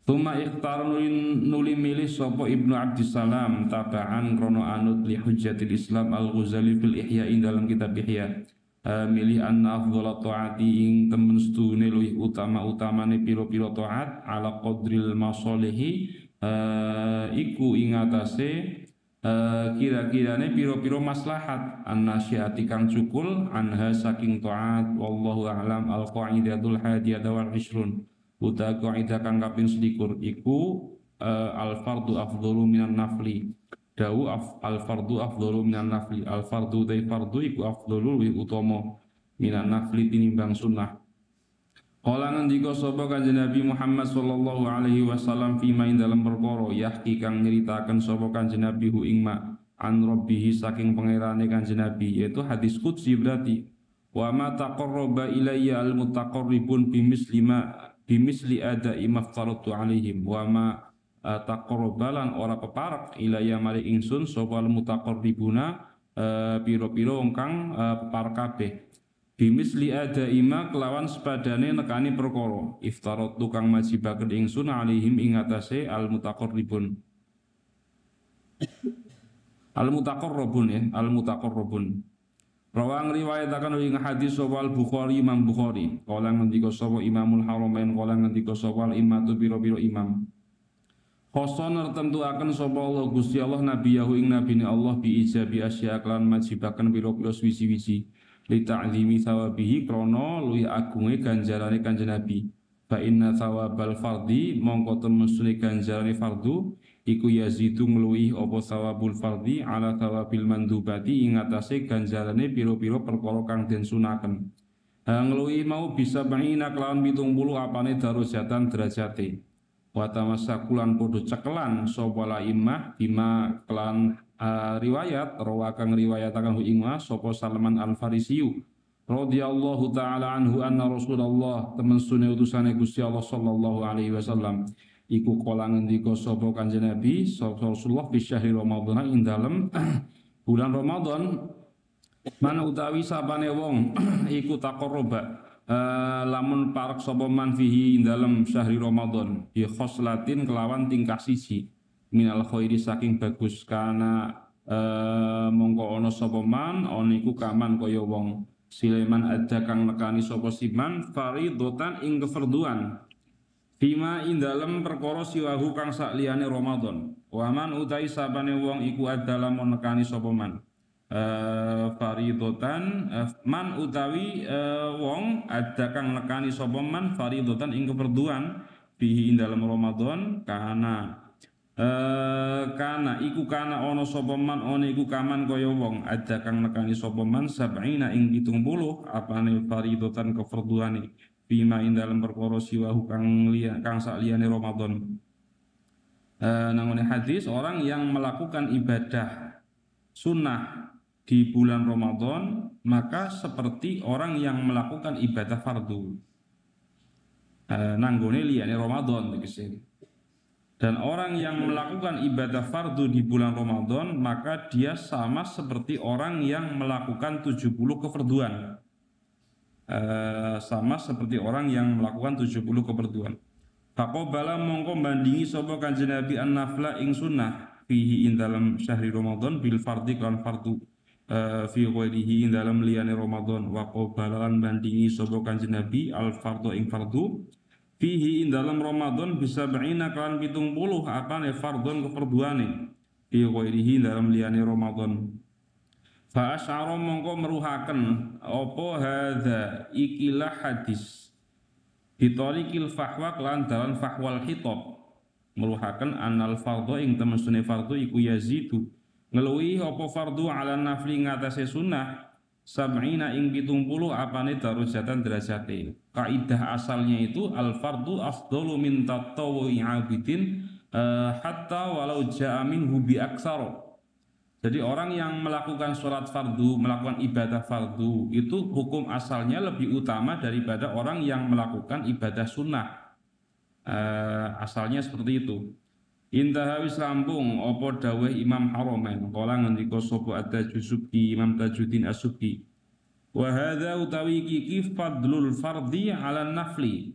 Tuma ikhtar nuli milih sapa Ibnu Abdissalam tabaan krono anut li hujjatil Islam Al-Ghazali fil Ihya dalam kitab Ihya milih anna afdhala taati ing temen stune luwih utama-utamane pira-pira taat ala qadril masalihi iku ing atase kira-kirane piro-piro maslahat an-nasyati kang cukul anha saking taat wallahu a'lam. Al-qaidatul hadiyah wal 20 uta qaidah kang kaping 21 iku al-fardu afdhalu minan nafli dawu al-fardu afdhalu minan nafli al-fardu dai fardu iku afdhalu wi utama minan nafli tinimbang sunnah. Kala ngendika sapa Kanjeng Nabi Muhammad sallallahu alaihi wasallam fima ing dalam perkara yahki kang nyeritaken sapa Kanjeng Nabi hu ing ma an rabbih saking pangerane Kanjeng Nabi, yaitu hadis qudsi berarti wa ma taqarraba ilayya al mutaqarribun bimisli ada'i maftaratu alaihim wa ma taqarrabalan ora peparak ilayya mari ingsun sapa al mutaqarribuna piro-piro kang peparak kabeh bimisli adaima kelawan sepadane nekani perkara iftarat tukang majibaken ingsun alaihim ing atase al mutaqarribun al mutaqarrabun rawang riwayataken ing hadis sapa al Bukhari Imam Bukhari kala ngendika sapa Imamul Haramain kala ngendika sapa al imatu pira-pira imam khoson tertentu akan sapa Allah Gusti Allah nabiyahu ing nabine Allah bi ijabi asya kelan majibaken pira-pira suwi-suwi li ta'zimi thawabihi krono luwih agunge ganjarane Kanjeng Nabi. Fa inna thawabal fardhi mongko temesune ganjarane fardu iku yazidu ngluwih apa thawabul fardhi ala thawabil mandubati ing atase ganjarane pira-pira perkara kang den sunaken. Ngluwih mau bisa bangina kelawan 70 apane darajatan derajate. Wa tamassakulan padha cekelan sapa la imah bima kelan riwayat rawakan riwayatakan hu ingma sapa Salman Al-Farisiyu radhiyallahu taala anhu anna Rasulullah temen sunne utusane Gusti Allah sallallahu alaihi wasallam iku kala ngendika sapa Kanjeng Nabi Rasulullah fi syahri Ramadan ing dalem bulan Ramadan man utawi sapane wong iku taqarraba lamun parak sapa man fihi ing dalem syahri Ramadan bi khoslatin kelawan tingkah siji minal khairi saking bagus karena mongko ana sapa man ana iku kaman kaya wong sileman ada kang nekani sapa siman faridotan ing kefarduan Fima ing dalem perkara siwahu kang sakliyane Ramadan. Waman utai sabane wong iku adalah menekani sapa man. Faridotan man utawi wong ada kang nekani sapa man faridotan ing keperduan bihi ing dalem Ramadan kana iku kana ana sapa man ana iku kaman kaya wong ada kang nekani sapa man sab'ina ing 70 apane faridotan keperduane bima ing dalem perkara siwahu kang sakliyane Ramadan. Nangone hadis orang yang melakukan ibadah sunnah di bulan Ramadan maka seperti orang yang melakukan ibadah fardu. Nanggone liyane Ramadan tegese. Dan orang yang melakukan ibadah fardu di bulan Ramadan maka dia sama seperti orang yang melakukan 70 kefarduan. Sama seperti orang yang melakukan 70 kefarduan. Faqobala mongko bandingi sapa Kanjeng Nabi an-nafla ing sunnah fihi ing dalam syahri Ramadan bil fardi kan fardu fi ghairihi ing dalam liyane Ramadan. Wa qabala lan bandingi sapa Kanjeng Nabi al fardu ing fardu fihi ing dalam Ramadan bisa ba'ina kan 70 apane fardhon kefarduane fi ghairihi dalam liyane Ramadan. Fa asyara mongko meruhaken apa hadza ikilah hadis bitorikil fahwa kelan dalan fahwal khitab meruhaken anal fardhu ing temesune fardhu iku yazidu ngeluwi apa fardhu ala nafli ngatasé sunnah sab'ina ing 70 apane darajatan derajate. Kaidah asalnya itu al fardhu afdalu min tatawwu'i 'abidin hatta walau ja'a minhu bi aksara. Jadi orang yang melakukan sholat fardu, melakukan ibadah fardu itu hukum asalnya lebih utama daripada orang yang melakukan ibadah sunnah. Asalnya seperti itu. Intaha wis rampung apa dawuh Imam Haramain kala ngendika sapa At-Tajusuki Imam Tajuddin As-Subki. Wa hadza utawi iki fadlul fardhi 'ala nafli.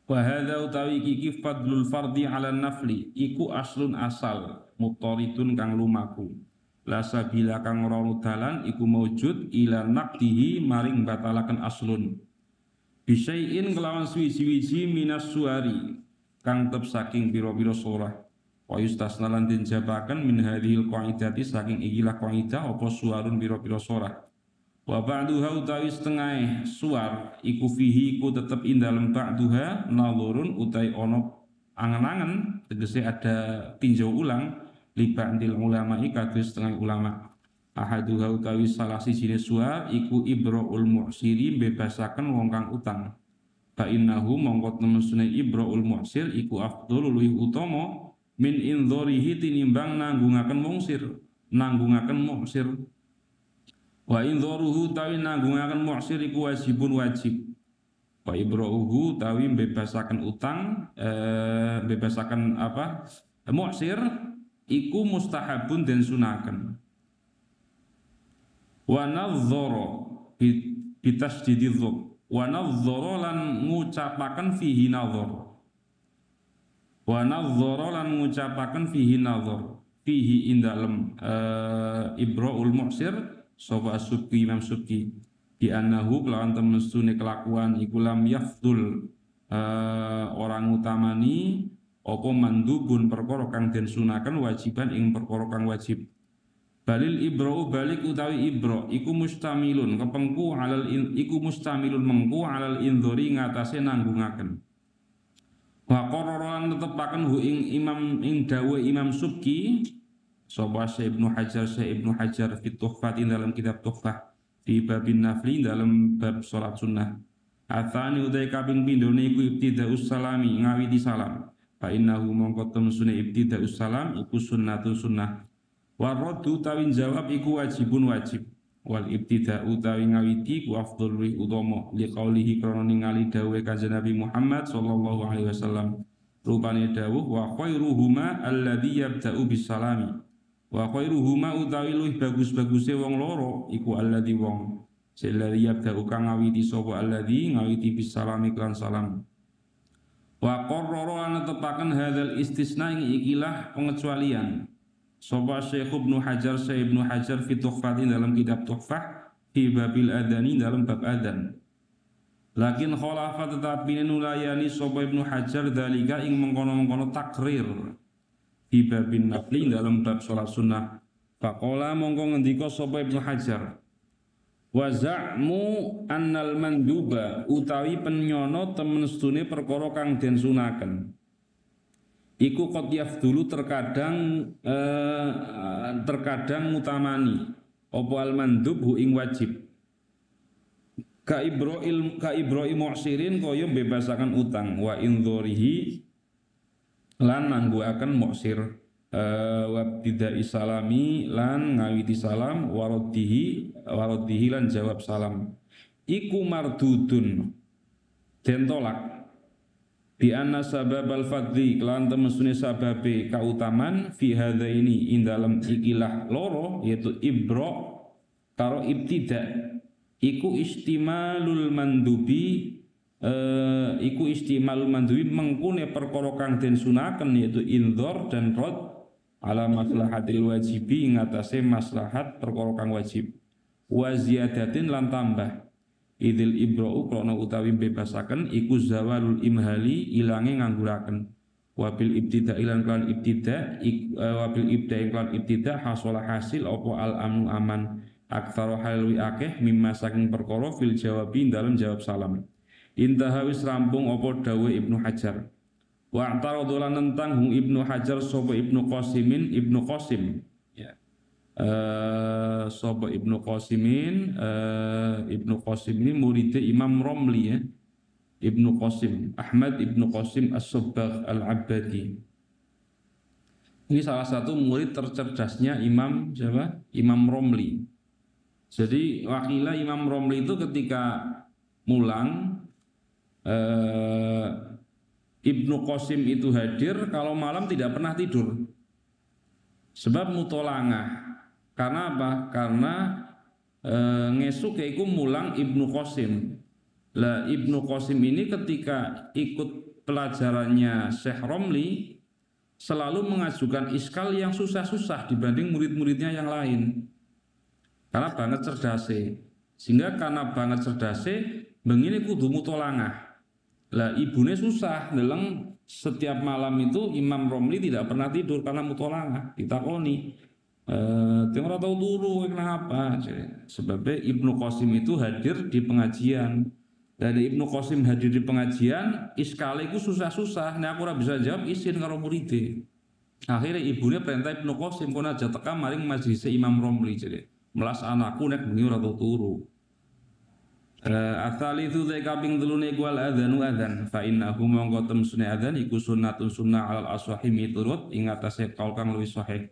Wa hadza utawi iki fadlul fardhi 'ala nafli iku aslun asal mutaridun kang lumaku. La sabila kang ora dalan iku maujud ila naqdihi maring batalaken aslun. Bisyai'in kelawan suwi-wiji minas suari kang tep saking pira-pira surah wa yustasna lan den jabaken min hadhil qaidati saking ikilah qaidah apa suarun pira-pira surah wa ba'duha utawi setengah suar iku fihi iku tetep ing dalem ba'duha nadhurun utai ono angen-angen tegese ada tinjau ulang li ba'dil ulama kados setengah ulama ahaduha utawi salah sijine suar iku ibraul mu'siri bebasaken wong kang utang. Fa innahu mongko temesune ibraul mu'sir iku afdhalu luwih utama min indharihi tinimbang nanggungaken mu'sir wa indharuhu tawi nanggungaken mu'sir iku wajibun wajib wa ibrauhu tawi bebasaken utang bebasaken apa mu'sir iku mustahabun den sunaken wa nadhara bitasdididz wa nadhara lan ngucapaken fihi nadhar wa nadhara lan ngucapaken fihi nadhar fihi indalem ibraul mu'sir sapa As-Subki Imam Subki di annahu kelawan temesune kelakuan iku lam yafdul orang utamani apa mandubun perkara kang den sunaken wajiban ing perkara kang wajib. Balil ibra'u balik utawi ibra iku mustamilun kepengku alal iku mustamilun mengku alal indhori ngatasé nanggungaken. Wa qarraran netepaken hu ing imam ing dawuh Imam Subki sapa Syekh Ibnu Hajar fi Tuhfah dalam kitab Tuhfah di babin nafli dalam bab salat sunnah. Atsani utai kaping pindhone iku ibtidaus salami ngawiti salam. Fa innahu mongko temsune ibtidaus salam iku sunnatun sunnah. Warraddu tawin jawab iku wajibun wajib wal ibtida utawi ngawiti ku afdhal wi utama li qaulihi krana ningali dawuh Kanjeng Nabi Muhammad sallallahu alaihi wasallam rupane dawuh wa khairuhuma alladzi yabda'u bis salami wa khairuhuma utawi luwih bagus-baguse wong loro iku alladzi wong alladzi yabda'u kang ngawiti sapa alladzi ngawiti bis salami kan salam wa qarrara lan tepaken hadzal istisna ing ikilah pengecualian sapa Syekh Ibnu Hajar fi Tuhfah dalam kitab Tuhfah fi babil adani dalam bab adzan. Lakin khalafa tetapi nulayani sapa Ibnu Hajar dalika ing mengkono-mengkono takrir di babin nafli dalam bab salat sunnah. Faqala mongko ngendika sapa Ibnu Hajar wa za'mu annal manduba utawi penyono temen sedune perkara kang den sunaken iku qad yafdulu terkadang mutamani apa al mandub hu ing wajib ka ibra'il mu'sirin kaya bebasaken utang wa indhorihi lan nangguaken mu'sir wa bidai salami lan ngawiti salam waraddihi lan jawab salam iku mardudun den tolak bi anna sababal fadli kelan temesune sababe kautaman fi hadaini ing dalem ikilah loro yaitu ibra karo ibtida iku istimalul mandubi mengkune perkara kang den sunaken yaitu indhor dan rad ala maslahatil wajibi ngatasi maslahat perkara kang wajib wa ziyadatin lan tambah idil ibra'u krana utawi bebasaken iku zawalul imhali ilange ngangguraken wabil ibtida ilan kan ibtida wabil ibda iklan ibtida hasola hasil apa al amnu aman aktsara halwi akeh mimma saking perkara fil jawabi dalam jawab salam intaha wis rampung apa dawuh Ibnu Hajar wa ta'adulan tentang hung Ibnu Hajar sapa Ibnu Qasim ya sapa Ibnu Qasimin Ibnu Qasim ini murid Imam Romli ya Ibnu Qasim Ahmad Ibnu Qasim As-Sabbagh Al-Abbadi ini salah satu murid tercerdasnya Imam siapa? Imam Romli. Jadi wakilah Imam Romli itu ketika mulang Ibnu Qasim itu hadir kalau malam tidak pernah tidur sebab mutolangah karena apa? Karena ngesuk iku mulang Ibnu Qasim lah Ibnu Qasim ini ketika ikut pelajarannya Syekh Romli selalu mengajukan iskal yang susah-susah dibanding murid-muridnya yang lain karena banget cerdase sehingga karena banget cerdase begini kudu mutolangah. Lah ibunya susah dalam setiap malam itu Imam Romli tidak pernah tidur karena mutolangah ditakoni ora tau turu kenapa sebabnya Ibnu Qasim itu hadir di pengajian dan Ibnu Qasim hadir di pengajian iskale itu susah-susah nah aku ora bisa jawab isin karo muride akhirnya ibunya perintah Ibnu Qasim kono aja teka maring majelis Imam Romli jadi melas anakku nek bengi ora tau turu. Asal itu te kaping 3 iku al adzanu adzan fa innahu mongko temsune adzan iku sunnatun sunnah alal ashahi miturut ing atase kaul kang luwih sahih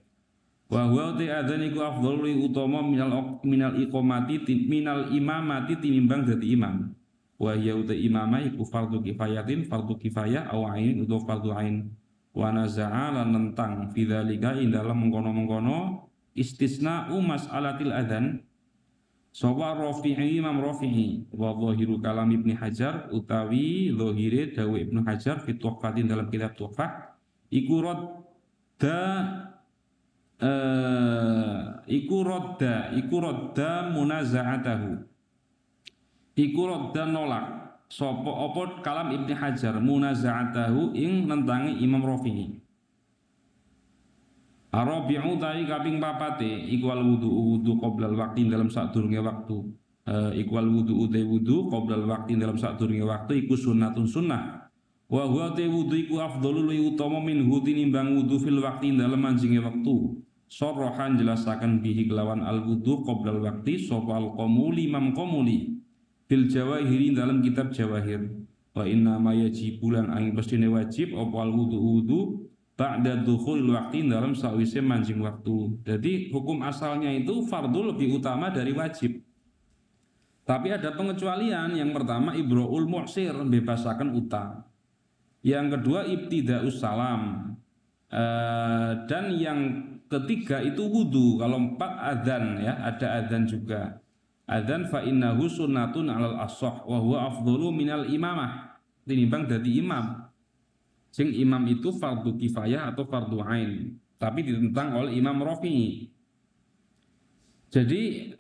wa huwa te adzan iku afdhalu utama minal iqamati minal imamati tinimbang dadi imam wa ya uta imamah iku fardhu kifayatin fardhu kifayah aw ain utawa fardhu ain wa naza'a lan nentang fidzalika ing dalam mengkono-mengkono istisna'u mas'alatil adzan Sawa Rafi'i Imam Rafi'i wa zahiru kalam Ibnu Hajar utawi zahire dawuh Ibnu Hajar fi Tuhfatin dalam kitab Tuhfah iku rodda munaza'atahu iku rodda nolak sapa apa kalam Ibnu Hajar munaza'atahu ing nentangi Imam Rafi'i Arabi'u ta'i kaping papate ikwal wudu qoblal waqti dalam sadurunge waktu ikwal wudu qoblal waqti dalam sadurunge waktu iku sunnatun sunnah wa huwa te wudu iku afdhalul utama minhu tinimbang wudu fil waqti dalam manjinge waktu sorohan jelasaken bihi kelawan al wudu qoblal waqti sapa al qamuli imam qamuli fil jawahiri dalam kitab jawahir wa inna ma yajibu lan angin pastine wajib apa al wudu ba'da dukhul waqti dalam sawise manjing waktu. Jadi hukum asalnya itu fardu lebih utama dari wajib. Tapi ada pengecualian. Yang pertama ibra'ul mu'sir bebasakan utang. Yang kedua ibtida'us salam. Dan yang ketiga itu wudu. Kalau 4 adzan ya, ada adzan juga. Adzan fa innahu sunnatun 'alal ashah wa huwa afdhalu minal imamah. Tinimbang dadi imam. Sing imam itu fardu kifayah atau fardu ain tapi ditentang oleh Imam Rafi'i Jadi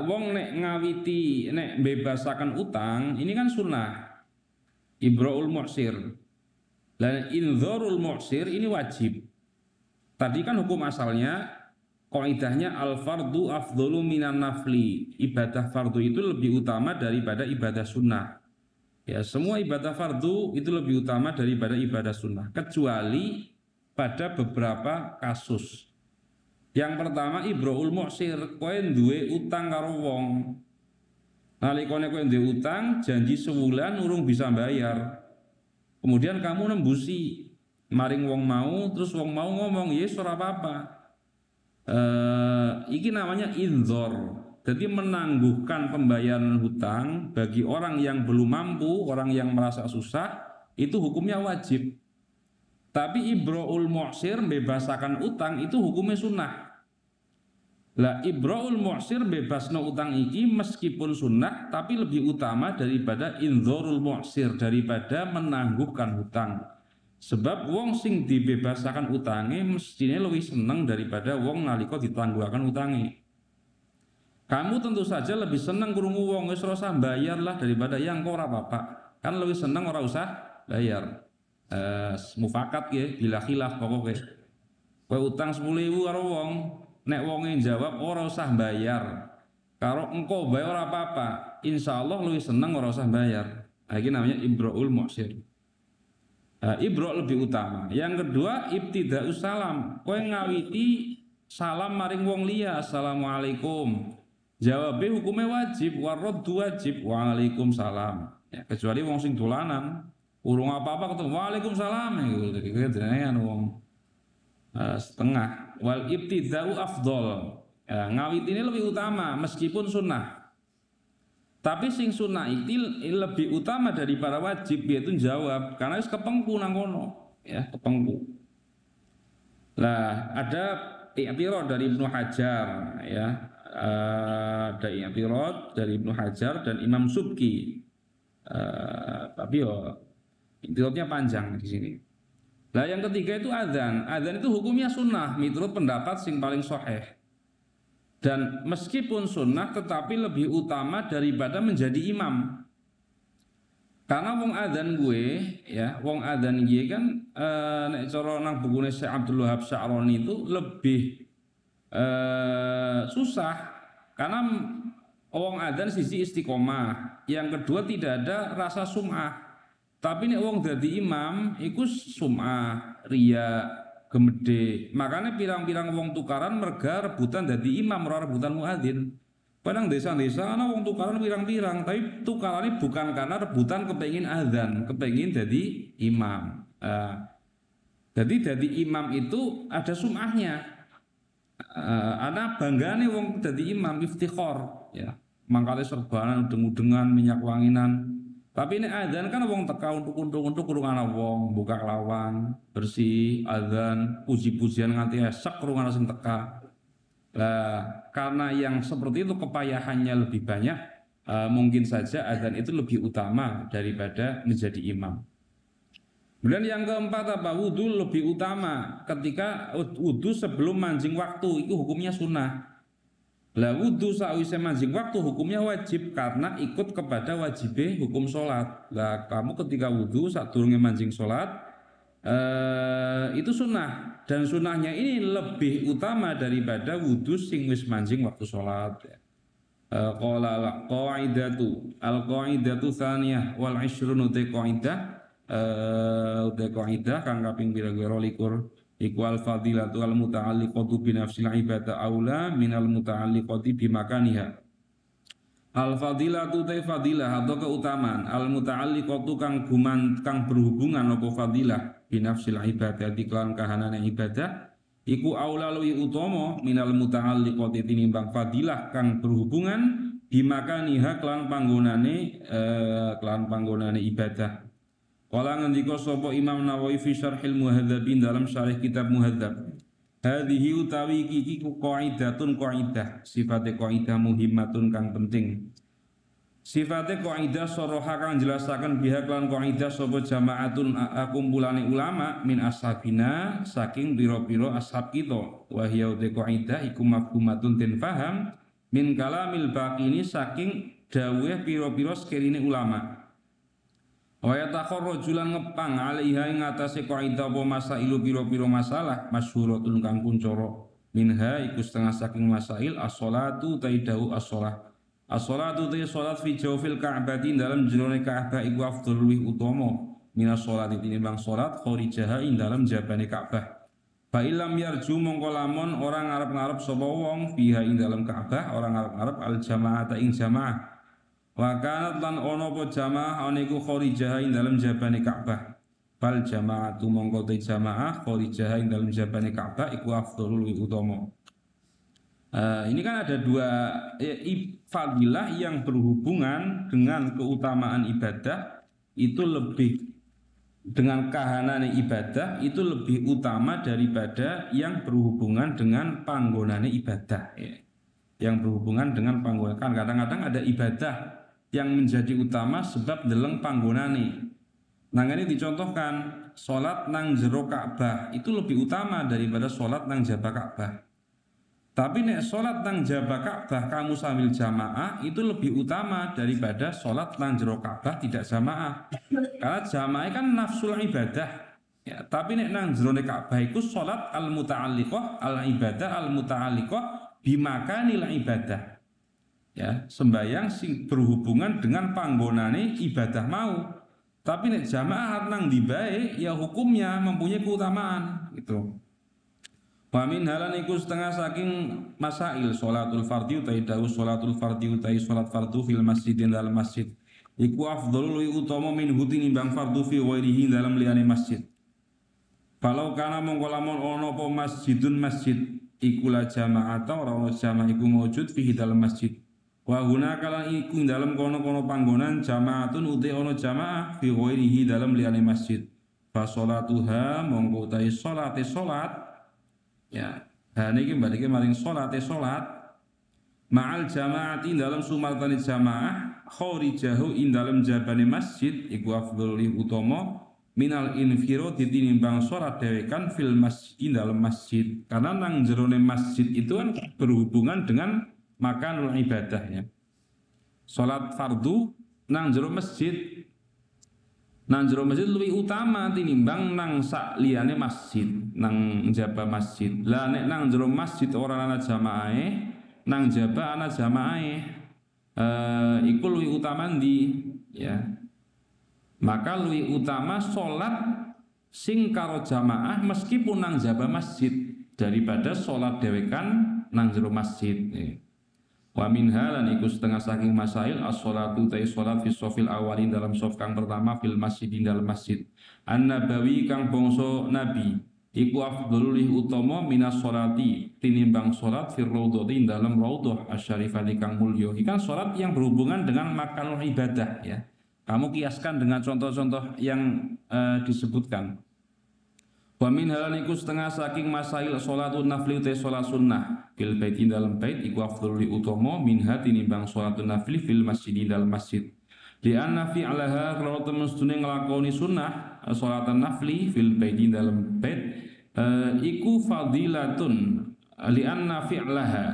wong nek ngawiti nek bebasakan utang ini kan sunnah ibraul mu'sir. Dan indzarul mu'sir ini wajib. Tadi kan hukum asalnya kaidahnya al fardu afdhalu minan nafli. Ibadah fardu itu lebih utama daripada ibadah sunnah. Ya, semua ibadah fardu itu lebih utama daripada ibadah sunnah kecuali pada beberapa kasus. Yang pertama ibraul mu'sir, kowe duwe utang karo wong. Nalikane kowe duwe utang, janji sebulan urung bisa bayar. Kemudian kamu nembusi maring wong mau, terus wong mau ngomong, "Yes, ora apa-apa." Iki namanya indzor. Jadi menangguhkan pembayaran hutang bagi orang yang belum mampu, orang yang merasa susah, itu hukumnya wajib. Tapi ibraul mu'sir bebasakan utang itu hukumnya sunnah. Lah ibraul mu'sir bebasno utang iki meskipun sunnah tapi lebih utama daripada indzorul mu'sir, daripada menangguhkan hutang. Sebab wong sing dibebasakan utange mestinya lebih seneng daripada wong nalika ditangguhkan utange. Kamu tentu saja lebih seneng krungu wong wis ora usah bayar lah daripada yang kok ora apa-apa. Kan lebih seneng ora usah bayar. Mufakat ya bila khilaf pokoke. Kowe utang 10.000 karo wong, nek wonge jawab ora usah bayar. Karo engko bayar ora apa-apa, insyaallah lebih seneng ora usah bayar. Nah, ini namanya ibraul mu'sir. Ibro lebih utama. Yang kedua ibtidaus salam. Kowe ngawiti salam maring wong liya, assalamualaikum. Jawabe hukumnya wajib, waraddu wajib, waalaikumsalam. Ya, kecuali wong sing dolanan, urung apa-apa ketemu waalaikumsalam gitu. Jenengan wong setengah. Wal ibtidau afdol. Ya, ngawit ini lebih utama meskipun sunnah. Tapi sing sunnah itu lebih utama daripada wajib, yaitu jawab karena wis kepengku nang kono, ya, kepengku. Lah ada i'tirad dari Ibnu Hajar, ya. Ada i'tirad dari Ibnu Hajar dan Imam Subki. Tapi yo i'tiradnya panjang di sini. Lah yang ketiga itu adzan. Adzan itu hukumnya sunnah menurut pendapat sing paling sahih. Dan meskipun sunnah tetapi lebih utama daripada menjadi imam. Karena wong adzan gue, ya, wong adzan gue kan nek cara nang bukune Syekh Abdul Wahab Sya'rani itu lebih susah. Karena wong adzan sisi istiqomah, yang kedua tidak ada rasa sum'ah. Tapi nek wong dadi imam iku sum'ah, riya, gemede. Makanya pirang-pirang wong tukaran merga rebutan dadi imam, ora rebutan muadzin. Padang desa-desa ana wong tukaran pirang-pirang, tapi tukarannya bukan karena rebutan kepengin azan, kepengin dadi imam. Jadi dadi imam itu ada sum'ahnya. Ana banggane wong dadi imam iftikhar, ya. Mangkale serbanan udeng-udengan minyak wanginan. Tapi ini adzan kan wong teka untuk kurung ana wong buka lawan bersih adzan puji-pujian nganti esek kurung ana sing teka. Lah karena yang seperti itu kepayahannya lebih banyak, mungkin saja adzan itu lebih utama daripada menjadi imam. Kemudian yang keempat apa? Wudu lebih utama ketika wudu sebelum mancing waktu itu hukumnya sunnah. Lah wudu sakwise mancing waktu hukumnya wajib karena ikut kepada wajibnya hukum sholat. Lah kamu ketika wudu saat durunge mancing sholat itu sunnah, dan sunnahnya ini lebih utama daripada wudu sing wis mancing waktu sholat. Qala al-qaidatu tsaniyah wal 'ishrun qaidah kang kaping pira-pira 21 iku al-fadilatu al-muta'alliqatu bi nafsil ibadah aula minal muta'alliqati bi makaniha. Al-fadilatu ta fadilah atau keutamaan, al-muta'alliqatu kang berhubungan apa fadilah bi nafsil ibadah diklan kahanane ibadah iku aula luwi utama minal muta'alliqati tinimbang fadilah kang berhubungan bi makaniha kelan panggonane ibadah. Kala ngendika sapa Imam Nawawi fi Syarhil Muhadzabin dalam syarah kitab Muhadzab. Hadhihi utawi iki qaidatun qaidah, sifate qaidah muhimmatun kang penting. Sifate qaidah saraha kang jelasaken biha lan qaidah sapa jamaatun kumpulane ulama min ashabina saking pira-pira ashab kita. Wa hiya qaidah iku mafhumatun den faham min kalamil baqini saking dawuh pira-pira sekirine ulama. Wa yatakharrajulan ngepang alaiha ing atase kaidah apa masailu pira-pira masalah masyhuratun kang kuncara minha iku setengah saking masail as-shalatu taidahu as-shalah. As-shalatu ta salat fi jawfil ka'bati dalam jerone Ka'bah iku afdhalul luwih utama minas sholati tinimbang salat kharijaha ing dalam jabane Ka'bah. Fa illam yarju mongko lamun orang ngarep-ngarep sapa wong fiha ing dalam Ka'bah orang ngarep-ngarep al jamaah ing jamaah. Wa kanat lan ono apa jamaah ana iku kharijah ing dalem jabane Ka'bah. Fal jamaatu mongko te jamaah kharijah ing dalem jabane Ka'bah iku afdhalul utama. Ini kan ada dua fadilah yang berhubungan dengan keutamaan ibadah itu lebih dengan kahanane ibadah itu lebih utama daripada yang berhubungan dengan panggonane ibadah ya. Yang berhubungan dengan panggonan kan kadang-kadang ada ibadah yang menjadi utama sebab deleng panggonane. Nah ini dicontohkan sholat nang jero Ka'bah itu lebih utama daripada sholat nang jaba Ka'bah. Tapi nek sholat nang jaba Ka'bah kamu sambil jamaah itu lebih utama daripada sholat nang jero Ka'bah tidak jamaah. Karena jamaah kan nafsul ibadah. Ya, tapi nek nang jero Ka'bah itu sholat al muta'alliqah al ibadah al muta'alliqah bimakanil ibadah. Ya, sembayang sing berhubungan dengan panggonane ibadah mau. Tapi nek jamaah nang dibae ya hukumnya mempunyai keutamaan gitu. Wa min halan iku setengah saking masail sholatul fardhi utai dawu sholatul fardhi utai sholat fardu fil masjidin dalam masjid. Iku afdhalul utama min tinimbang fardu fi ghairihi dalam liyane masjid. Kalau kana mongko lamun ana apa masjidun masjid iku la jamaah ta ora ono jamaah iku maujud fi dalam masjid. Wa guna kalan iku dalam kono-kono panggonan jamaatun uti ono jamaah fi ghairihi dalam liyane masjid. Fa sholatuha mongko utai salate salat ya. Ha niki balike maring salate salat ma'al jamaati dalam sumartane jamaah kharijahu ing dalam jabane masjid iku afdhalul utama minal infiradi tinimbang salat dhewekan fil masjid dalam masjid. Karena nang jerone masjid itu kan berhubungan dengan makanul ibadah ya. Salat fardu nang jero masjid. Nang jero masjid luwih utama tinimbang nang sak liyane masjid, nang njaba masjid. Lah nek nang jero masjid ora ana jamaahe, nang njaba ana jamaahe. Iku luwih utama ndi ya. Maka luwih utama salat sing karo jamaah meskipun nang njaba masjid daripada salat dhewekan nang jero masjid ya. Wa min halan iku setengah saking masail as-sholatu ta salat fi shofil awalin dalam shaf kang pertama fil masjidin dalam masjid an-nabawi kang bangsa nabi iku afdhalul utama minas sholati tinimbang salat fir raudhati dalam raudhah asyarifati kang mulya ikan salat yang berhubungan dengan makanul ibadah ya. Kamu kiaskan dengan contoh-contoh yang disebutkan. Wa min halan iku setengah saking masail sholatun nafli te sholat sunnah fil baiti dalam bait iku afdhalul utama minha tinimbang sholatun nafli fil masjid dalam masjid. Li anna fi'laha kalau temestune nglakoni sunnah sholatan nafli fil baiti dalam bait iku fadilatun li anna fi'laha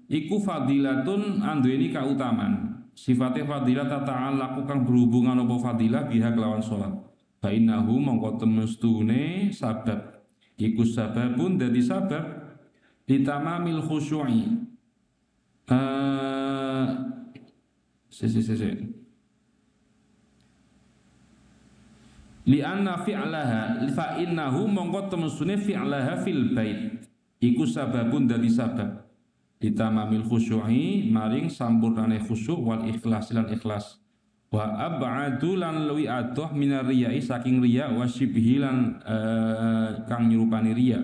iku fadilatun anduweni kautamaan. Sifatnya fadilah ta'allaqu kang berhubungan apa fadilah biha kelawan sholat. Fa innahu mongko temestune sabab iku sababun dadi sabab ditamamil khusyu'i li anna fi'laha fa innahu mongko temestune fi'laha fil bait iku sababun dadi sabab ditamamil khusyu'i maring sampurnane khusyuk wal ikhlas lan ikhlas. Wa ab'adu lan luwi adoh minar riyai saking riya wa syibhi lan kang nyerupani riya.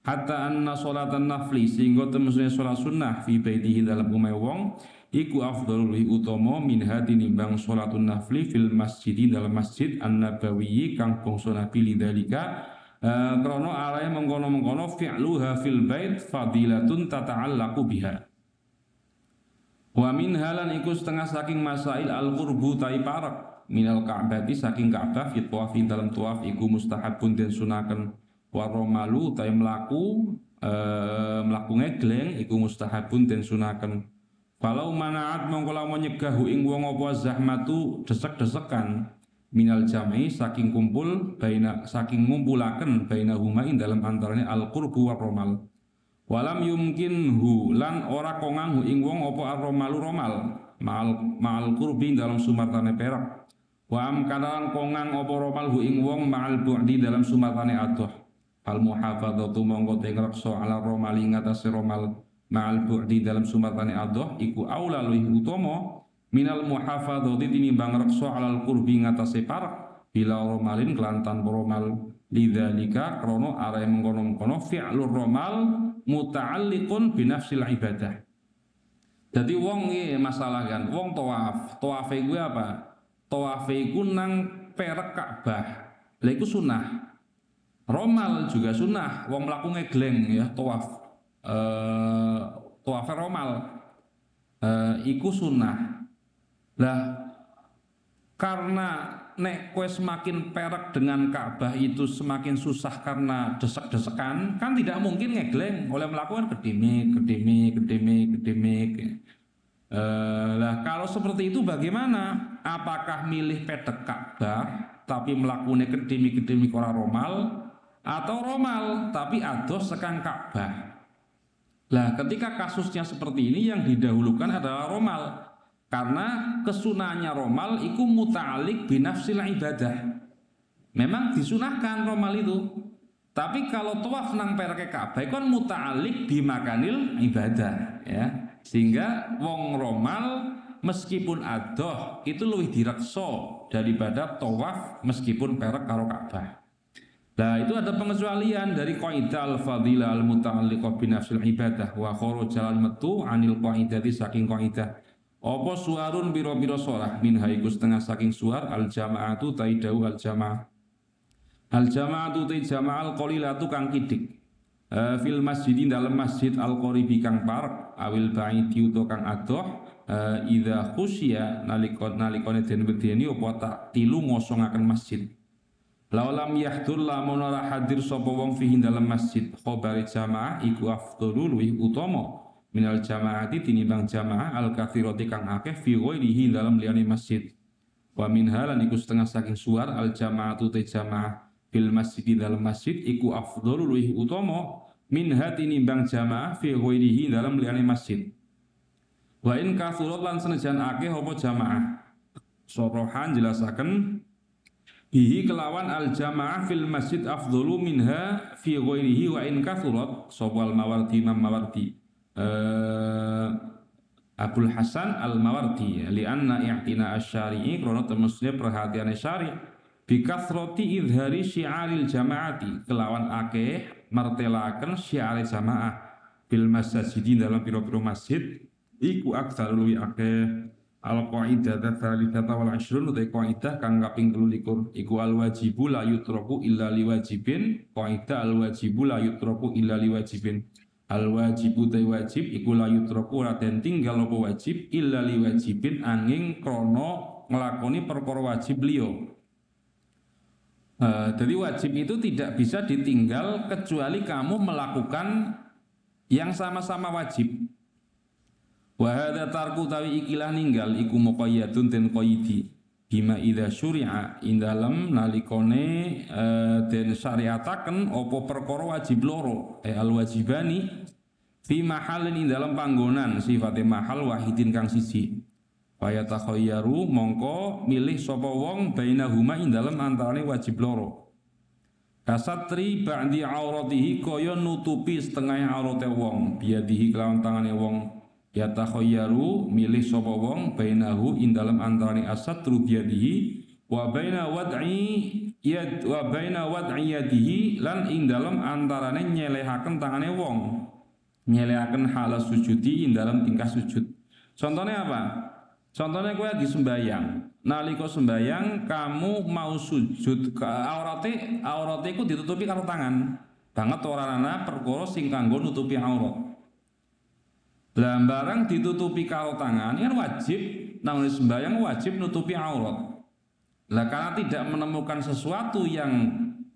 Hatta anna sholatan nafli sehingga temesune sholat sunnah fi baitihi dalam omahe wong iku afdhalul utama minha tinimbang sholatun nafli fil masjid dalam masjid an-nabawi kang bangsa nabi lidzalika krana alae mengkono-mengkono fi'luha fil bait fadilatun tata'allaqu biha. Wa min halan iku setengah saking masail al-qurbu tai parak minal ka'bati saking Ka'bah fi tawaf dalam tawaf iku mustahabun den sunaken wa romalu tai mlaku mlaku ngegleng iku mustahabun den sunaken. Falau manaat mongko lamun nyegah ing wong apa zahmatu desek-desekan minal jami saking kumpul saking ngumpulaken bainahuma ing dalam antarane al qurbu wa romal. Walam yumkinhu lan ora kongang ing wong apa ar-romalu romal ma'al qurbi dalam sumartane perak. Wa amkanan kongang apa romal ing wong ma'al bu'di dalam sumartane adoh. Al muhafadzatu mongko te ngrekso ala romali ngatasi romal ma'al bu'di dalam sumartane adoh iku aula luwih utama minal muhafadzati tinimbang rekso alal qurbi ngatasi parak bila romalin kelantan romal lidzalika krono are mengkono-mengkono fi'lur romal muta'alliqun binafsil ibadah. Jadi wong iki masalah kan wong tawaf iku apa? Tawaf iku nang perek Ka'bah. Lah iku sunah. Romal juga sunnah, wong mlaku ngegleng ya tawaf. Tawaf romal iku sunnah. Lah karena nek kue semakin perak dengan Ka'bah itu semakin susah karena desek-desekan, kan tidak mungkin ngegleng oleh melakukan kedemik. Lah kalau seperti itu bagaimana? Apakah milih pedek Ka'bah tapi melakukannya kedemik orang romal, atau romal tapi ados sekang Ka'bah? Lah ketika kasusnya seperti ini yang didahulukan adalah romal, karena kesunahannya romal iku muta'alik binafsil ibadah. Memang disunahkan romal itu, tapi kalau tawaf nang pereke Ka'bah kan muta'alik bimakanil ibadah ya. Sehingga wong romal meskipun adoh itu lebih direkso daripada tawaf meskipun perek karo Ka'bah. Nah itu ada pengecualian dari qaidah al-fadilah al-muta'alliqah binafsil ibadah wa jalan metu anil qaidati saking qaidah. Apa suarun biro-biro sholah min haiku setengah saking suar al-jama'atu taidau al-jama'ah. Al-jama'atu tai jama'al qalilatu kang kidik. Fil masjidin dalam masjid al-qaribi kang parek awil ba'idi uta kang adoh idza khusya nalikone den wedeni apa tak tilu ngosongaken masjid. Laulam yahdur lamun ora hadir sapa wong fihi dalam masjid khabari jamaah iku afdhalul luwih utama minal jamaati tinimbang jamaah al katsirati kang akeh fi ghairihi dalam liyane masjid. Wa min halan iku setengah saking suar al jamaatu te jamaah fil masjid dalam masjid iku afdhalul luwih utama minha tinimbang jamaah fi ghairihi dalam liyane masjid. Wa in katsurat lan senajan akeh apa jamaah sorohan jelasaken bihi kelawan al jamaah fil masjid afdhalu minha fi ghairihi wa in kathurat sawal mawardi Imam Mawardi Abul Hasan al Mawardi li anna i'tina asy-syari'i karena temesne perhatian syari' bi kathrati idhari syiaril jamaati kelawan akeh martelaken syiar jamaah fil masjid dalam pira-pira masjid iku aktsar luwi akeh al-qaidah tsalitsata wal 20 utai qaidah kang kaping 23 iku al-wajibu la yutraku illa liwajibin. Qaidah al-wajibu la yutraku illa liwajibin. Al-wajibu ta wajib iku la yutraku ora den tinggal apa wajib illa liwajibin angin krana nglakoni perkara wajib liya. Jadi wajib itu tidak bisa ditinggal kecuali kamu melakukan yang sama-sama wajib. Wa hadza tarku tawi ikilah ninggal iku muqayyadun den qaidi bima idza syuri'a indalem nalikone den syariataken apa perkara wajib loro al wajibani fi mahallin dalam panggonan sifate mahal wahidin kang siji wa yatakhayyaru mongko milih sapa wong bainahuma indalem antarane wajib loro kasatri ba'di auratihi kaya nutupi setengah aurate wong biadihi kelawan tangane wong yatakhayyaru milih sapa wong bainahu ing dalem antarane asatru biyadihi wa baina wad'i yadihi lan ing dalem antarane nyelehaken tangane wong nyelehaken halas sujudi ing dalem tingkah sujud. Contohnya apa? Contohnya kowe lagi sembayang. Nalika sembayang kamu mau sujud ke aurate iku ditutupi karo tangan. Banget ora ana perkara sing kanggo nutupi aurat. Lah barang ditutupi karo tangan kan wajib, namun sembahyang wajib nutupi aurat. Lah karena tidak menemukan sesuatu yang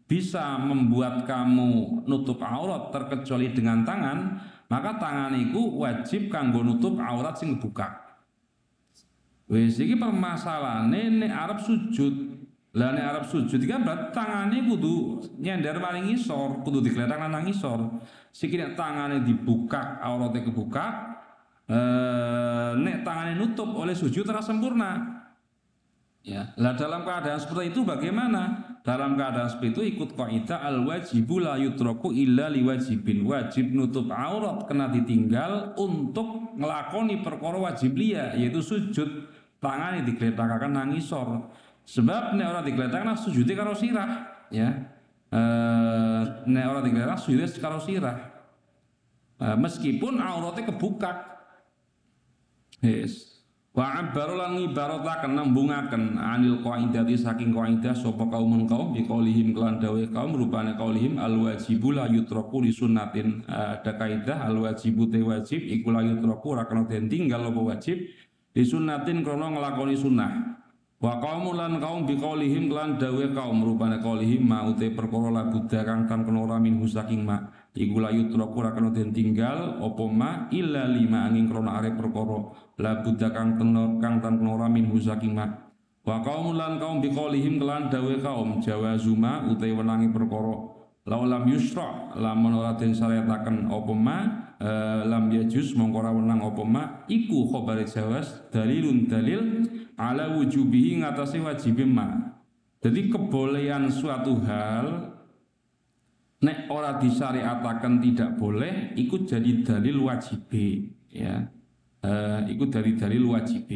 bisa membuat kamu nutup aurat terkecuali dengan tangan, maka tangan iku wajib kanggo nutup aurat sing buka. Wis iki permasalahane nek arep sujud. Lah nek arep sujud iki kan berarti tangane kudu nyender paling ngisor, kudu digletak nang ngisor. Siki nek tangane dibuka, aurate kebuka, nek tangane nutup oleh sujud ora sempurna. Ya, lah dalam keadaan seperti itu bagaimana? Dalam keadaan seperti itu ikut kaidah al wajibu la yutraku illa liwajibin. Wajib nutup aurat kena ditinggal untuk ngelakoni perkara wajib liya yaitu sujud. Tangan digletakaken nang ngisor. Sebab nek ora digletakaken sujude karo sirah, ya. Nek ora digletakaken sujude karo sirah. Meskipun auratnya kebuka. Yes. Wa abbaru lan ngibarataken nembungaken anil qaidati saking qaidah sapa kaum biqaulihim kelan dawuh kaum rupane qaulihim al wajibu la yutraku li sunnatin. Ada kaidah al wajibu te wajib iku la yutraku ora kena den tinggal apa wajib li sunnatin krana nglakoni sunnah. Wa qaumul lan kaum biqaulihim kelan dawuh kaum rupane qaulihim ma ute perkara la budda kang tan kena ora minhu saking ma iku la yutraku ora kena den tinggal apa ma illa lima angin krana arep perkara la budda kang tan kena ora minhu saking ma. Wa qaumul lan kaum biqaulihim kelan dawuh kaum jawazuma ute wenangi perkara law lam yusra lamun ora den syariataken apa ma lam yajuz mongko ora wenang apa ma iku khabar jawaz dalilun dalil ala wujubihi ngatasi wajib ma. Jadi kebolehan suatu hal nek ora disyariataken tidak boleh ikut jadi dalil wajib, ya. Ikut dari dalil wajib.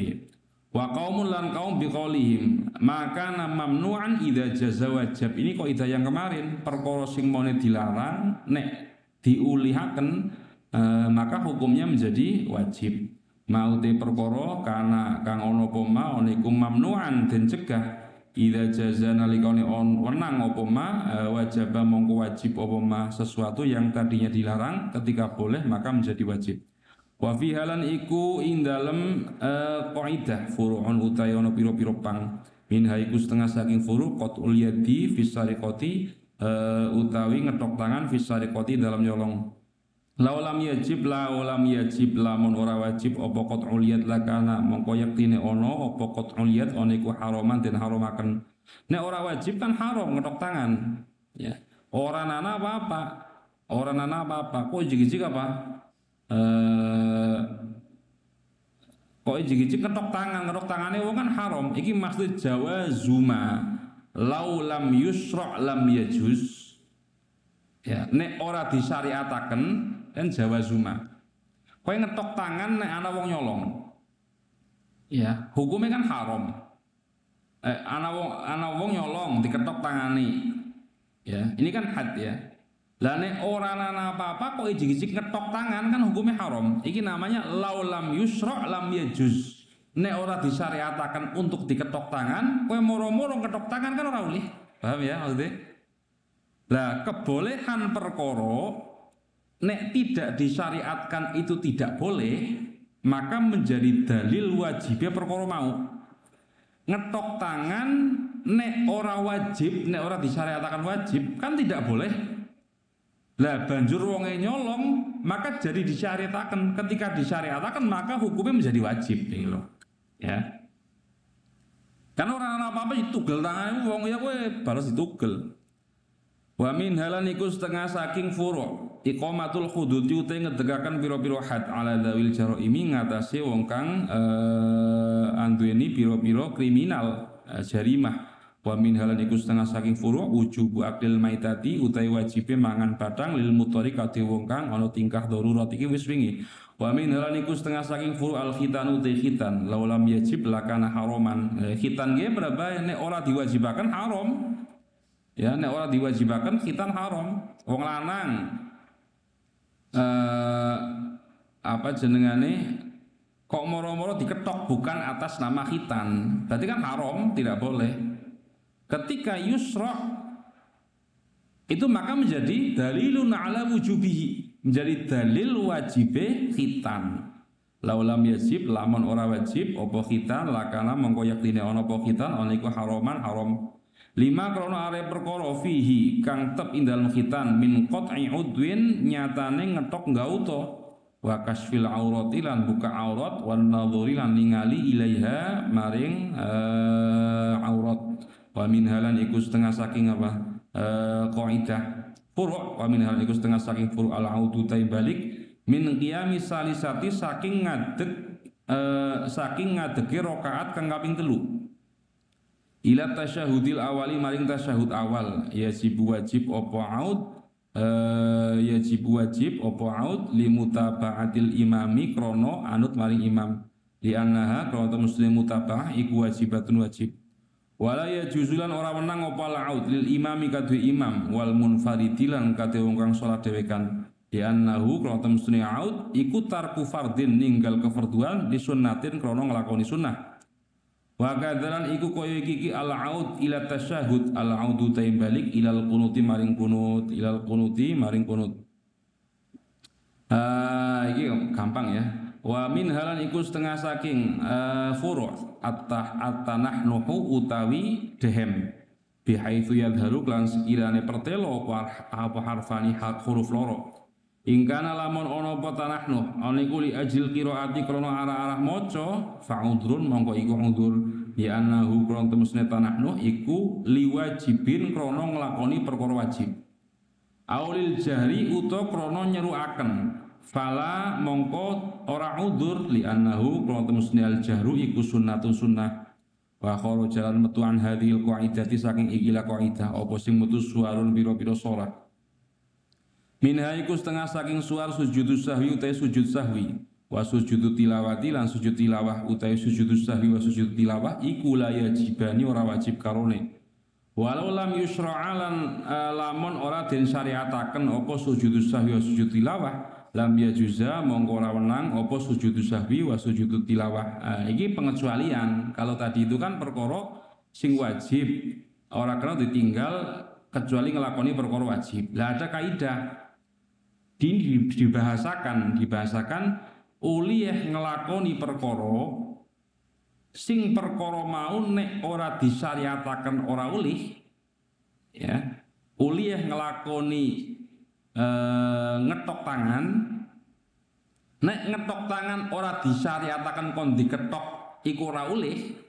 Wa qaumul lan kaum biqaulihim maka mamnu'an idza jaza wajib. Ini kok ida yang kemarin perkara sing mone dilarang nek diulihaken maka hukumnya menjadi wajib. Mau te perkara kana kang ana apa ma niku mamnu'an den cegah idza jaza nalikane on wenang apa ma wajaba mongko wajib apa ma sesuatu yang tadinya dilarang ketika boleh maka menjadi wajib. Wa fi halan iku ing dalem qaidah furu'un utawi ana pira-pira pang min haiku setengah saking furu' qatul yadi fi sariqati utawi ngetok tangan fi sariqati dalam nyolong. Laulam yajib lamun ora wajib apa qat'ul yad lakana mongko yektine ana apa qat'ul yad ana iku haraman den haramaken. Nek ora wajib kan haram ngetok tangan, ya. Ora nana apa-apa. Kok jigi-jigi apa? Kok jigi-jigi ngetok tangane wong kan haram. Iki maksud jawazuma. Laulam yusra lam yajuz. Ya, nek ora disyariataken kan jawazuma. Kowe ngetok tangan nek ana wong nyolong. Ya, hukumnya kan haram. Ana wong nyolong diketok tangani. Ya, ini kan had ya. Lah nek ora ana apa-apa kok ijik-ijik ngetok tangan kan hukumnya haram. Iki namanya laulam yusra lam yajuz. Nek ora disyariataken untuk diketok tangan, kowe moro-moro ngetok tangan kan ora boleh. Paham ya maksudnya? Lah kebolehan perkara nek tidak disyariatkan itu tidak boleh, maka menjadi dalil wajibnya perkara mau. Ngetok tangan nek ora wajib, nek ora disyariatkan wajib kan tidak boleh. Lah banjur wonge nyolong maka jadi disyariatkan. Ketika disyariatkan maka hukumnya menjadi wajib nih loh. Ya. Kan orang apa-apa ditugel tangannya wong ya kowe balas ditugel. Wa min halan iku setengah saking furu' iqamatul hudud te ngedegaken pira-pira had ala dzawil jaraimi ngatasi wong kang anduweni pira-pira kriminal jarimah. Wa min halan iku setengah saking furu' wujubu aklil maitati utawi wajibe mangan batang lil mutari kadhe wong kang ana tingkah darurat iki wis wingi. Wa min halan iku setengah saking furu' al khitanu te khitan laulam yajib lakana haraman. Khitan ge berapa nek ora diwajibaken haram. Ya, nek ora diwajibaken khitan haram. Wong lanang apa jenengane kok moro-moro diketok bukan atas nama khitan. Berarti kan haram, tidak boleh. Ketika yusra itu maka menjadi dalilun ala wujubihi, menjadi dalil wajibe khitan. Laulam yajib lamun ora wajib apa khitan lakana mongko yaktine ana apa khitan ana iku haraman haram. Lima krana are perkara fihi kang tep ing dalem khitan min qat'i udwin nyatane ngetok gauta wa kasfil aurati lan buka aurat wan nadhuri lan ningali ilaiha maring aurat wa min halan iku setengah saking apa qaidah furu' wa min halan iku setengah saking furu' al audu tai balik min qiyami salisati saking ngadege rakaat kang kaping 3 ila tasyahudil awali maring tasyahud awal yajib wajib apa aud limutaba'atil imami krono anut maring imam li annaha krono muslim mutaba'ah iku wajibatun wajib wala yajuzulan ora menang apa laud lil imami kadhe imam wal munfaridilan kadhe wong kang salat dhewekan li annahu krono muslim aud iku tarku fardin ninggal kefarduan disunnatin krono nglakoni sunnah. Wa kadzalan iku kaya iki al-aud ila tasyahud al-audu balik ilal qunuti maring kunut iki gampang ya. Wa min halan iku setengah saking furu' at-tanahnuhu utawi dehem bihaitsu yadharu lan sekirane pertelo apa harfani huruf loro. Ingkana lamun ana apa tanahnuh ana iku li ajil qiraati krana arah-arah maca fa'udrun mongko iku udzur ya annahu krana temusne tanahnuh iku liwajibin krana nglakoni perkara wajib aulil jahri uta krana nyeruaken fala mongko ora udzur li annahu krana temusne al jahru iku sunnatun sunnah wa kharajalan metu an hadhil qaidati saking ikilah qaidah apa sing metu suarun pira-pira salat minha iku setengah saking suar sujudus sahwi utai sujud sahwi wa sujudu tilawati lan sujud tilawah utai sujudus sahwi wa sujud tilawah iku la yajibani ora wajib karone walau lam yusra'alan lamun ora den syariataken apa sujudus sahwi wa sujud tilawah lam yajuza mongko ora wenang apa sujudus sahwi wa sujud tilawah iki pengecualian kalau tadi itu kan perkara sing wajib ora kena ditinggal kecuali ngelakoni perkara wajib lah ada kaidah dibahasakan uliyah ngelakoni perkara sing perkara mau nek ora disyariataken ora ulih ya uliyah ngelakoni ngetok tangan nek ngetok tangan ora disyariataken kon diketok iku ora ulih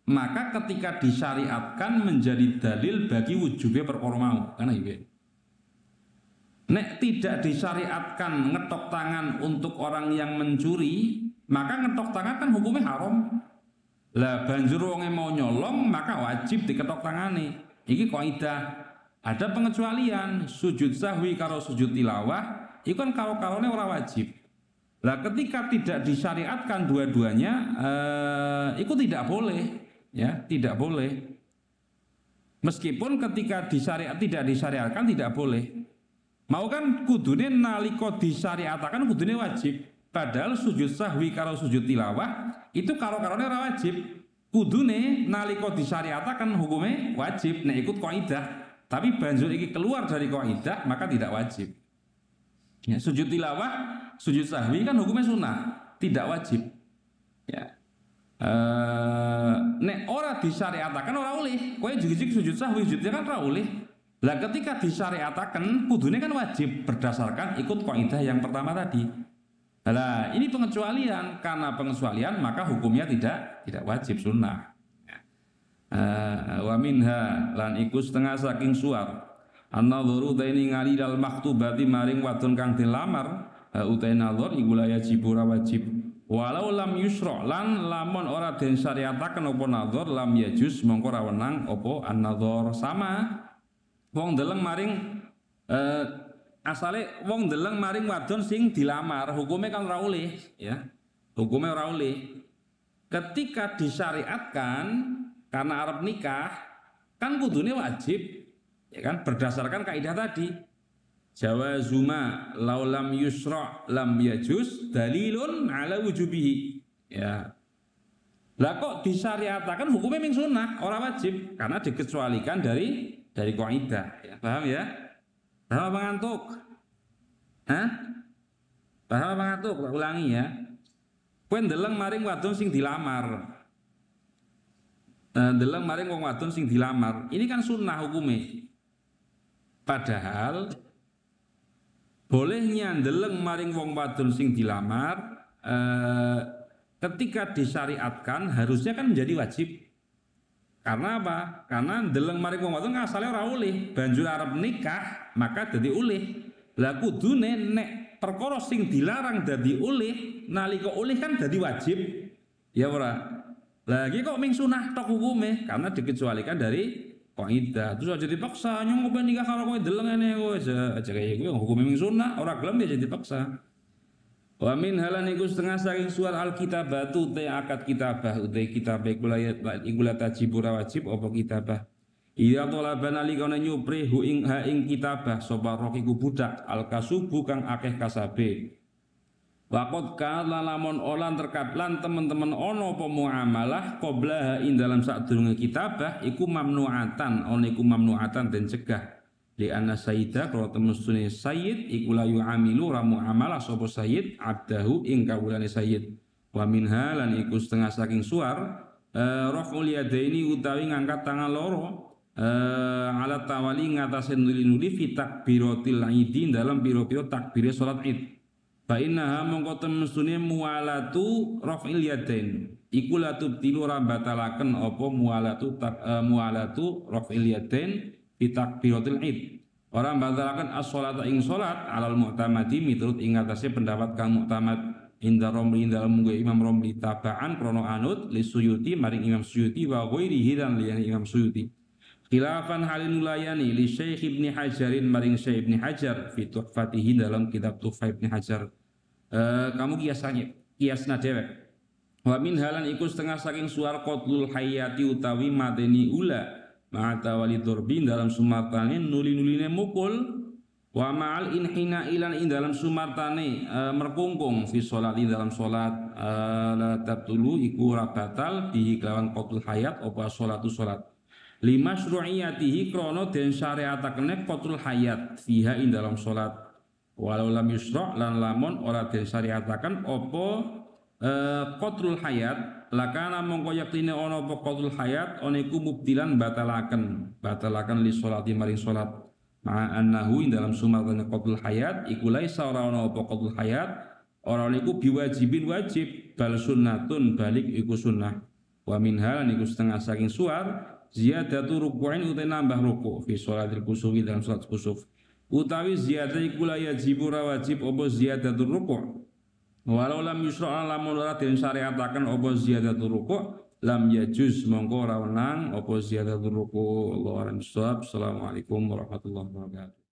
maka ketika disyariatkan menjadi dalil bagi wujubnya perkara mau karena iki nek tidak disyariatkan ngetok tangan untuk orang yang mencuri, maka ngetok tangan kan hukumnya haram. Lah banjur wonge mau nyolong maka wajib diketok tangane. Iki kaidah. Ada pengecualian sujud sahwi karo sujud tilawah, itu kan karo-karone ora wajib. Lah ketika tidak disyariatkan dua-duanya, itu tidak boleh, ya tidak boleh. Meskipun ketika tidak disyariatkan tidak boleh. Mau kan kudune nalika disyariatakan kudune wajib. Padahal sujud sahwi karo sujud tilawah itu karo-karone ora wajib. Kudune nalika disyariatakan hukumnya wajib nek ikut kaidah. Tapi banjur iki keluar dari kaidah maka tidak wajib. Ya, sujud tilawah, sujud sahwi kan hukumnya sunnah, tidak wajib. Ya. Nek ora disyariatakan ora oleh. Kowe jig-jig sujud sahwi, sujudnya kan ora oleh. Lah ketika disyariatakan kudune kan wajib berdasarkan ikut kaidah yang pertama tadi. Lah ini pengecualian, karena pengecualian maka hukumnya tidak wajib sunnah. Wa minha lan iku setengah saking suar. An-nadhuru daini ngali dal maktubati maring wadon kang dilamar utai nadhur iku la wajib ora wajib. Walau lam yusra lan lamun ora den syariataken apa nadhur lam yajuz mongko ora wenang apa an-nadhur sama. Wong deleng maring asale wong deleng maring wadon sing dilamar hukumnya kan ora oleh ya hukumnya ora oleh ketika disyariatkan karena arep nikah kan kudune wajib ya kan berdasarkan kaidah tadi jawazuma laulam yusra lam yajuz dalilun ala wujubihi ya lah kok disyariatkan hukumnya min sunnah ora wajib karena dikecualikan dari kaidah ya. Paham ya? Paham apa ngantuk? Hah? Paham apa ngantuk? Ulangi ya. Kowe ndeleng maring wadon sing dilamar. ndeleng maring wong wadon sing dilamar. Ini kan sunnah hukumnya. Padahal bolehnya ndeleng maring wong wadon sing dilamar ketika disyariatkan harusnya kan menjadi wajib. Karena apa? Karena ndeleng maring wong wadon asalnya ora oleh, banjur arep nikah maka dadi oleh. Lah kudune nek perkara sing dilarang dadi oleh, nalika oleh kan dadi wajib. Ya ora? Lagi kok ming sunah tok hukume karena dikecualikan dari kaidah. Terus aja dipaksa nyong pengen nikah karo kowe deleng ngene kowe aja kaya kuwi hukume ming sunah, ora gelem dia jadi dipaksa. Wa min halan iku setengah saking suar alkitabatu te akad kitabah utai kitabah iku la tajib ora wajib apa kitabah. Iya tolaban alikane nyupri hu ing ha ing kitabah sapa roh iku budak alkasubu kang akeh kasabe. Waqad kana lamun olan terkait lan teman-teman ono apa muamalah qablaha ing dalam sadurunge kitabah iku mamnuatan ono iku mamnuatan den cegah li anna sayyidah kalau temustune sayyid iku la yu'amilu ra muamalah sapa sayyid abdahu ing kawulane sayyid wa minha lan iku setengah saking suar raf'ul yadaini utawi ngangkat tangan loro ala tawali ngatasé nuli-nuli fi takbiratil idi dalam pira-pira takbire salat id. Fa innaha mongko temestune mualatu raf'il yadain iku la tubtilu ra batalaken apa mualatu raf'il yadain fi takbiratil id ora batalaken as-shalata ing salat alal mu'tamadi miturut ing atase pendapat kang mu'tamad inda romli dalam munggo Imam Romli tabaan krono anut li Suyuti maring Imam Suyuti wa ghairihi lan liyane Imam Suyuti khilafan halin layani li Syekh Ibnu Hajarin maring Syekh Ibnu Hajar fi tuhfatihi dalam kitab Tuhfah Ibnu Hajar. Kamu kiasna dewek. Wa min halan iku setengah saking suar qatlul hayati utawi mateni ula ma'ata walidurbi dalam sumartane nuli-nuline mukul wa ma'al inhina ilan ing dalam sumartane merkungkung fi sholati dalam salat la tabtulu iku ora batal bihi kelawan qatlul hayat apa sholatu salat lima syru'iyatihi krono den syariatakene qatlul hayat fiha ing dalam salat walau lam yusra' lan lamun ora den syariataken apa qatlul hayat lakana mongko yaktine ana apa qatlul hayat ana iku mubtilan batalaken li sholati maring salat ma annahu ing dalam sumatane qatlul hayat iku laisa ora ana apa qatlul hayat ora niku biwajibin wajib bal sunnatun balik iku sunnah wa minha niku setengah saking suar ziyadatu ruku'in uta nambah ruku' fi sholatil kusufi dalam salat kusuf utawi ziyadah iku la yajibu wajib apa ziyadatul ruku' walau lam yusra' lamun ora den syariataken apa ziyadatul ruku' lam yajuz mongko ora wenang apa ziyadatul ruku' Allahu a'lam bissawab. Assalamualaikum warahmatullahi wabarakatuh.